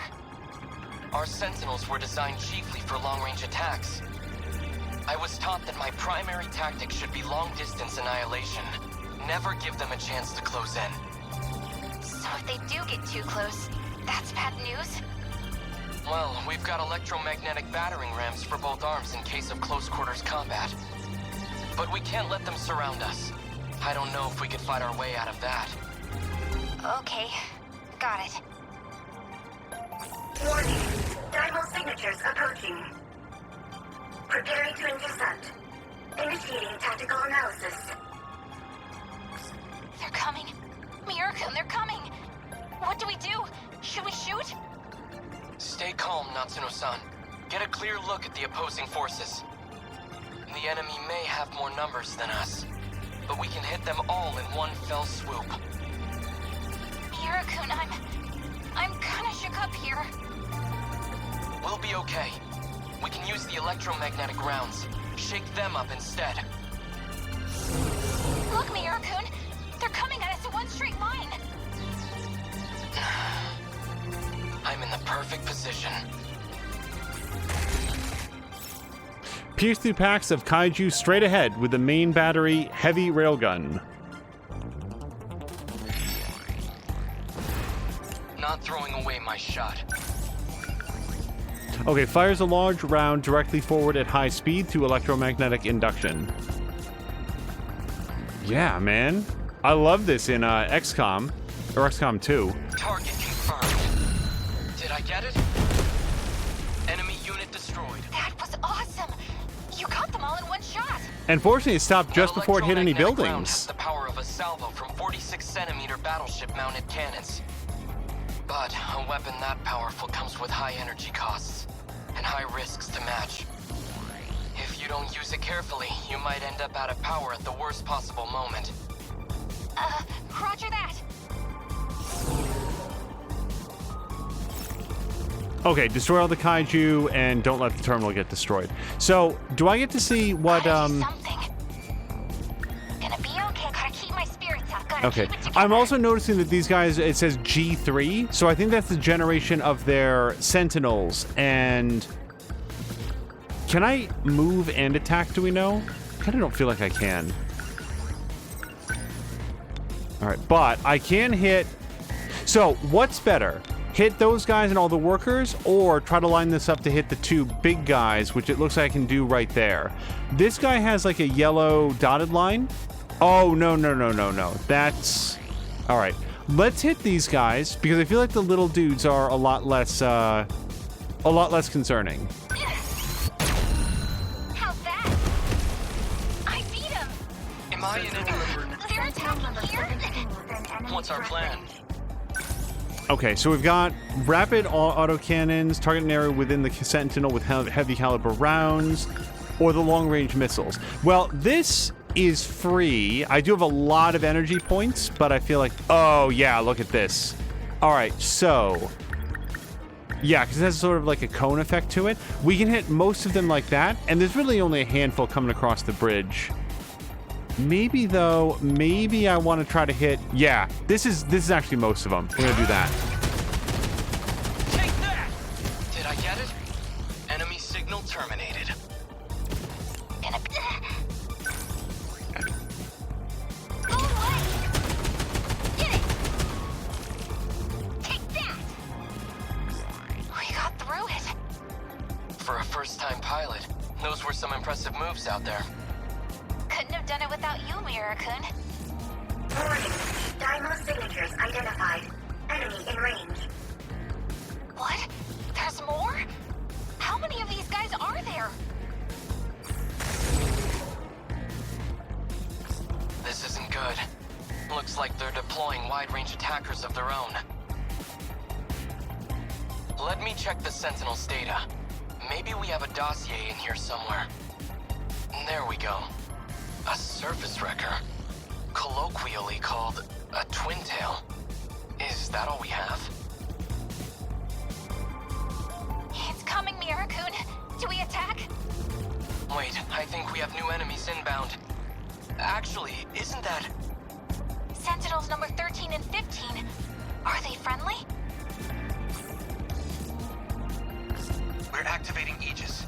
Our Sentinels were designed chiefly for long-range attacks. I was taught that my primary tactic should be long-distance annihilation. Never give them a chance to close in. So if they do get too close, that's bad news? Well, we've got electromagnetic battering rams for both arms in case of close-quarters combat. But we can't let them surround us. I don't know if we could fight our way out of that. Okay, got it. Warning. Dimal signatures approaching. Preparing to intercept. Initiating tactical analysis. They're coming. Mirakun, they're coming. What do we do? Should we shoot? Stay calm, Natsuno-san. Get a clear look at the opposing forces. The enemy may have more numbers than us, but we can hit them all in one fell swoop. Mirakun, I'm We'll be okay. We can use the electromagnetic rounds. Shake them up instead. Look, Mirakun! They're coming at us in one straight line! I'm in the perfect position. Pierce through packs of kaiju straight ahead with the main battery heavy railgun. Not throwing away my shot. Okay, fires a large round directly forward at high speed through electromagnetic induction. Yeah, man. I love this in XCOM, or XCOM 2. Target confirmed. Did I get it? Enemy unit destroyed. That was awesome! You got them all in one shot! Unfortunately, it stopped just before it hit any Electromagnetic round buildings. has the power of a salvo from 46-centimeter battleship-mounted cannons. But a weapon that powerful comes with high energy costs and high risks to match. If you don't use it carefully, you might end up out of power at the worst possible moment. Roger that! Okay, destroy all the kaiju and don't let the terminal get destroyed. So, do I get to see what, Something. Gonna be okay, gotta keep my spirits up, gotta Okay, keep it together. I'm also noticing that these guys, it says G3, so I think that's the generation of their Sentinels, and... Can I move and attack, do we know? I kinda don't feel like I can. Alright, but I can hit... So, what's better? Hit those guys and all the workers, or try to line this up to hit the two big guys, which it looks like I can do right there. This guy has like a yellow dotted line. Oh, no. That's... Alright, let's hit these guys, because I feel like the little dudes are a lot less concerning. How's that? I beat him! Am I in any... They're attacking here? What's our plan? Okay, so we've got rapid autocannons, target an area within the Sentinel with heavy caliber rounds, or the long-range missiles. Well, this is free. I do have a lot of energy points, but I feel like... Oh, yeah, look at this. All right, so... Yeah, because it has sort of like a cone effect to it. We can hit most of them like that, and there's really only a handful coming across the bridge. Maybe, though, maybe I want to try to hit... Yeah, this is actually most of them. We're going to do that. Take that! Did I get it? Enemy signal terminated. Go away! Hit it! Take that! We got through it. For a first-time pilot, those were some impressive moves out there. Couldn't have done it without you, Mirakun. Warning. Dino signatures identified. Enemy in range. What? There's more? How many of these guys are there? This isn't good. Looks like they're deploying wide-range attackers of their own. Let me check the Sentinels' data. Maybe we have a dossier in here somewhere. There we go. A surface wrecker. Colloquially called a twin tail. Is that all we have? It's coming, Mirakun. Do we attack? Wait, I think we have new enemies inbound. Actually, isn't that... Sentinels number 13 and 15. Are they friendly? We're activating Aegis.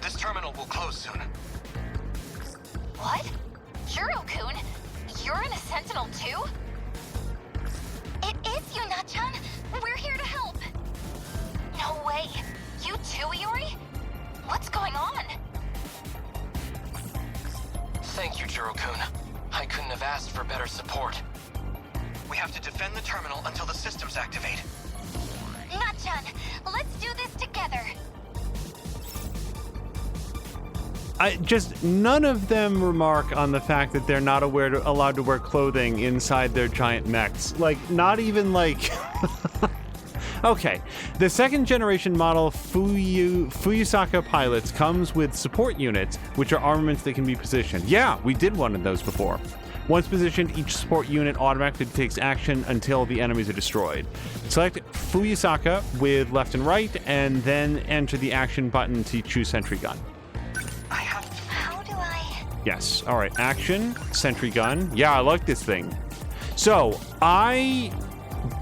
This terminal will close soon. What? Juro-kun? You're in a Sentinel too? It is you, Nachan. We're here to help. No way. You too, Iori? What's going on? Thank you, Juro-kun. I couldn't have asked for better support. We have to defend the terminal until the systems activate. Nachan, let's do this together. None of them remark on the fact that they're not allowed to wear clothing inside their giant mechs. Like, not even like... Okay, the second generation model Fuyusaka pilots comes with support units, which are armaments that can be positioned. Yeah, we did one of those before. Once positioned, each support unit automatically takes action until the enemies are destroyed. Select Fuyusaka with left and right, and then enter the action button to choose sentry gun. How do I... Yes. All right. Action, sentry gun. Yeah, I like this thing. So, I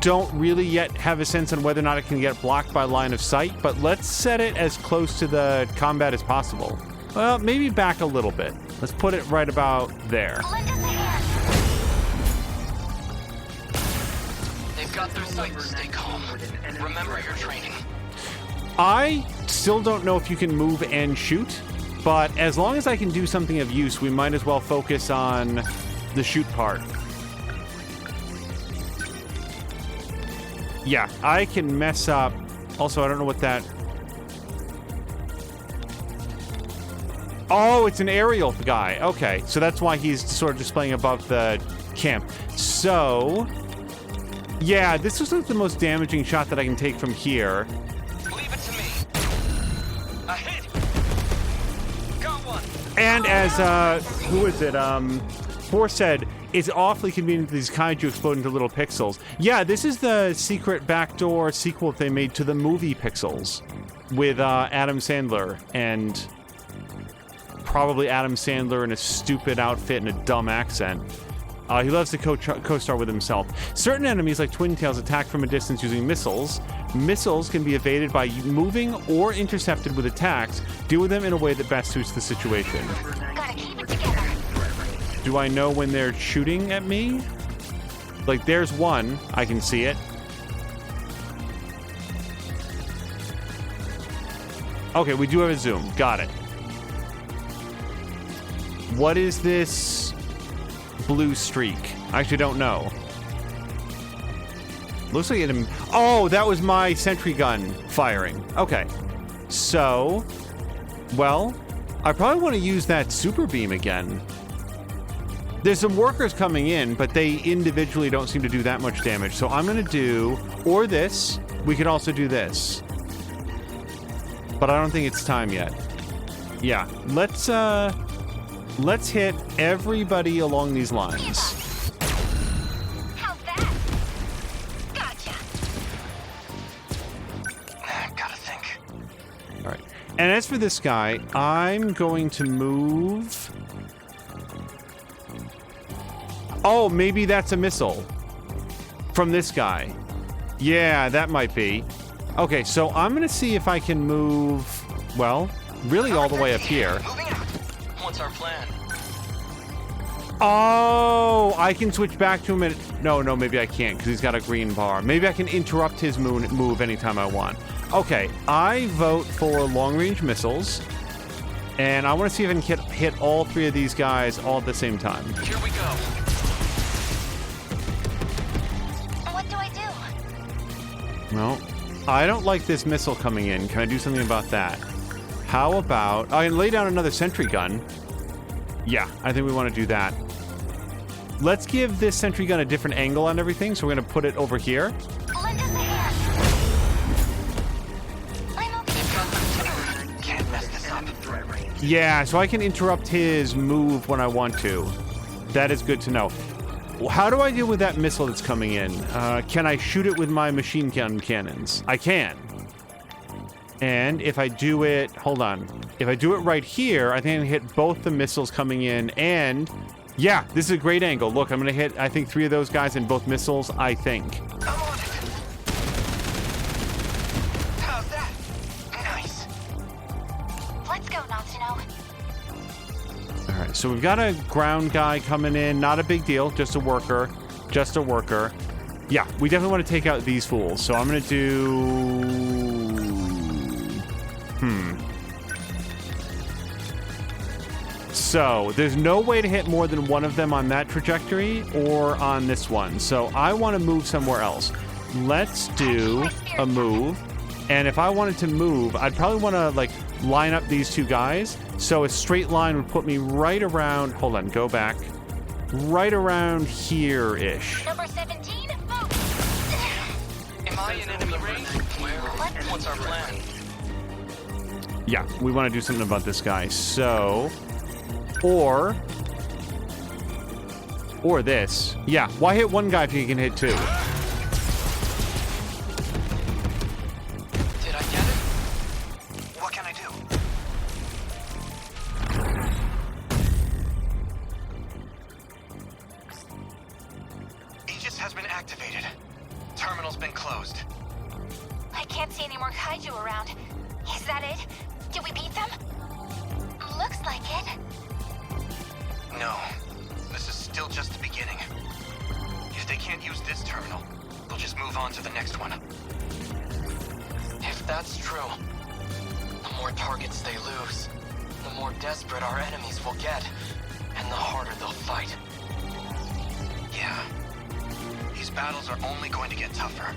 don't really yet have a sense on whether or not it can get blocked by line of sight, but let's set it as close to the combat as possible. Well, maybe back a little bit. Let's put it right about there. They've got their sights. Stay calm. Remember your training. I still don't know if you can move and shoot, but as long as I can do something of use, we might as well focus on the shoot part. Yeah, I can mess up. Also, I don't know what that... Oh, it's an aerial guy. Okay, so that's why he's sort of displaying above the camp. So, yeah, this was like the most damaging shot that I can take from here. Leave it to me. A hit. Got one. And as, who is it? Force said, it's awfully convenient that these kaiju explode into little pixels. Yeah, this is the secret backdoor sequel that they made to the movie Pixels with Adam Sandler and probably Adam Sandler in a stupid outfit and a dumb accent. He loves to co-star with himself. Certain enemies, like Twin Tails, attack from a distance using missiles. Missiles can be evaded by moving or intercepted with attacks. Deal with them in a way that best suits the situation. Gotta keep it together. Do I know when they're shooting at me? Like, there's one. I can see it. Okay, we do have a zoom. Got it. What is this blue streak? I actually don't know. Looks like it... Oh, that was my sentry gun firing. Okay. So, well, I probably want to use that super beam again. There's some workers coming in, but they individually don't seem to do that much damage. So I'm going to do... Or this. We could also do this. But I don't think it's time yet. Yeah. Let's hit everybody along these lines. How's that? Gotcha. Gotta think. All right. And as for this guy, I'm going to move... Oh, maybe that's a missile from this guy. Yeah, that might be. Okay, so I'm going to see if I can move, well, really all the way up here. What's our plan? Oh, I can switch back to him and... No, maybe I can't because he's got a green bar. Maybe I can interrupt his move anytime I want. Okay, I vote for long-range missiles. And I want to see if I can hit all three of these guys all at the same time. Here we go. What do I do? No, I don't like this missile coming in. Can I do something about that? How about... I can lay down another sentry gun. Yeah, I think we want to do that. Let's give this sentry gun a different angle on everything, so we're going to put it over here. Lend us a hand. I'm okay. Can't mess this up. Yeah, so I can interrupt his move when I want to. That is good to know. How do I deal with that missile that's coming in? Can I shoot it with my machine gun cannons? I can. And if I do it... Hold on. If I do it right here, I think I can hit both the missiles coming in and... Yeah, this is a great angle. Look, I'm going to hit, I think, 3 of those guys in both missiles, I think. I'm on it. How's that? Nice. Let's go, Natsuno. All right, so we've got a ground guy coming in. Not a big deal. Just a worker. Just a worker. Yeah, we definitely want to take out these fools. So I'm going to do... So there's no way to hit more than one of them on that trajectory or on this one. So I want to move somewhere else. Let's do a move. And if I wanted to move, I'd probably want to like line up these two guys. So a straight line would put me right around, hold on, go back. Right around here-ish. Number 17, move. Am I in enemy range? What's our plan? Yeah, we want to do something about this guy. So, or Or this. Yeah, why hit one guy if you can hit two? Did I get it? What can I do? Aegis has been activated. Terminal's been closed. I can't see any more kaiju around. Is that it? Did we beat them? Looks like it. No. This is still just the beginning. If they can't use this terminal, they'll just move on to the next one. If that's true, the more targets they lose, the more desperate our enemies will get, and the harder they'll fight. Yeah. These battles are only going to get tougher.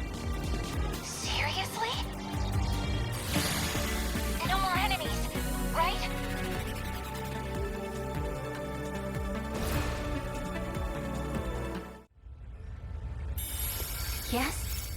Seriously? No more enemies, right? Yes?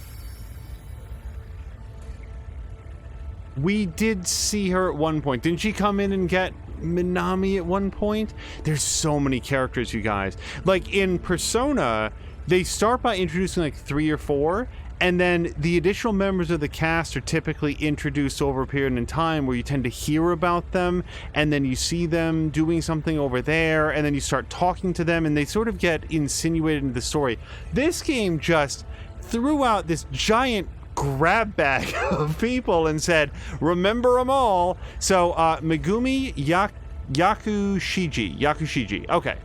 We did see her at one point. Didn't she come in and get Minami at one point? There's so many characters, you guys. Like in Persona, they start by introducing like 3 or 4, and then the additional members of the cast are typically introduced over a period in time where you tend to hear about them, and then you see them doing something over there, and then you start talking to them, and they sort of get insinuated into the story. This game just threw out this giant grab bag of people and said, remember them all. So, Megumi Yakushiji. Okay.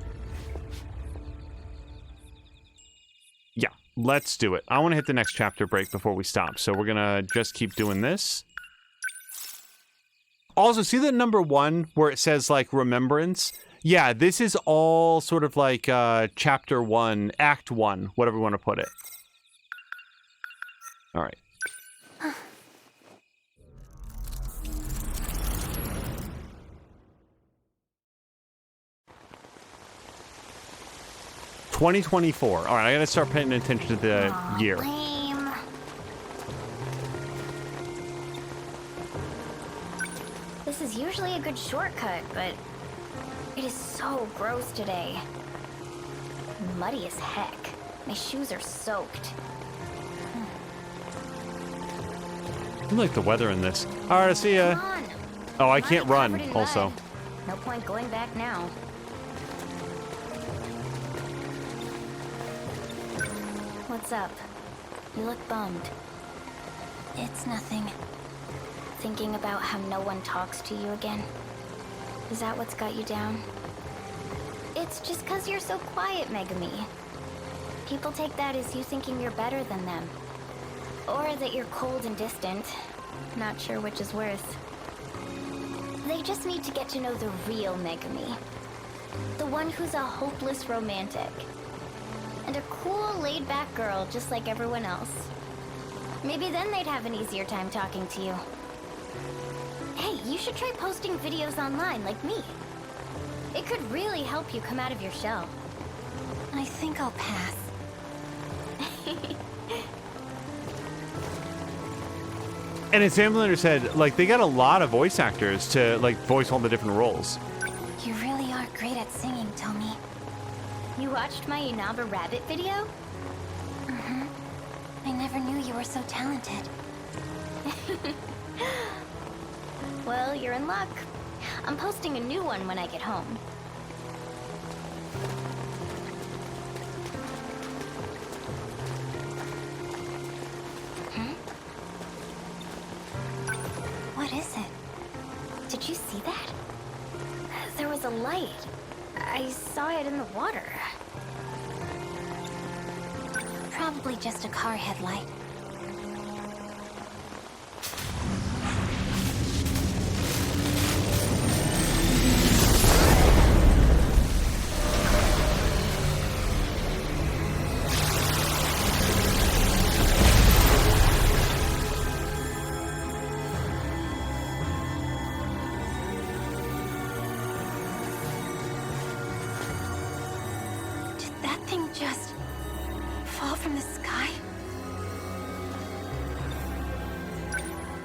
Yeah, let's do it. I want to hit the next chapter break before we stop, so we're gonna just keep doing this. Also, see that number 1 where it says, like, remembrance? Yeah, this is all sort of like chapter 1, act 1, whatever you want to put it. All right. $2024. All right, I gotta start paying attention to the year. Lame. This is usually a good shortcut, but it is so gross today. Muddy as heck. My shoes are soaked. I like the weather in this. All right, I see ya. Come on. Oh, I can't run, Covered in also. mud. No point going back now. What's up? You look bummed. It's nothing. Thinking about how no one talks to you again. Is that what's got you down? It's just 'cause you're so quiet, Megumi. People take that as you thinking you're better than them. Or that you're cold and distant. Not sure which is worse. They just need to get to know the real Megumi. The one who's a hopeless romantic. And a cool, laid-back girl just like everyone else. Maybe then they'd have an easier time talking to you. Hey, you should try posting videos online like me. It could really help you come out of your shell. I think I'll pass. And as Sam Blender said, like, they got a lot of voice actors to, like, voice all the different roles. You really are great at singing, Tommy. You watched my Inaba Rabbit video? Mm-hmm. I never knew you were so talented. Well, you're in luck. I'm posting a new one when I get home. What is it? Did you see that? There was a light. I saw it in the water. Probably just a car headlight.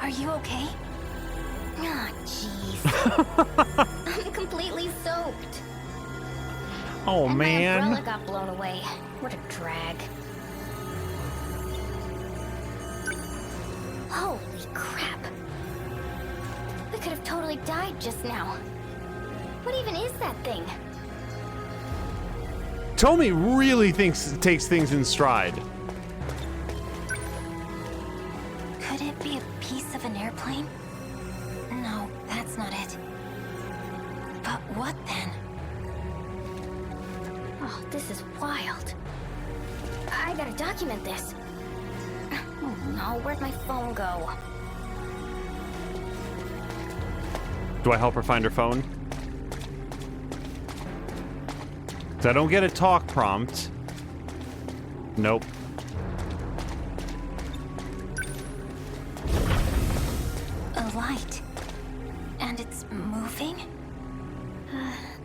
Are you okay? Aw, jeez. I'm completely soaked. Oh, and man. my umbrella got blown away. What a drag. Holy crap. We could have totally died just now. What even is that thing? Tommy really takes things in stride. Could it be a piece of an airplane? No, that's not it. But what then? Oh, this is wild. I gotta document this. Oh no, where'd my phone go? Do I help her find her phone? 'Cause I don't get a talk prompt. Nope. A light. And it's moving?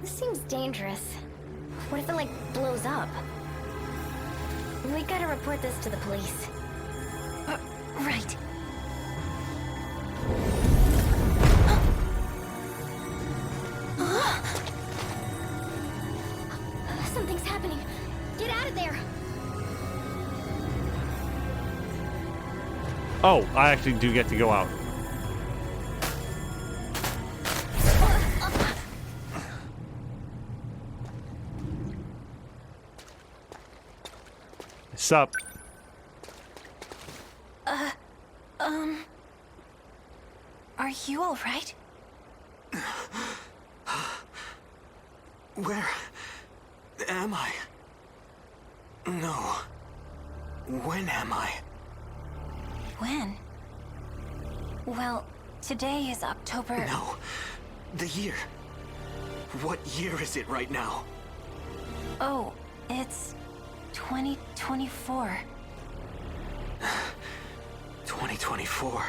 This seems dangerous. What if it, like, blows up? We gotta report this to the police. Right. Something's happening. Get out of there. Oh, I actually do get to go out. Sup? Are you all right? Where am I? No. When am I? When? Well, today is October... No. The year. What year is it right now? Oh, it's 2024. 2024.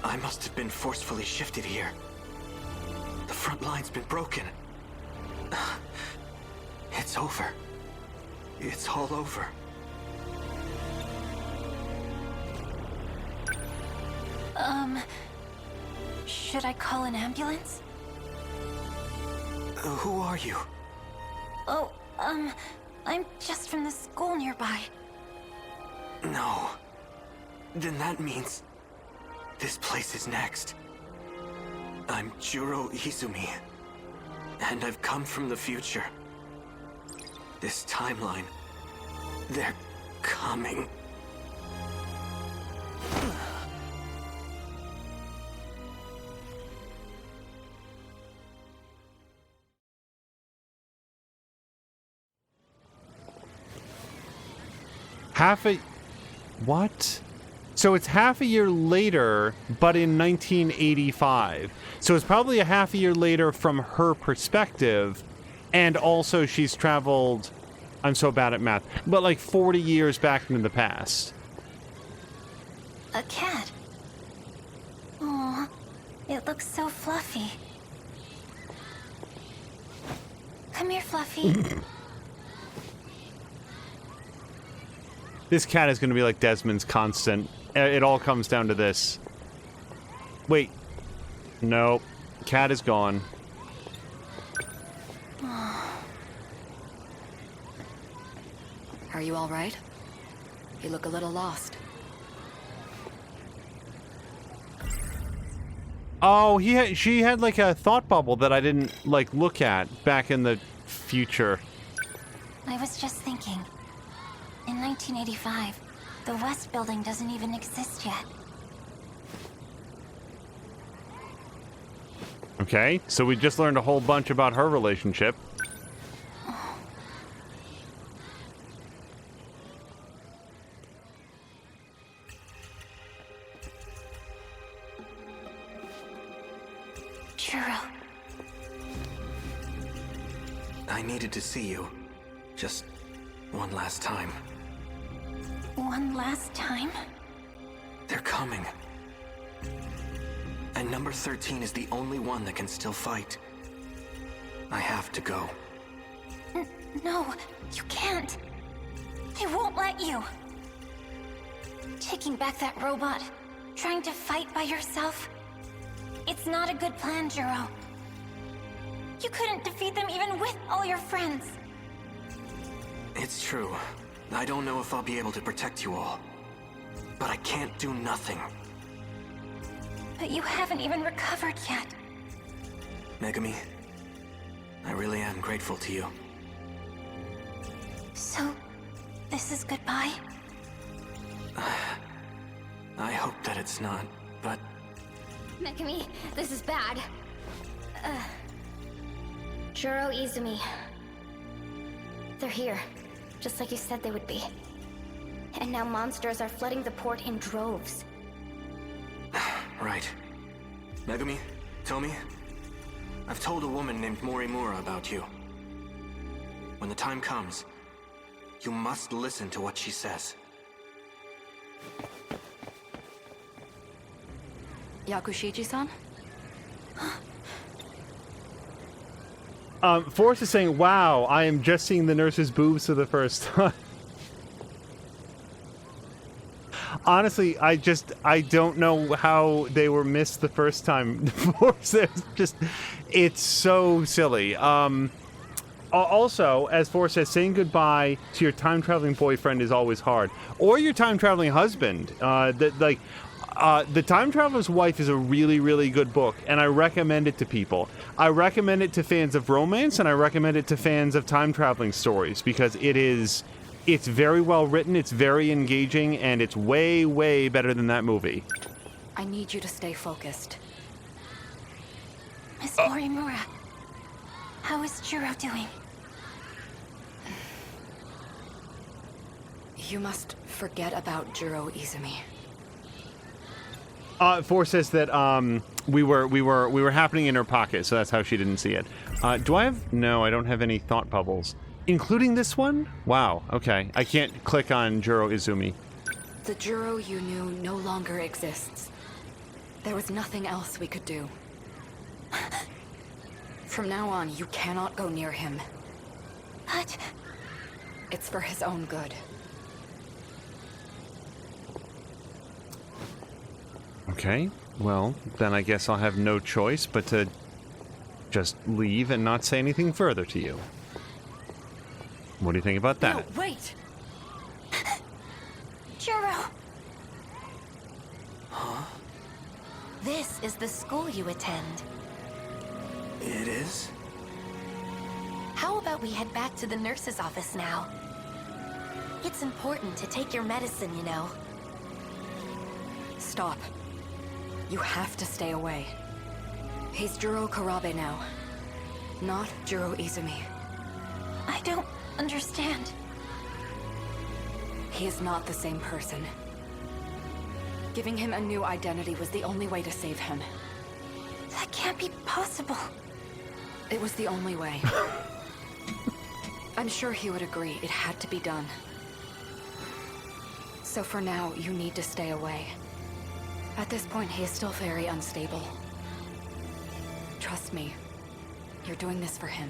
I must have been forcefully shifted here. The front line's been broken. It's over. It's all over. Should I call an ambulance? Who are you? Oh, I'm just from the school nearby. No. Then that means this place is next. I'm Juro Izumi, and I've come from the future. This timeline, they're coming. What? So it's half a year later, but in 1985. So it's probably a half a year later from her perspective, and also she's traveled, I'm so bad at math, but like 40 years back into the past. A cat. Aw, it looks so fluffy. Come here, Fluffy. This cat is going to be like Desmond's constant. It all comes down to this. Wait. Nope. Cat is gone. Are you all right? You look a little lost. Oh, she had like a thought bubble that I didn't like look at back in the future. I was just thinking. In 1985, the West Building doesn't even exist yet. Okay, so we just learned a whole bunch about her relationship. Juro. I needed to see you. Just one last time. One last time? They're coming. And number 13 is the only one that can still fight. I have to go. No, you can't. I won't let you. Taking back that robot, trying to fight by yourself. It's not a good plan, Juro. You couldn't defeat them even with all your friends. It's true. I don't know if I'll be able to protect you all. But I can't do nothing. But you haven't even recovered yet. Megami, I really am grateful to you. So, this is goodbye? I hope that it's not, but... Megami, this is bad. Juro, Izumi. They're here, just like you said they would be. And now monsters are flooding the port in droves. Right. Megami, Tomi, I've told a woman named Morimura about you. When the time comes, you must listen to what she says. Yakushiji-san? Forrest is saying, wow, I am just seeing the nurse's boobs for the first time. Honestly, I don't know how they were missed the first time. Forrest, it's so silly. Also, as Forrest says, saying goodbye to your time-traveling boyfriend is always hard. Or your time-traveling husband. The Time Traveler's Wife is a really, really good book, and I recommend it to people. I recommend it to fans of romance, and I recommend it to fans of time-traveling stories, because it's very well written, it's very engaging, and it's way, way better than that movie. I need you to stay focused. Miss Morimura, how is Juro doing? You must forget about Juro Izumi. Forrest says that we were happening in her pocket, so that's how she didn't see it. Do I have? No, I don't have any thought bubbles, including this one. Wow. Okay, I can't click on Juro Izumi. The Juro you knew no longer exists. There was nothing else we could do. From now on, you cannot go near him. But... It's for his own good. Okay, well, then I guess I'll have no choice but to just leave and not say anything further to you. What do you think about that? No, wait! Juro! Huh? This is the school you attend. It is? How about we head back to the nurse's office now? It's important to take your medicine, you know. Stop. You have to stay away. He's Juro Karabe now, not Juro Izumi. I don't understand. He is not the same person. Giving him a new identity was the only way to save him. That can't be possible. It was the only way. I'm sure he would agree it had to be done. So for now, you need to stay away. At this point, he is still very unstable. Trust me, you're doing this for him.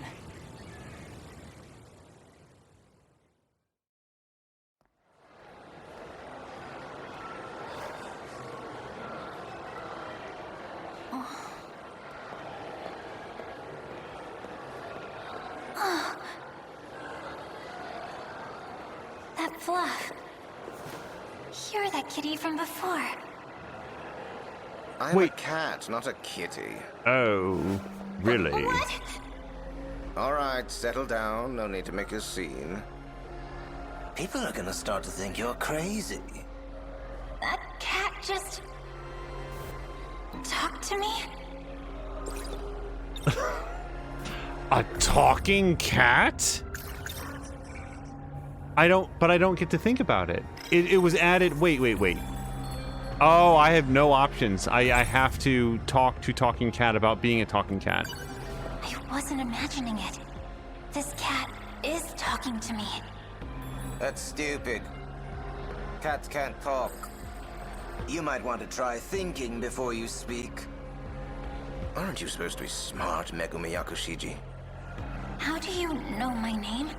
That fluff. You're that kitty from before. I'm a cat, not a kitty. Oh, really? What? All right, settle down. No need to make a scene. People are gonna start to think you're crazy. That cat just... talked to me? A talking cat? I don't get to think about it. It was added. Wait. Oh, I have no options. I have to talk to Talking Cat about being a talking cat. I wasn't imagining it. This cat is talking to me. That's stupid. Cats can't talk. You might want to try thinking before you speak. Aren't you supposed to be smart, Megumi Yakushiji? How do you know my name?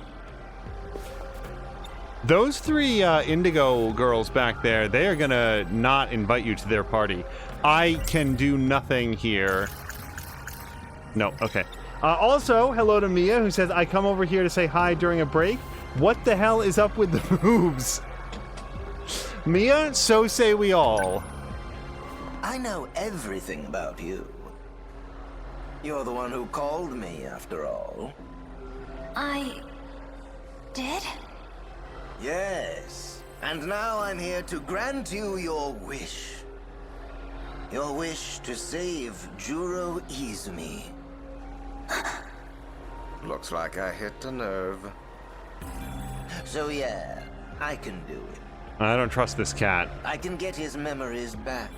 Those three Indigo girls back there, they are gonna not invite you to their party. I can do nothing here. No, okay. Also, hello to Mia, who says, I come over here to say hi during a break. What the hell is up with the boobs? Mia, so say we all. I know everything about you. You're the one who called me, after all. I... did? Yes. And now I'm here to grant you your wish. Your wish to save Juro Izumi. Looks like I hit a nerve. So yeah, I can do it. I don't trust this cat. I can get his memories back.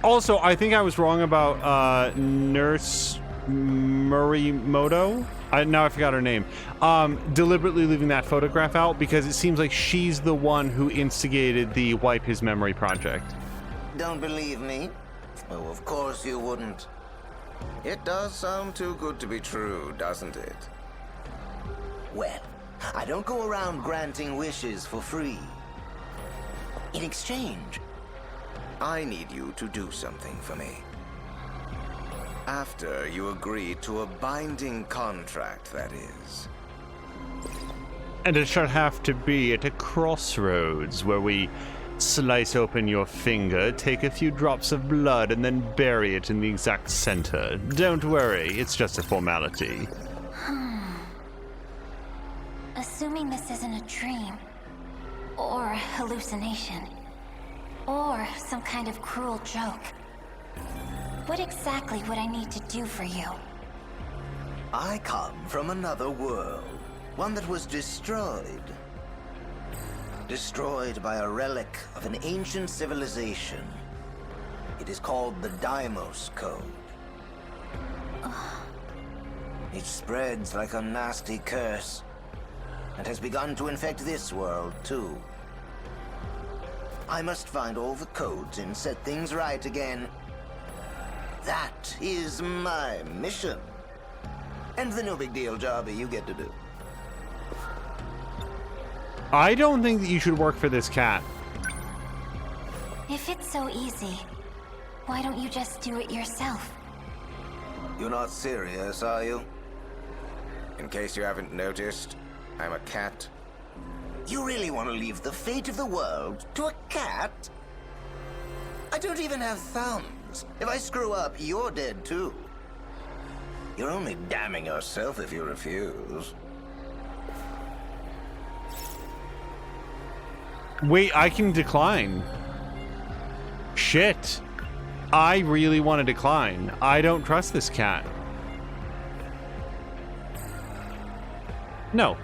Also, I think I was wrong about Nurse Murimoto. Now I forgot her name. Deliberately leaving that photograph out because it seems like she's the one who instigated the Wipe His Memory project. Don't believe me? Oh, of course you wouldn't. It does sound too good to be true, doesn't it? Well, I don't go around granting wishes for free. In exchange, I need you to do something for me. After you agree to a binding contract, that is. And it shall have to be at a crossroads where we slice open your finger, take a few drops of blood, and then bury it in the exact center. Don't worry, it's just a formality. Assuming this isn't a dream, or a hallucination, or some kind of cruel joke, what exactly would I need to do for you? I come from another world, one that was destroyed. Destroyed by a relic of an ancient civilization. It is called the Deimos Code. It spreads like a nasty curse, and has begun to infect this world, too. I must find all the codes and set things right again. That is my mission. And the no big deal job you get to do. I don't think that you should work for this cat. If it's so easy, why don't you just do it yourself? You're not serious, are you? In case you haven't noticed, I'm a cat. You really want to leave the fate of the world to a cat? I don't even have thumbs. If I screw up, you're dead too. You're only damning yourself if you refuse. Wait, I can decline. Shit. I really want to decline. I don't trust this cat. No.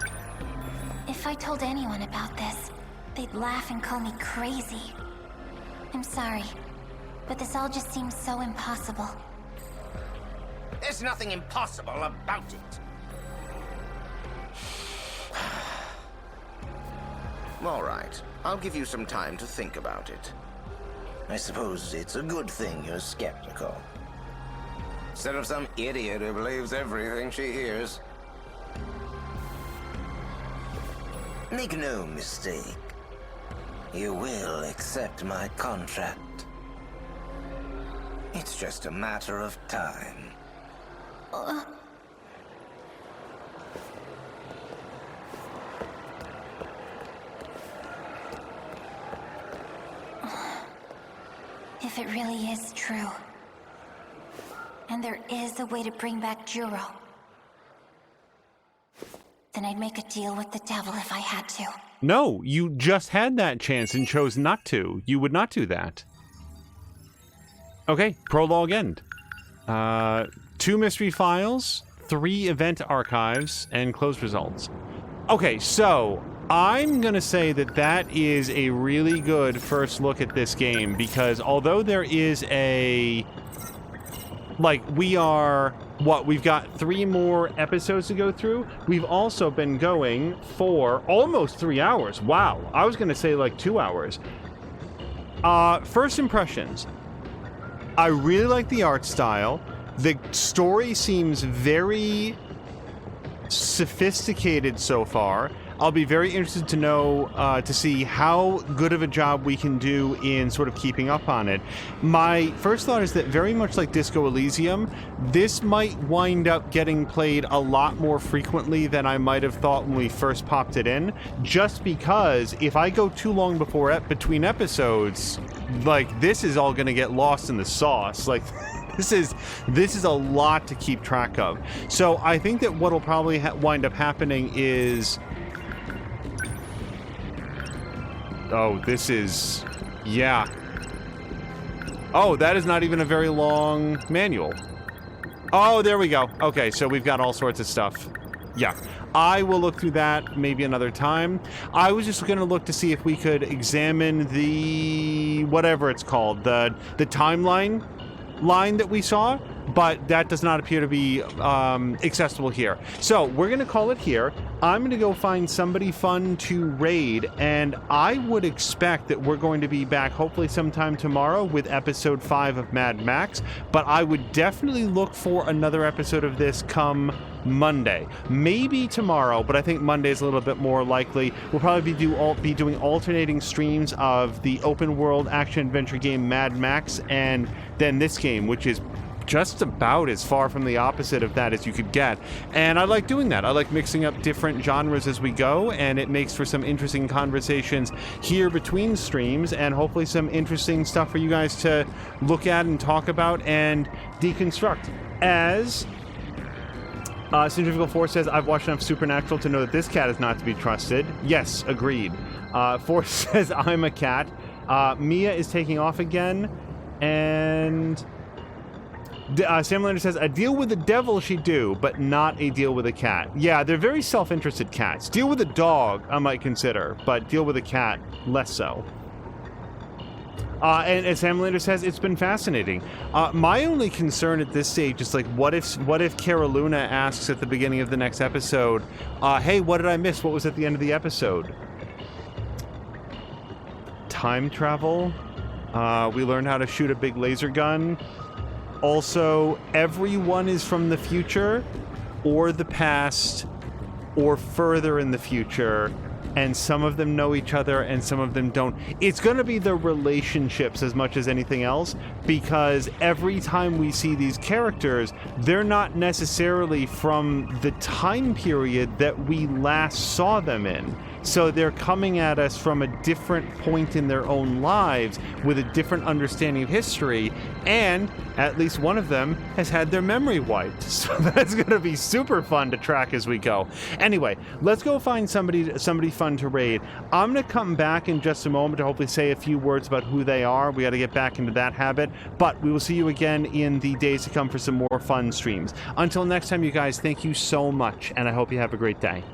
If I told anyone about this, they'd laugh and call me crazy. I'm sorry, but this all just seems so impossible. There's nothing impossible about it. All right, I'll give you some time to think about it. I suppose it's a good thing you're skeptical. Instead of some idiot who believes everything she hears. Make no mistake. You will accept my contract. It's just a matter of time. If it really is true, and there is a way to bring back Juro, then I'd make a deal with the devil if I had to. No, you just had that chance and chose not to. You would not do that. Okay, prologue end. 2 mystery files, 3 event archives, and closed results. Okay, so I'm gonna say that that is a really good first look at this game, because although there is a... like, we are... what, we've got 3 more episodes to go through? We've also been going for almost 3 hours. Wow, I was gonna say like 2 hours. First impressions. I really like the art style. The story seems very sophisticated so far. I'll be very interested to know, to see how good of a job we can do in sort of keeping up on it. My first thought is that very much like Disco Elysium, this might wind up getting played a lot more frequently than I might have thought when we first popped it in, just because if I go too long between episodes, like, this is all going to get lost in the sauce. Like, this is a lot to keep track of. So I think that what'll probably wind up happening is... Oh, this is... Yeah. Oh, that is not even a very long manual. Oh, there we go. Okay, so we've got all sorts of stuff. Yeah. I will look through that maybe another time. I was just going to look to see if we could examine the... whatever it's called. The timeline line that we saw, but that does not appear to be accessible here. So we're going to call it here. I'm going to go find somebody fun to raid, and I would expect that we're going to be back hopefully sometime tomorrow with episode 5 of Mad Max, but I would definitely look for another episode of this come Monday. Maybe tomorrow, but I think Monday is a little bit more likely. We'll probably be doing alternating streams of the open world action adventure game Mad Max, and then this game, which is just about as far from the opposite of that as you could get. And I like doing that. I like mixing up different genres as we go, and it makes for some interesting conversations here between streams, and hopefully some interesting stuff for you guys to look at and talk about and deconstruct. As Centrifugal Force says, I've watched enough Supernatural to know that this cat is not to be trusted. Yes, agreed. Force says, I'm a cat. Mia is taking off again, and Sam Lander says, a deal with the devil she'd do, but not a deal with a cat. Yeah, they're very self-interested cats. Deal with a dog, I might consider, but deal with a cat, less so. And as Sam Lander says, it's been fascinating. My only concern at this stage is, like, what if Cara Luna asks at the beginning of the next episode, hey, what did I miss? What was at the end of the episode? Time travel? We learned how to shoot a big laser gun. Also, everyone is from the future, or the past, or further in the future, and some of them know each other and some of them don't. It's going to be the relationships as much as anything else, because every time we see these characters, they're not necessarily from the time period that we last saw them in. So they're coming at us from a different point in their own lives with a different understanding of history, and at least one of them has had their memory wiped. So that's going to be super fun to track as we go. Anyway, let's go find somebody fun to raid. I'm going to come back in just a moment to hopefully say a few words about who they are. We got to get back into that habit, but we will see you again in the days to come for some more fun streams. Until next time, you guys, thank you so much, and I hope you have a great day.